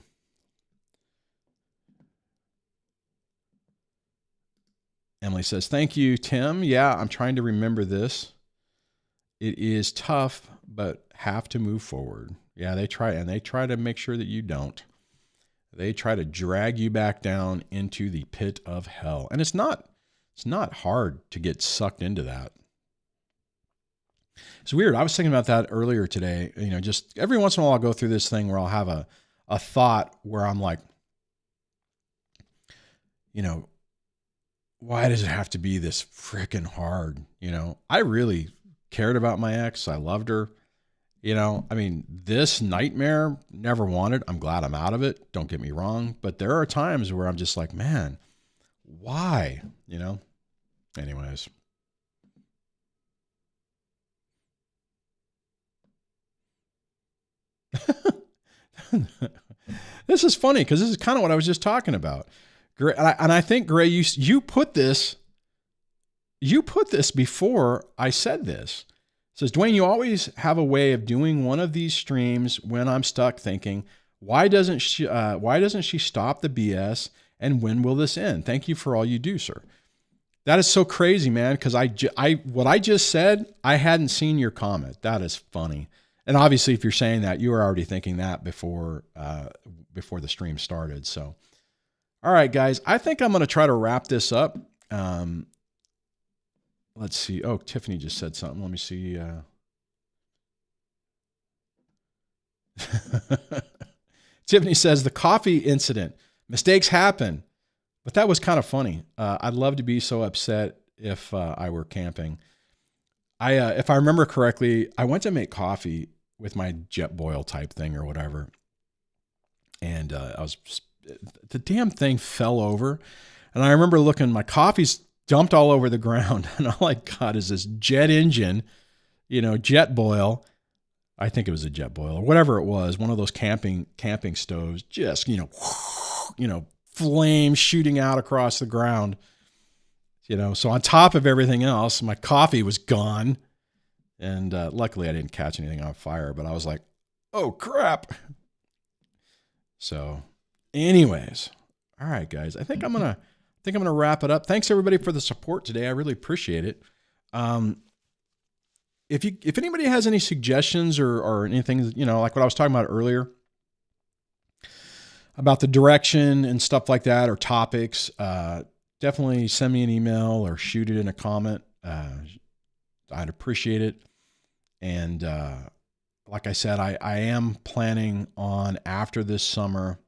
Emily says, thank you, Tim. Yeah, I'm trying to remember this. It is tough, but have to move forward. Yeah, they try to make sure that you don't. They try to drag you back down into the pit of hell. And it's not hard to get sucked into that. It's weird. I was thinking about that earlier today. You know, just every once in a while I'll go through this thing where I'll have a thought where I'm like, you know, why does it have to be this freaking hard? You know, I really cared about my ex. I loved her. You know, I mean, this nightmare, never wanted. I'm glad I'm out of it. Don't get me wrong. But there are times where I'm just like, man, why? You know? Anyways. This is funny because this is kind of what I was just talking about. And I think, Gray, you put this before I said this. It says, Duane, you always have a way of doing one of these streams when I'm stuck thinking, why doesn't she stop the BS, and when will this end? Thank you for all you do, sir. That is so crazy, man, because what I just said, I hadn't seen your comment. That is funny. And obviously, if you're saying that, you were already thinking that before the stream started. So, all right, guys, I think I'm going to try to wrap this up. Let's see. Oh, Tiffany just said something. Let me see. Tiffany says, the coffee incident. Mistakes happen. But that was kind of funny. I'd love to be so upset if I were camping. If I remember correctly, I went to make coffee with my jet boil type thing or whatever. And the damn thing fell over. And I remember looking, my coffee's dumped all over the ground. And all I got is this jet engine, you know, jet boil. I think it was a jet boil or whatever it was. One of those camping stoves, just, you know, flames shooting out across the ground, you know. So on top of everything else, my coffee was gone. And luckily I didn't catch anything on fire, but I was like, oh crap. So anyways, all right, guys, I think I'm going to wrap it up. Thanks everybody for the support today. I really appreciate it. If anybody has any suggestions or anything, you know, like what I was talking about earlier about the direction and stuff like that, or topics, definitely send me an email or shoot it in a comment. I'd appreciate it. And like I said, I am planning on, after this summer,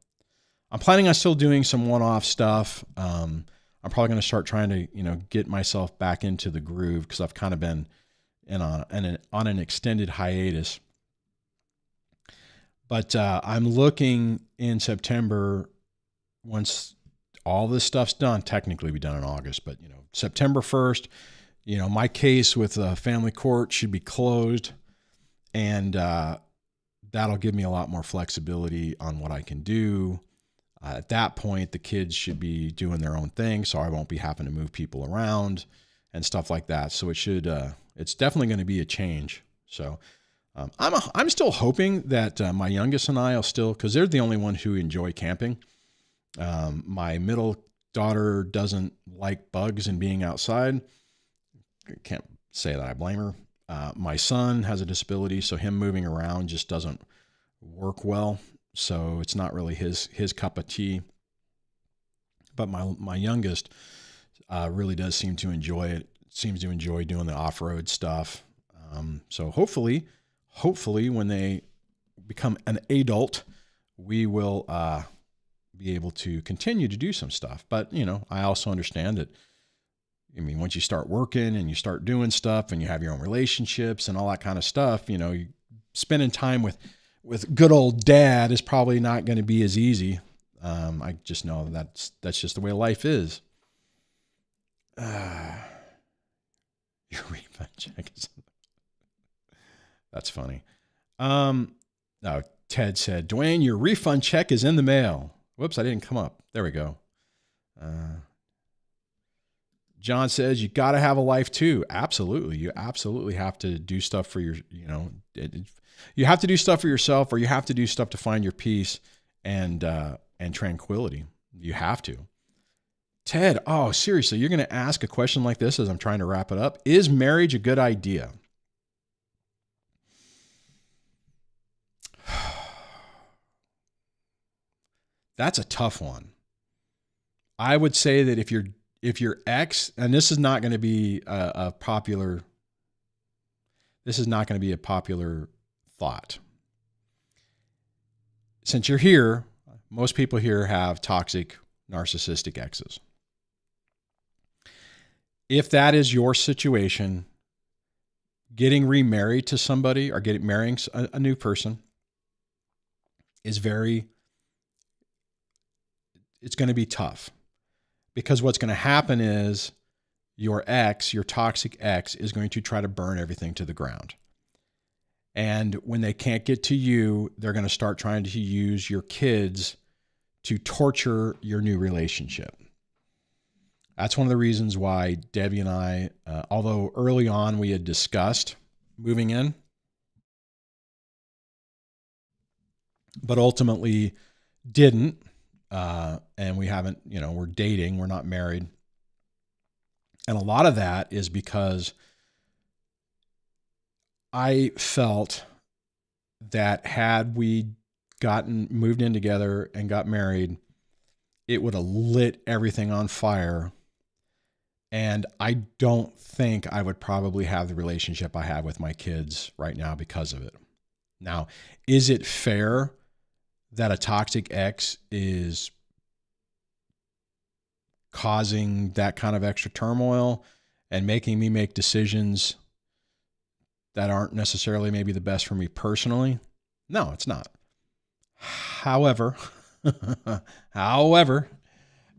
I'm planning on still doing some one-off stuff. I'm probably going to start trying to, you know, get myself back into the groove, because I've kind of been on an extended hiatus. But I'm looking in September, once all this stuff's done, technically be done in August, but September 1st, my case with family court should be closed, and that'll give me a lot more flexibility on what I can do. At that point, the kids should be doing their own thing, so I won't be having to move people around and stuff like that. So it's definitely going to be a change. So I'm still hoping that my youngest and I will still, because they're the only one who enjoy camping. My middle daughter doesn't like bugs and being outside. I can't say that I blame her. My son has a disability, so him moving around just doesn't work well. So it's not really his cup of tea. But my youngest really does seem to enjoy it. Seems to enjoy doing the off-road stuff. So hopefully when they become an adult, we will be able to continue to do some stuff. But I also understand that. I mean, once you start working and you start doing stuff and you have your own relationships and all that kind of stuff, you spending time with good old dad is probably not going to be as easy. I just know that's just the way life is. Your refund check is. That's funny. No, Ted said, Duane, your refund check is in the mail. Whoops, I didn't come up. There we go. John says, you got to have a life too. Absolutely. You absolutely have to do stuff for your, you have to do stuff for yourself, or you have to do stuff to find your peace and tranquility. You have to. Ted, oh, seriously, you're going to ask a question like this as I'm trying to wrap it up. Is marriage a good idea? That's a tough one. I would say that if your ex, and this is not going to be a popular thought. Since you're here, most people here have toxic, narcissistic exes. If that is your situation, getting remarried to somebody or marrying a new person is it's going to be tough. Because what's going to happen is your toxic ex, is going to try to burn everything to the ground. And when they can't get to you, they're going to start trying to use your kids to torture your new relationship. That's one of the reasons why Debbie and I, although early on we had discussed moving in, but ultimately didn't. And we haven't, we're dating, we're not married. And a lot of that is because I felt that had we moved in together and got married, it would have lit everything on fire. And I don't think I would probably have the relationship I have with my kids right now because of it. Now, is it fair that a toxic ex is causing that kind of extra turmoil and making me make decisions that aren't necessarily maybe the best for me personally? No, it's not. However,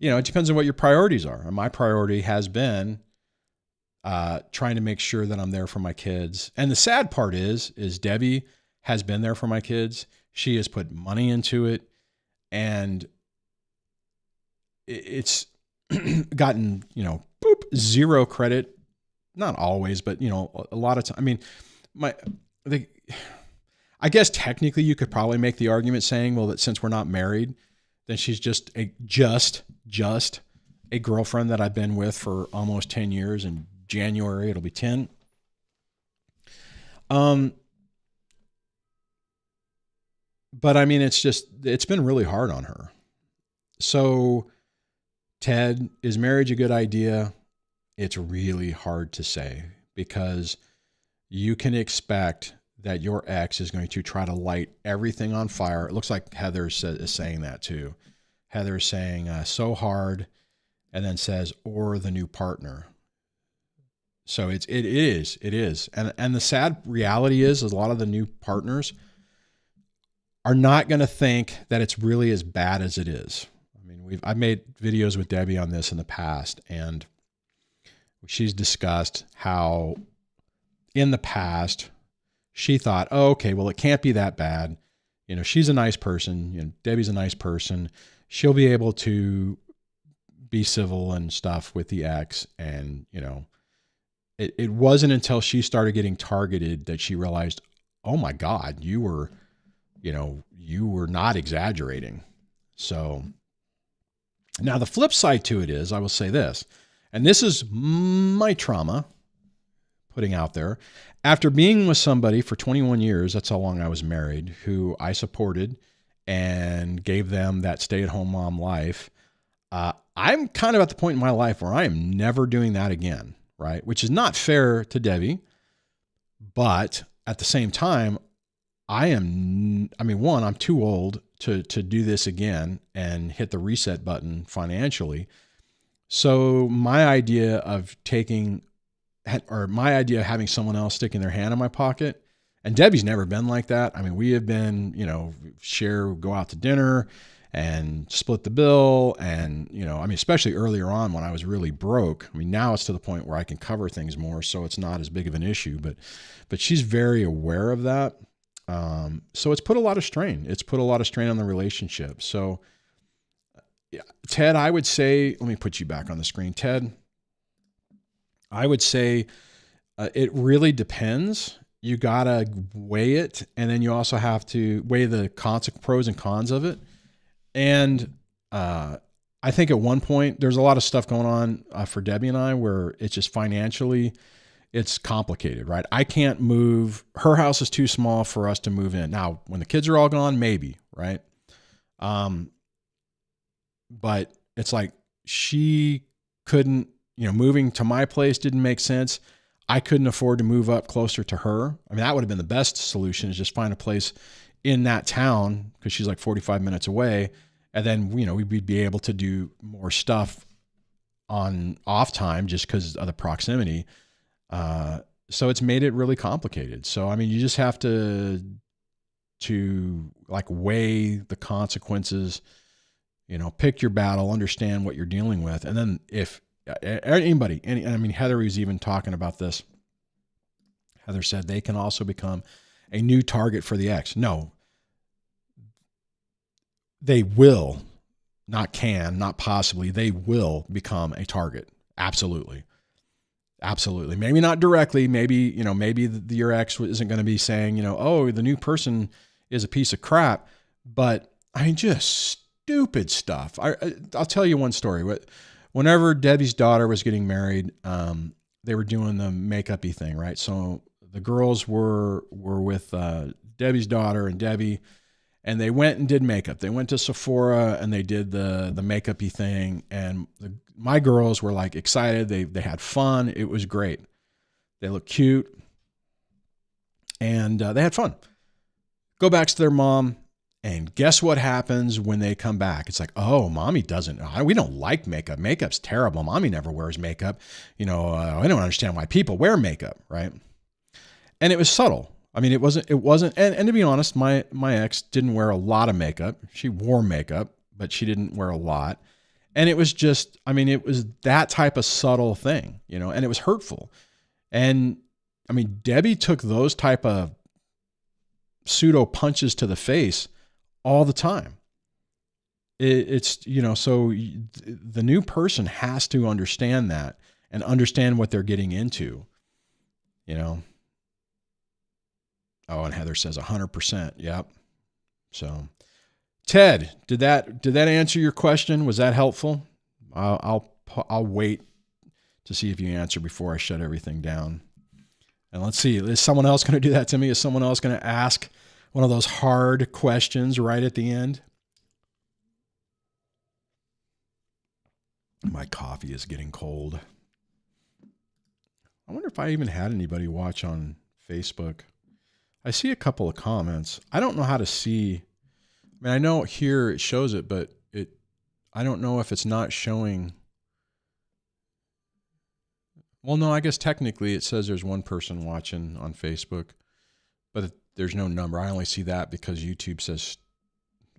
it depends on what your priorities are. And my priority has been trying to make sure that I'm there for my kids. And the sad part is Debbie has been there for my kids. She has put money into it, and it's gotten, zero credit. Not always, but a lot of time. I mean, I guess technically you could probably make the argument saying, well, that since we're not married, then she's just a girlfriend that I've been with for almost 10 years. In January, it'll be 10. But I mean, it's been really hard on her. So, Ted, is marriage a good idea? It's really hard to say, because you can expect that your ex is going to try to light everything on fire. It looks like Heather is saying that too. Heather's saying so hard, and then says, or the new partner. So it is. And the sad reality is a lot of the new partners are not going to think that it's really as bad as it is. I mean, I've made videos with Debbie on this in the past, and she's discussed how in the past she thought, oh, okay, well, it can't be that bad. You know, she's a nice person. You know, Debbie's a nice person. She'll be able to be civil and stuff with the ex. And, you know, it wasn't until she started getting targeted that she realized, oh my God, you were not exaggerating. So now the flip side to it is, I will say this, and this is my trauma putting out there. After being with somebody for 21 years, that's how long I was married, who I supported and gave them that stay-at-home mom life, I'm kind of at the point in my life where I am never doing that again, right? Which is not fair to Debbie, but at the same time, I'm too old to do this again and hit the reset button financially. So my idea of having someone else sticking their hand in my pocket, and Debbie's never been like that. I mean, we have been, you know, go out to dinner and split the bill. And, you know, I mean, especially earlier on when I was really broke. I mean, now it's to the point where I can cover things more, so it's not as big of an issue, but she's very aware of that. So it's put a lot of strain. It's put a lot of strain on the relationship. So yeah, Ted, I would say, let me put you back on the screen. Ted, I would say it really depends. You got to weigh it. And then you also have to weigh the pros and cons of it. And I think at one point, there's a lot of stuff going on for Debbie and I where it's just financially, it's complicated, right? I can't move. Her house is too small for us to move in. Now, when the kids are all gone, maybe, right? But it's like she couldn't, you know, moving to my place didn't make sense. I couldn't afford to move up closer to her. I mean, that would have been the best solution, is just find a place in that town, because she's like 45 minutes away. And then, you know, we'd be able to do more stuff on off time just because of the proximity. So it's made it really complicated. So, I mean, you just have to like weigh the consequences, you know, pick your battle, understand what you're dealing with. And then if anybody, I mean, Heather was even talking about this. Heather said they can also become a new target for the ex. No, they will, not can, not possibly, they will become a target. Absolutely. Absolutely. Maybe not directly. Maybe, you know, maybe your ex isn't going to be saying, you know, oh, the new person is a piece of crap. But I mean, just stupid stuff. I'll tell you one story. Whenever Debbie's daughter was getting married, they were doing the makeup-y thing, right? So the girls were with Debbie's daughter and Debbie, and they went and did makeup. They went to Sephora and they did the makeup-y thing. And my girls were like excited. They had fun. It was great. They looked cute, and they had fun. Go back to their mom, and guess what happens when they come back? It's like, oh, mommy doesn't. We don't like makeup. Makeup's terrible. Mommy never wears makeup. You know, I don't understand why people wear makeup, right? And it was subtle. I mean, it wasn't. And to be honest, my ex didn't wear a lot of makeup. She wore makeup, but she didn't wear a lot. And it was just, I mean, it was that type of subtle thing, you know, and it was hurtful. And I mean, Debbie took those type of pseudo punches to the face all the time. It's, you know, so the new person has to understand that and understand what they're getting into, you know. Oh, and Heather says 100%. Yep. So Ted, did that answer your question? Was that helpful? I'll wait to see if you answer before I shut everything down. And let's see, is someone else going to do that to me? Is someone else going to ask one of those hard questions right at the end? My coffee is getting cold. I wonder if I even had anybody watch on Facebook. I see a couple of comments. I don't know how to see. I mean, I know here it shows it, but I don't know if it's not showing. Well, no, I guess technically it says there's one person watching on Facebook, but there's no number. I only see that because YouTube says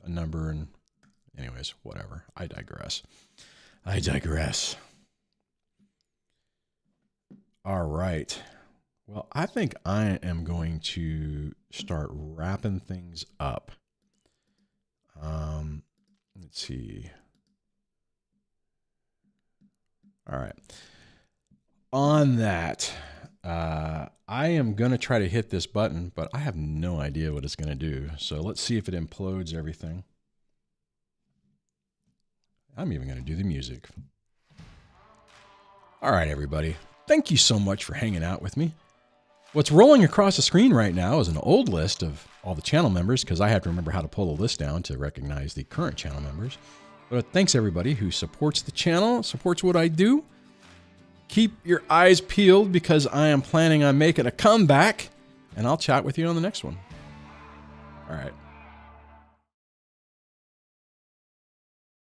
a number, and anyways, whatever. I digress. All right. Well, I think I am going to start wrapping things up. Let's see. All right. On that, I am going to try to hit this button, but I have no idea what it's going to do. So let's see if it implodes everything. I'm even going to do the music. All right, everybody. Thank you so much for hanging out with me. What's rolling across the screen right now is an old list of all the channel members, because I have to remember how to pull the list down to recognize the current channel members. But thanks everybody who supports the channel, supports what I do. Keep your eyes peeled because I am planning on making a comeback, and I'll chat with you on the next one. All right.